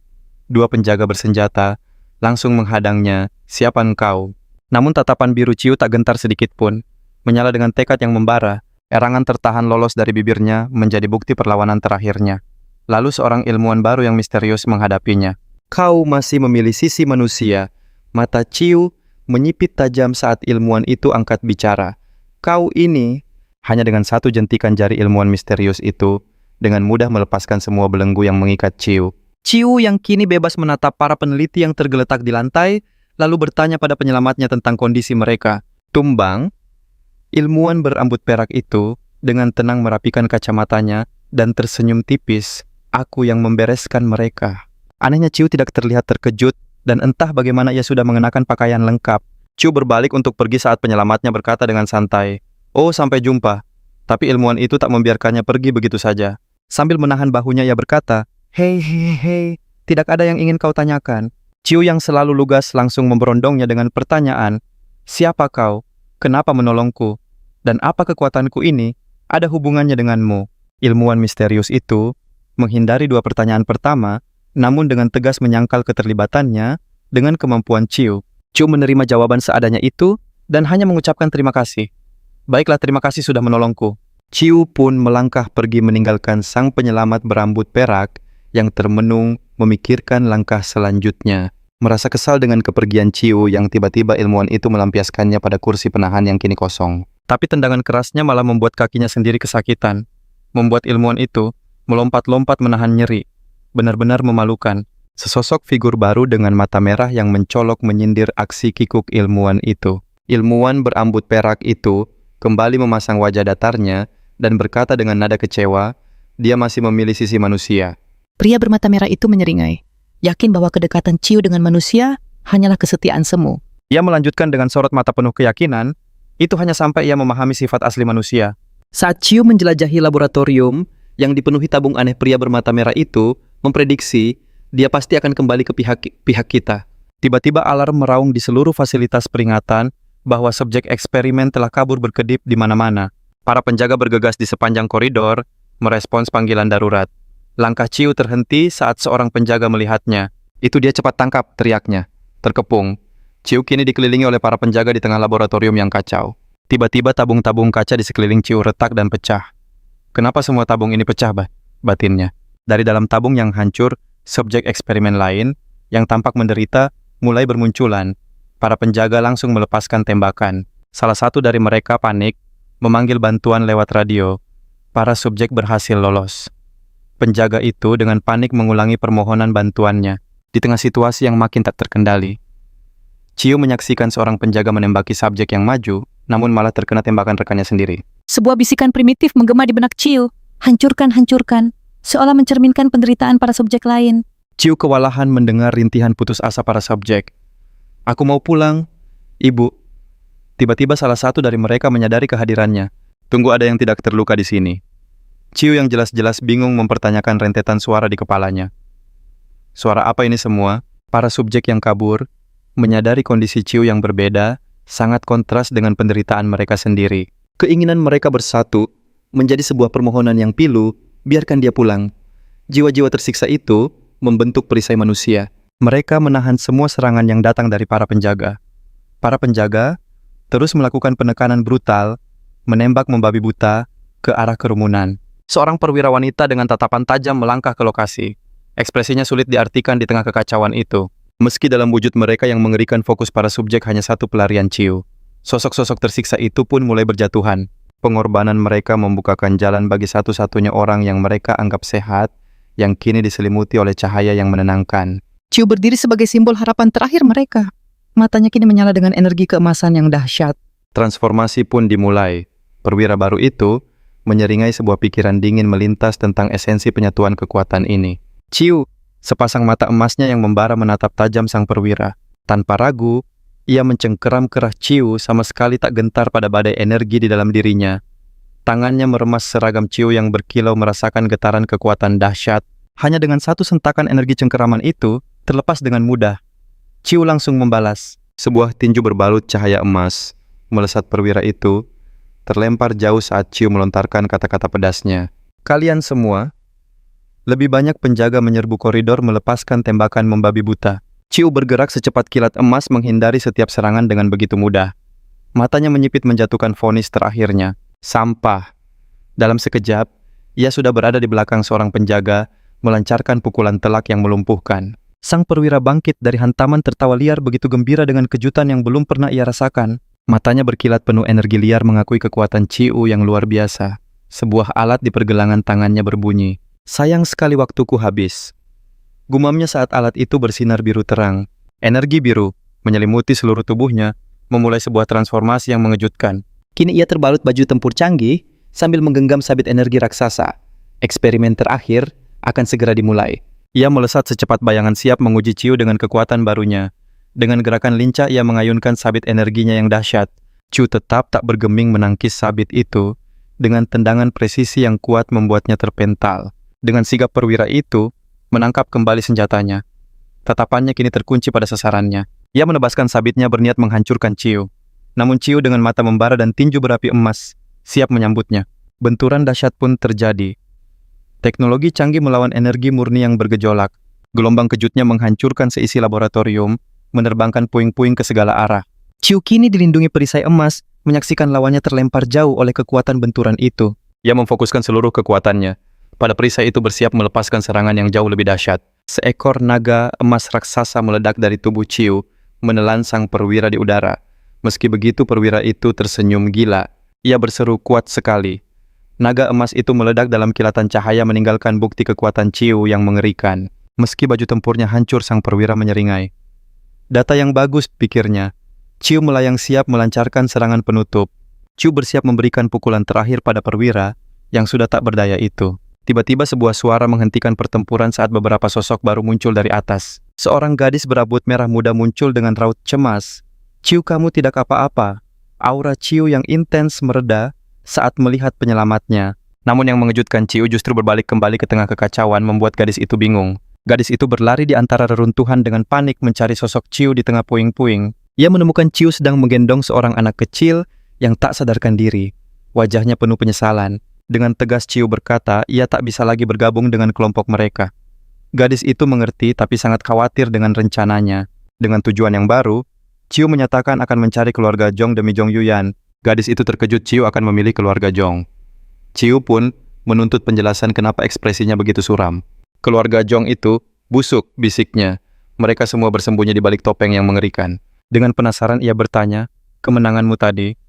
Dua penjaga bersenjata langsung menghadangnya, "Siapa engkau?" Namun tatapan biru Chiu tak gentar sedikit pun. Menyala dengan tekad yang membara, erangan tertahan lolos dari bibirnya menjadi bukti perlawanan terakhirnya. Lalu seorang ilmuwan baru yang misterius menghadapinya. "Kau masih memilih sisi manusia." Mata Chiu menyipit tajam saat ilmuwan itu angkat bicara. "Kau ini..." Hanya dengan satu jentikan jari ilmuwan misterius itu, dengan mudah melepaskan semua belenggu yang mengikat Chiu. Chiu yang kini bebas menatap para peneliti yang tergeletak di lantai, lalu bertanya pada penyelamatnya tentang kondisi mereka. "Tumbang?" Ilmuwan berambut perak itu dengan tenang merapikan kacamatanya dan tersenyum tipis. "Aku yang membereskan mereka." Anehnya Chiu tidak terlihat terkejut dan entah bagaimana ia sudah mengenakan pakaian lengkap. Chiu berbalik untuk pergi saat penyelamatnya berkata dengan santai, "Oh, sampai jumpa." Tapi ilmuwan itu tak membiarkannya pergi begitu saja. Sambil menahan bahunya ia berkata, Hei, tidak ada yang ingin kau tanyakan." Chiu yang selalu lugas langsung memberondongnya dengan pertanyaan, "Siapa kau? Kenapa menolongku? Dan apa kekuatanku ini ada hubungannya denganmu?" Ilmuwan misterius itu menghindari dua pertanyaan pertama, namun dengan tegas menyangkal keterlibatannya dengan kemampuan Chiu. Chiu menerima jawaban seadanya itu dan hanya mengucapkan terima kasih. "Baiklah, terima kasih sudah menolongku." Chiu pun melangkah pergi meninggalkan sang penyelamat berambut perak yang termenung memikirkan langkah selanjutnya. Merasa kesal dengan kepergian Chiu yang tiba-tiba ilmuwan itu melampiaskannya pada kursi penahan yang kini kosong. Tapi tendangan kerasnya malah membuat kakinya sendiri kesakitan. Membuat ilmuwan itu melompat-lompat menahan nyeri. Benar-benar memalukan. Sesosok figur baru dengan mata merah yang mencolok menyindir aksi kikuk ilmuwan itu. Ilmuwan berambut perak itu kembali memasang wajah datarnya dan berkata dengan nada kecewa, dia masih memilih sisi manusia. Pria bermata merah itu menyeringai, yakin bahwa kedekatan Chiu dengan manusia hanyalah kesetiaan semu. Ia melanjutkan dengan sorot mata penuh keyakinan, itu hanya sampai ia memahami sifat asli manusia. Saat Chiu menjelajahi laboratorium yang dipenuhi tabung aneh pria bermata merah itu, memprediksi dia pasti akan kembali ke pihak kita. Tiba-tiba alarm meraung di seluruh fasilitas peringatan bahwa subjek eksperimen telah kabur berkedip di mana-mana. Para penjaga bergegas di sepanjang koridor, merespons panggilan darurat. Langkah Chiu terhenti saat seorang penjaga melihatnya. "Itu dia, cepat tangkap," teriaknya. Terkepung, Chiu kini dikelilingi oleh para penjaga di tengah laboratorium yang kacau. Tiba-tiba tabung-tabung kaca di sekeliling Chiu retak dan pecah. "Kenapa semua tabung ini pecah, batinnya?" Dari dalam tabung yang hancur, subjek eksperimen lain yang tampak menderita mulai bermunculan. Para penjaga langsung melepaskan tembakan. Salah satu dari mereka panik, memanggil bantuan lewat radio. Para subjek berhasil lolos. Penjaga itu dengan panik mengulangi permohonan bantuannya. Di tengah situasi yang makin tak terkendali, Chiu menyaksikan seorang penjaga menembaki subjek yang maju, namun malah terkena tembakan rekannya sendiri. Sebuah bisikan primitif menggema di benak Chiu. "Hancurkan, hancurkan." Seolah mencerminkan penderitaan para subjek lain. Chiu kewalahan mendengar rintihan putus asa para subjek. "Aku mau pulang, Ibu." Tiba-tiba salah satu dari mereka menyadari kehadirannya. "Tunggu, ada yang tidak terluka di sini." Chiu yang jelas-jelas bingung mempertanyakan rentetan suara di kepalanya. Suara apa ini semua? Para subjek yang kabur menyadari kondisi Chiu yang berbeda, sangat kontras dengan penderitaan mereka sendiri. Keinginan mereka bersatu menjadi sebuah permohonan yang pilu, biarkan dia pulang. Jiwa-jiwa tersiksa itu membentuk perisai manusia. Mereka menahan semua serangan yang datang dari para penjaga. Para penjaga terus melakukan penekanan brutal, menembak membabi buta ke arah kerumunan. Seorang perwira wanita dengan tatapan tajam melangkah ke lokasi. Ekspresinya sulit diartikan di tengah kekacauan itu. Meski dalam wujud mereka yang mengerikan, fokus para subjek hanya satu, pelarian Chiu. Sosok-sosok tersiksa itu pun mulai berjatuhan. Pengorbanan mereka membukakan jalan bagi satu-satunya orang yang mereka anggap sehat, yang kini diselimuti oleh cahaya yang menenangkan. Chiu berdiri sebagai simbol harapan terakhir mereka. Matanya kini menyala dengan energi keemasan yang dahsyat. Transformasi pun dimulai. Perwira baru itu menyeringai sebuah pikiran dingin melintas tentang esensi penyatuan kekuatan ini. Chiu, sepasang mata emasnya yang membara menatap tajam sang perwira. Tanpa ragu, ia mencengkeram kerah Chiu sama sekali tak gentar pada badai energi di dalam dirinya. Tangannya meremas seragam Chiu yang berkilau merasakan getaran kekuatan dahsyat. Hanya dengan satu sentakan energi cengkeraman itu, terlepas dengan mudah. Ciu langsung membalas. Sebuah tinju berbalut cahaya emas melesat perwira itu, terlempar jauh saat Ciu melontarkan kata-kata pedasnya. Kalian semua, lebih banyak penjaga menyerbu koridor melepaskan tembakan membabi buta. Ciu bergerak secepat kilat emas menghindari setiap serangan dengan begitu mudah. Matanya menyipit menjatuhkan vonis terakhirnya. Sampah. Dalam sekejap, ia sudah berada di belakang seorang penjaga, melancarkan pukulan telak yang melumpuhkan. Sang perwira bangkit dari hantaman tertawa liar begitu gembira dengan kejutan yang belum pernah ia rasakan. Matanya berkilat penuh energi liar mengakui kekuatan Ciu yang luar biasa. Sebuah alat di pergelangan tangannya berbunyi. Sayang sekali waktuku habis. Gumamnya saat alat itu bersinar biru terang. Energi biru menyelimuti seluruh tubuhnya, memulai sebuah transformasi yang mengejutkan. Kini ia terbalut baju tempur canggih sambil menggenggam sabit energi raksasa. Eksperimen terakhir akan segera dimulai. Ia melesat secepat bayangan siap menguji Ciu dengan kekuatan barunya. Dengan gerakan lincah ia mengayunkan sabit energinya yang dahsyat. Ciu tetap tak bergeming menangkis sabit itu. Dengan tendangan presisi yang kuat membuatnya terpental. Dengan sigap perwira itu, menangkap kembali senjatanya. Tatapannya kini terkunci pada sasarannya. Ia menebaskan sabitnya berniat menghancurkan Ciu. Namun Ciu dengan mata membara dan tinju berapi emas, siap menyambutnya. Benturan dahsyat pun terjadi. Teknologi canggih melawan energi murni yang bergejolak. Gelombang kejutnya menghancurkan seisi laboratorium, menerbangkan puing-puing ke segala arah. Ciu kini dilindungi perisai emas, menyaksikan lawannya terlempar jauh oleh kekuatan benturan itu. Ia memfokuskan seluruh kekuatannya. Pada perisai itu bersiap melepaskan serangan yang jauh lebih dahsyat. Seekor naga emas raksasa meledak dari tubuh Ciu, menelan sang perwira di udara. Meski begitu perwira itu tersenyum gila. Ia berseru kuat sekali. Naga emas itu meledak dalam kilatan cahaya meninggalkan bukti kekuatan Ciu yang mengerikan. Meski baju tempurnya hancur, sang perwira menyeringai. Data yang bagus, pikirnya. Ciu melayang siap melancarkan serangan penutup. Ciu bersiap memberikan pukulan terakhir pada perwira yang sudah tak berdaya itu. Tiba-tiba sebuah suara menghentikan pertempuran saat beberapa sosok baru muncul dari atas. Seorang gadis berambut merah muda muncul dengan raut cemas. Ciu, kamu tidak apa-apa. Aura Ciu yang intens mereda saat melihat penyelamatnya. Namun yang mengejutkan, Ciu justru berbalik kembali ke tengah kekacauan membuat gadis itu bingung. Gadis itu berlari di antara reruntuhan dengan panik mencari sosok Ciu di tengah puing-puing. Ia menemukan Ciu sedang menggendong seorang anak kecil yang tak sadarkan diri. Wajahnya penuh penyesalan. Dengan tegas Ciu berkata, ia tak bisa lagi bergabung dengan kelompok mereka. Gadis itu mengerti tapi sangat khawatir dengan rencananya. Dengan tujuan yang baru, Ciu menyatakan akan mencari keluarga Zhong demi Zhong Yuyan. Gadis itu terkejut Ciu akan memilih keluarga Zhong. Ciu pun menuntut penjelasan kenapa ekspresinya begitu suram. Keluarga Zhong itu busuk, bisiknya. Mereka semua bersembunyi di balik topeng yang mengerikan. Dengan penasaran ia bertanya, kemenanganmu tadi,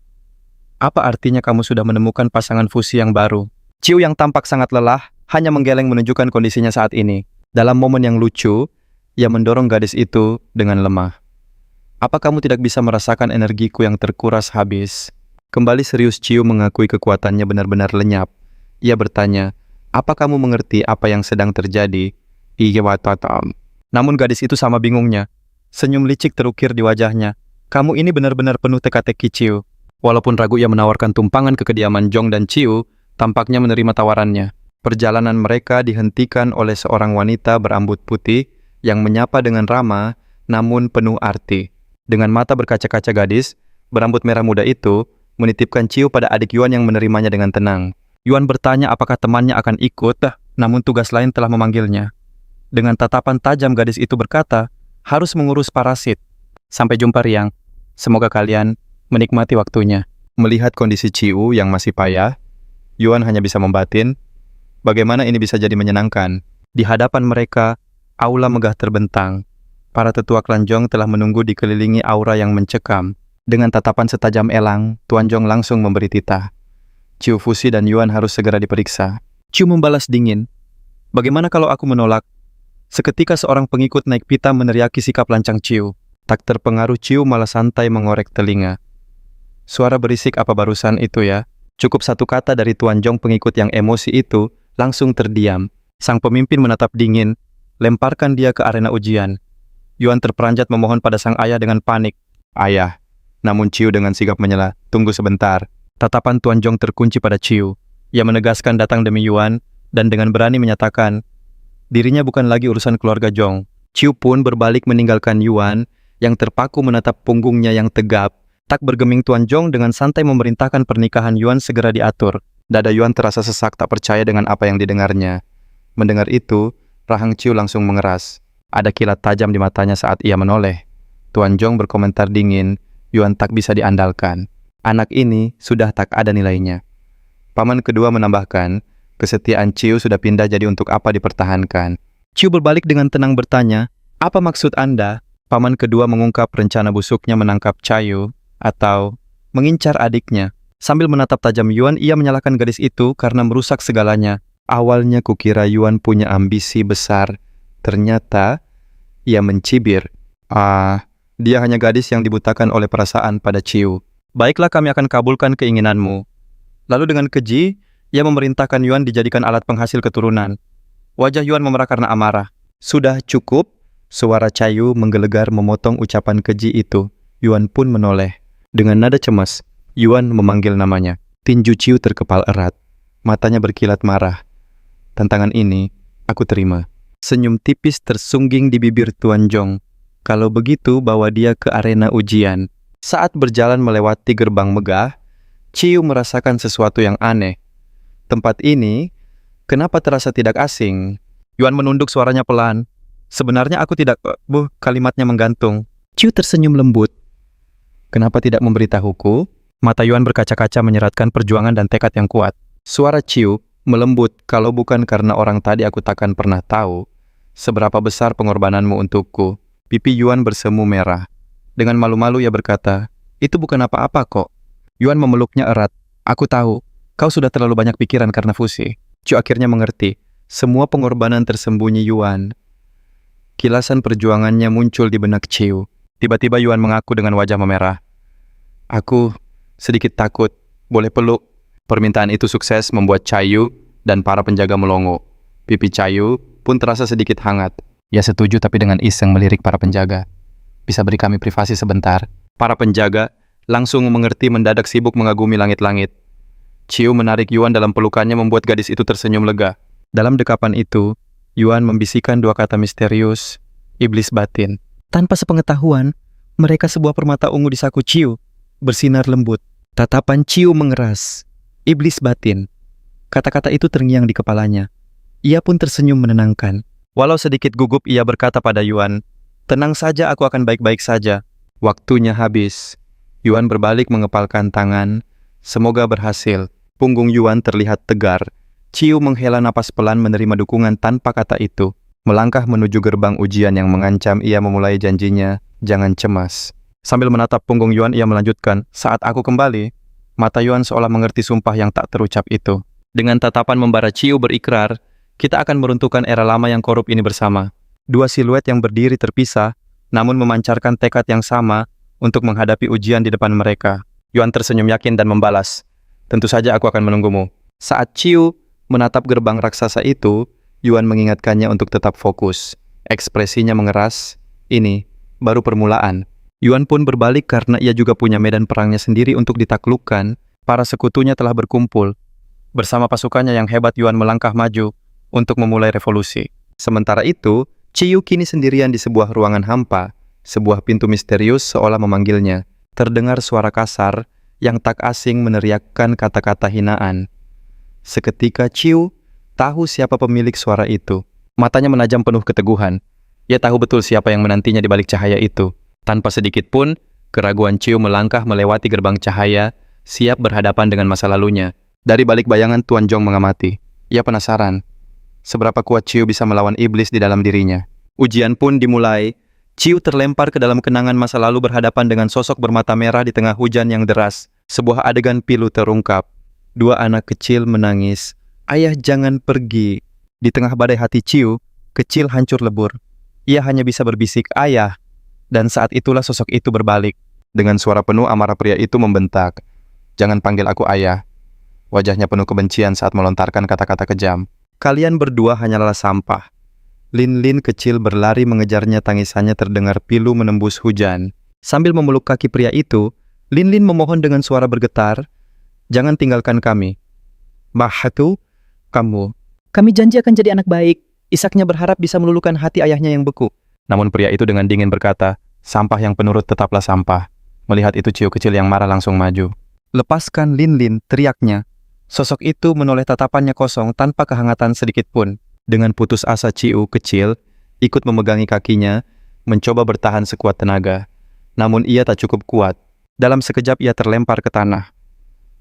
apa artinya kamu sudah menemukan pasangan fusi yang baru? Ciu yang tampak sangat lelah, hanya menggeleng menunjukkan kondisinya saat ini. Dalam momen yang lucu, ia mendorong gadis itu dengan lemah. Apa kamu tidak bisa merasakan energiku yang terkuras habis? Kembali serius Ciu mengakui kekuatannya benar-benar lenyap. Ia bertanya, apa kamu mengerti apa yang sedang terjadi? Iya, watatam. Namun gadis itu sama bingungnya. Senyum licik terukir di wajahnya. Kamu ini benar-benar penuh teka-teki, Ciu. Walaupun ragu, ia menawarkan tumpangan ke kediaman Zhong dan Ciu, tampaknya menerima tawarannya. Perjalanan mereka dihentikan oleh seorang wanita berambut putih yang menyapa dengan ramah namun penuh arti. Dengan mata berkaca-kaca, gadis berambut merah muda itu menitipkan Ciu pada adik Yuan yang menerimanya dengan tenang. Yuan bertanya apakah temannya akan ikut, namun tugas lain telah memanggilnya. Dengan tatapan tajam gadis itu berkata, harus mengurus parasit. Sampai jumpa, Riang. Semoga kalian menikmati waktunya. Melihat kondisi Ciu yang masih payah, Yuan hanya bisa membatin, bagaimana ini bisa jadi menyenangkan. Di hadapan mereka, aula megah terbentang. Para tetua klan Zhong telah menunggu dikelilingi aura yang mencekam. Dengan tatapan setajam elang, Tuan Zhong langsung memberi titah. Ciu Fusi dan Yuan harus segera diperiksa. Ciu membalas dingin. Bagaimana kalau aku menolak? Seketika seorang pengikut naik pita meneriaki sikap lancang Ciu. Tak terpengaruh, Ciu malah santai mengorek telinga. Suara berisik apa barusan itu ya? Cukup satu kata dari Tuan Zhong, pengikut yang emosi itu langsung terdiam. Sang pemimpin menatap dingin, lemparkan dia ke arena ujian. Yuan terperanjat memohon pada sang ayah dengan panik. Ayah. Namun Ciu dengan sigap menyela, tunggu sebentar. Tatapan Tuan Zhong terkunci pada Ciu. Ia menegaskan datang demi Yuan dan dengan berani menyatakan, dirinya bukan lagi urusan keluarga Zhong. Chiu pun berbalik meninggalkan Yuan yang terpaku menatap punggungnya yang tegap. Tak bergeming Tuan Zhong dengan santai memerintahkan pernikahan Yuan segera diatur. Dada Yuan terasa sesak tak percaya dengan apa yang didengarnya. Mendengar itu, rahang Chiu langsung mengeras. Ada kilat tajam di matanya saat ia menoleh. Tuan Zhong berkomentar dingin, Yuan tak bisa diandalkan. Anak ini sudah tak ada nilainya. Paman kedua menambahkan, kesetiaan Chiu sudah pindah jadi untuk apa dipertahankan. Chiu berbalik dengan tenang bertanya, apa maksud Anda? Paman kedua mengungkap rencana busuknya menangkap Chayu atau mengincar adiknya. Sambil menatap tajam Yuan, ia menyalahkan gadis itu karena merusak segalanya. Awalnya kukira Yuan punya ambisi besar. Ternyata ia mencibir. Dia hanya gadis yang dibutakan oleh perasaan pada Chiu. Baiklah, kami akan kabulkan keinginanmu. Lalu dengan keji, ia memerintahkan Yuan dijadikan alat penghasil keturunan. Wajah Yuan memerah karena amarah. Sudah cukup? Suara Chayu menggelegar memotong ucapan keji itu. Yuan pun menoleh. Dengan nada cemas, Yuan memanggil namanya. Tinju Chiu terkepal erat. Matanya berkilat marah. Tantangan ini, aku terima. Senyum tipis tersungging di bibir Tuan Zhong. Kalau begitu, bawa dia ke arena ujian. Saat berjalan melewati gerbang megah, Chiu merasakan sesuatu yang aneh. Tempat ini, kenapa terasa tidak asing? Yuan menunduk suaranya pelan. Sebenarnya aku tidak... kalimatnya menggantung. Chiu tersenyum lembut. Kenapa tidak memberitahuku? Mata Yuan berkaca-kaca menyeratkan perjuangan dan tekad yang kuat. Suara Chiu melembut, kalau bukan karena orang tadi aku takkan pernah tahu seberapa besar pengorbananmu untukku. Pipi Yuan bersemu merah. Dengan malu-malu ia berkata, itu bukan apa-apa kok. Yuan memeluknya erat. Aku tahu, kau sudah terlalu banyak pikiran karena fusi. Chiu akhirnya mengerti. Semua pengorbanan tersembunyi Yuan. Kilasan perjuangannya muncul di benak Chiu. Tiba-tiba Yuan mengaku dengan wajah memerah. Aku sedikit takut. Boleh peluk? Permintaan itu sukses membuat Chayu dan para penjaga melongo. Pipi Chayu pun terasa sedikit hangat. Ia setuju tapi dengan iseng melirik para penjaga. Bisa beri kami privasi sebentar? Para penjaga langsung mengerti, mendadak sibuk mengagumi langit-langit. Chiu menarik Yuan dalam pelukannya membuat gadis itu tersenyum lega. Dalam dekapan itu, Yuan membisikkan dua kata misterius, iblis batin. Tanpa sepengetahuan, mereka sebuah permata ungu di saku Chiu, bersinar lembut. Tatapan Chiu mengeras. Iblis batin. Kata-kata itu terngiang di kepalanya. Ia pun tersenyum menenangkan. Walau sedikit gugup, ia berkata pada Yuan, tenang saja, aku akan baik-baik saja. Waktunya habis. Yuan berbalik mengepalkan tangan. Semoga berhasil. Punggung Yuan terlihat tegar. Chiu menghela napas pelan menerima dukungan tanpa kata itu. Melangkah menuju gerbang ujian yang mengancam, ia memulai janjinya, jangan cemas. Sambil menatap punggung Yuan, ia melanjutkan, saat aku kembali, mata Yuan seolah mengerti sumpah yang tak terucap itu. Dengan tatapan membara, Chiu berikrar, kita akan meruntuhkan era lama yang korup ini bersama. Dua siluet yang berdiri terpisah, namun memancarkan tekad yang sama untuk menghadapi ujian di depan mereka. Yuan tersenyum yakin dan membalas, tentu saja aku akan menunggumu. Saat Chiu menatap gerbang raksasa itu, Yuan mengingatkannya untuk tetap fokus. Ekspresinya mengeras, ini baru permulaan. Yuan pun berbalik karena ia juga punya medan perangnya sendiri untuk ditaklukkan. Para sekutunya telah berkumpul. Bersama pasukannya yang hebat, Yuan melangkah maju untuk memulai revolusi. Sementara itu, Chiu kini sendirian di sebuah ruangan hampa. Sebuah pintu misterius seolah memanggilnya. Terdengar suara kasar yang tak asing meneriakkan kata-kata hinaan. Seketika Chiu tahu siapa pemilik suara itu. Matanya menajam penuh keteguhan. Ia tahu betul siapa yang menantinya di balik cahaya itu. Tanpa sedikit pun, keraguan Chiu melangkah melewati gerbang cahaya, siap berhadapan dengan masa lalunya. Dari balik bayangan, Tuan Zhong mengamati. Ia penasaran, seberapa kuat Chiu bisa melawan iblis di dalam dirinya. Ujian pun dimulai. Chiu terlempar ke dalam kenangan masa lalu berhadapan dengan sosok bermata merah di tengah hujan yang deras. Sebuah adegan pilu terungkap. Dua anak kecil menangis. Ayah, jangan pergi. Di tengah badai hati Chiu, kecil hancur lebur. Ia hanya bisa berbisik, ayah. Dan saat itulah sosok itu berbalik. Dengan suara penuh amarah, pria itu membentak. Jangan panggil aku ayah. Wajahnya penuh kebencian saat melontarkan kata-kata kejam. Kalian berdua hanyalah sampah. Lin Lin kecil berlari mengejarnya, tangisannya terdengar pilu menembus hujan. Sambil memeluk kaki pria itu, Lin Lin memohon dengan suara bergetar, jangan tinggalkan kami. Mahatu, kamu. Kami janji akan jadi anak baik. Isaknya berharap bisa meluluhkan hati ayahnya yang beku. Namun pria itu dengan dingin berkata, sampah yang penurut tetaplah sampah. Melihat itu Ciu kecil yang marah langsung maju. Lepaskan Lin Lin, teriaknya. Sosok itu menoleh tatapannya kosong tanpa kehangatan sedikit pun. Dengan putus asa Ciu kecil ikut memegangi kakinya, mencoba bertahan sekuat tenaga. Namun ia tak cukup kuat. Dalam sekejap ia terlempar ke tanah.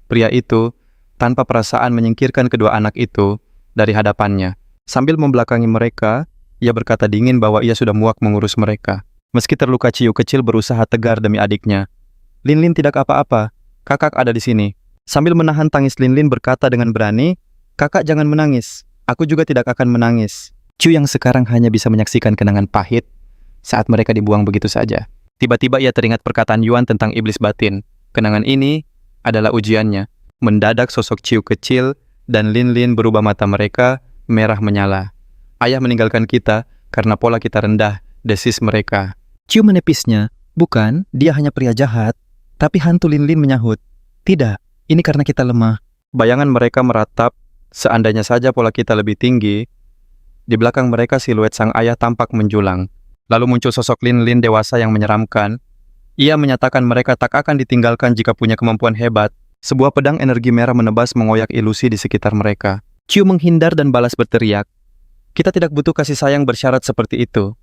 Pria itu tanpa perasaan menyingkirkan kedua anak itu dari hadapannya. Sambil membelakangi mereka, ia berkata dingin bahwa ia sudah muak mengurus mereka. Meski terluka, Ciu kecil berusaha tegar demi adiknya. Lin Lin tidak apa-apa, kakak ada di sini. Sambil menahan tangis Lin Lin berkata dengan berani, kakak jangan menangis, aku juga tidak akan menangis. Ciu yang sekarang hanya bisa menyaksikan kenangan pahit saat mereka dibuang begitu saja. Tiba-tiba ia teringat perkataan Yuan tentang iblis batin. Kenangan ini adalah ujiannya. Mendadak sosok Ciu kecil dan Lin Lin berubah, mata mereka merah menyala. Ayah meninggalkan kita karena pola kita rendah, desis mereka. Ciu menepisnya, bukan, dia hanya pria jahat. Tapi hantu Lin Lin menyahut, tidak, ini karena kita lemah. Bayangan mereka meratap, seandainya saja pola kita lebih tinggi. Di belakang mereka siluet sang ayah tampak menjulang. Lalu muncul sosok Lin Lin dewasa yang menyeramkan. Ia menyatakan mereka tak akan ditinggalkan jika punya kemampuan hebat. Sebuah pedang energi merah menebas mengoyak ilusi di sekitar mereka. Ciu menghindar dan balas berteriak, kita tidak butuh kasih sayang bersyarat seperti itu.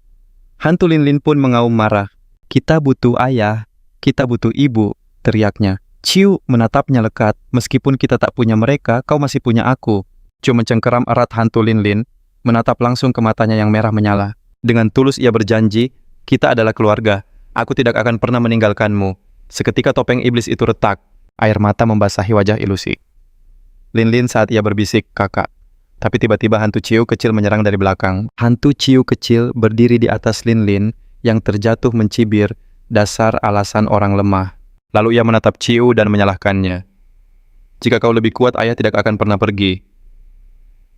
Hantu Lin Lin pun mengaum marah. Kita butuh ayah, kita butuh ibu, teriaknya. Ciu menatapnya lekat, meskipun kita tak punya mereka, kau masih punya aku. Ciu mencengkeram erat hantu Lin Lin, menatap langsung ke matanya yang merah menyala. Dengan tulus ia berjanji, kita adalah keluarga, aku tidak akan pernah meninggalkanmu. Seketika topeng iblis itu retak, air mata membasahi wajah ilusi Lin Lin saat ia berbisik, kakak. Tapi tiba-tiba hantu Ciu kecil menyerang dari belakang. Hantu Ciu kecil berdiri di atas Lin Lin yang terjatuh mencibir, dasar alasan orang lemah. Lalu ia menatap Ciu dan menyalahkannya. Jika kau lebih kuat, ayah tidak akan pernah pergi.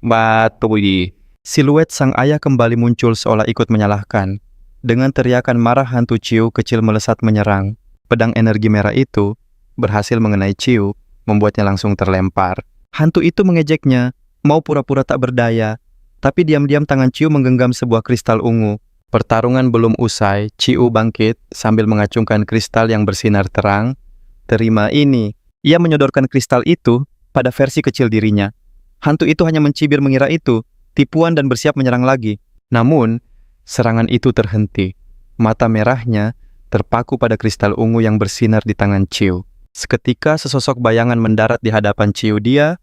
Batui. Siluet sang ayah kembali muncul seolah ikut menyalahkan. Dengan teriakan marah, hantu Ciu kecil melesat menyerang. Pedang energi merah itu berhasil mengenai Ciu, membuatnya langsung terlempar. Hantu itu mengejeknya, mau pura-pura tak berdaya. Tapi diam-diam tangan Ciu menggenggam sebuah kristal ungu. Pertarungan belum usai, Ciu bangkit sambil mengacungkan kristal yang bersinar terang. Terima ini. Ia menyodorkan kristal itu pada versi kecil dirinya. Hantu itu hanya mencibir mengira itu tipuan dan bersiap menyerang lagi. Namun, serangan itu terhenti. Mata merahnya terpaku pada kristal ungu yang bersinar di tangan Ciu. Seketika sesosok bayangan mendarat di hadapan Ciu. Dia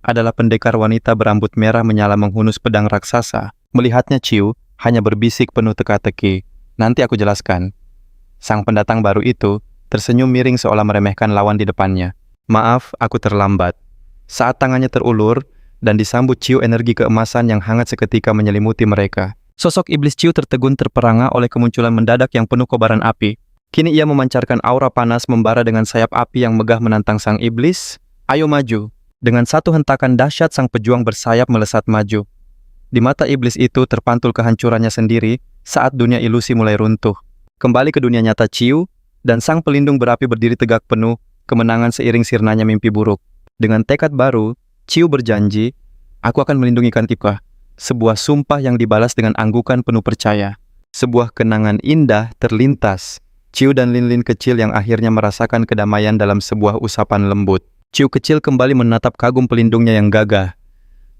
adalah pendekar wanita berambut merah menyala menghunus pedang raksasa. Melihatnya Ciu hanya berbisik penuh teka-teki. Nanti aku jelaskan. Sang pendatang baru itu tersenyum miring seolah meremehkan lawan di depannya. Maaf, aku terlambat. Saat tangannya terulur dan disambut Ciu, energi keemasan yang hangat seketika menyelimuti mereka. Sosok iblis Ciu tertegun terperangah oleh kemunculan mendadak yang penuh kobaran api. Kini ia memancarkan aura panas membara dengan sayap api yang megah menantang sang iblis. Ayo maju. Dengan satu hentakan dahsyat sang pejuang bersayap melesat maju. Di mata iblis itu terpantul kehancurannya sendiri saat dunia ilusi mulai runtuh. Kembali ke dunia nyata Ciu dan sang pelindung berapi berdiri tegak penuh kemenangan seiring sirnanya mimpi buruk. Dengan tekad baru, Ciu berjanji, aku akan melindungi Kantika. Sebuah sumpah yang dibalas dengan anggukan penuh percaya. Sebuah kenangan indah terlintas. Ciu dan Lin Lin kecil yang akhirnya merasakan kedamaian dalam sebuah usapan lembut. Ciu kecil kembali menatap kagum pelindungnya yang gagah.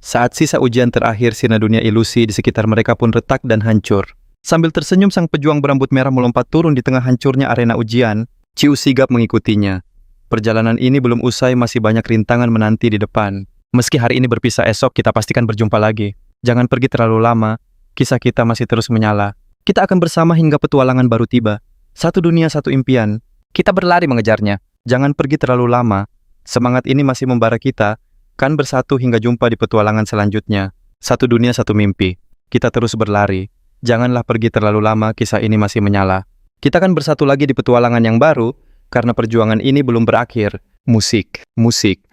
Saat sisa ujian terakhir, sirna dunia ilusi di sekitar mereka pun retak dan hancur. Sambil tersenyum, sang pejuang berambut merah melompat turun di tengah hancurnya arena ujian. Ciu sigap mengikutinya. Perjalanan ini belum usai, masih banyak rintangan menanti di depan. Meski hari ini berpisah, esok kita pastikan berjumpa lagi. Jangan pergi terlalu lama, kisah kita masih terus menyala. Kita akan bersama hingga petualangan baru tiba. Satu dunia, satu impian. Kita berlari mengejarnya. Jangan pergi terlalu lama. Semangat ini masih membara kita. Kan bersatu hingga jumpa di petualangan selanjutnya. Satu dunia, satu mimpi. Kita terus berlari. Janganlah pergi terlalu lama, kisah ini masih menyala. Kita kan bersatu lagi di petualangan yang baru, karena perjuangan ini belum berakhir. Musik, musik.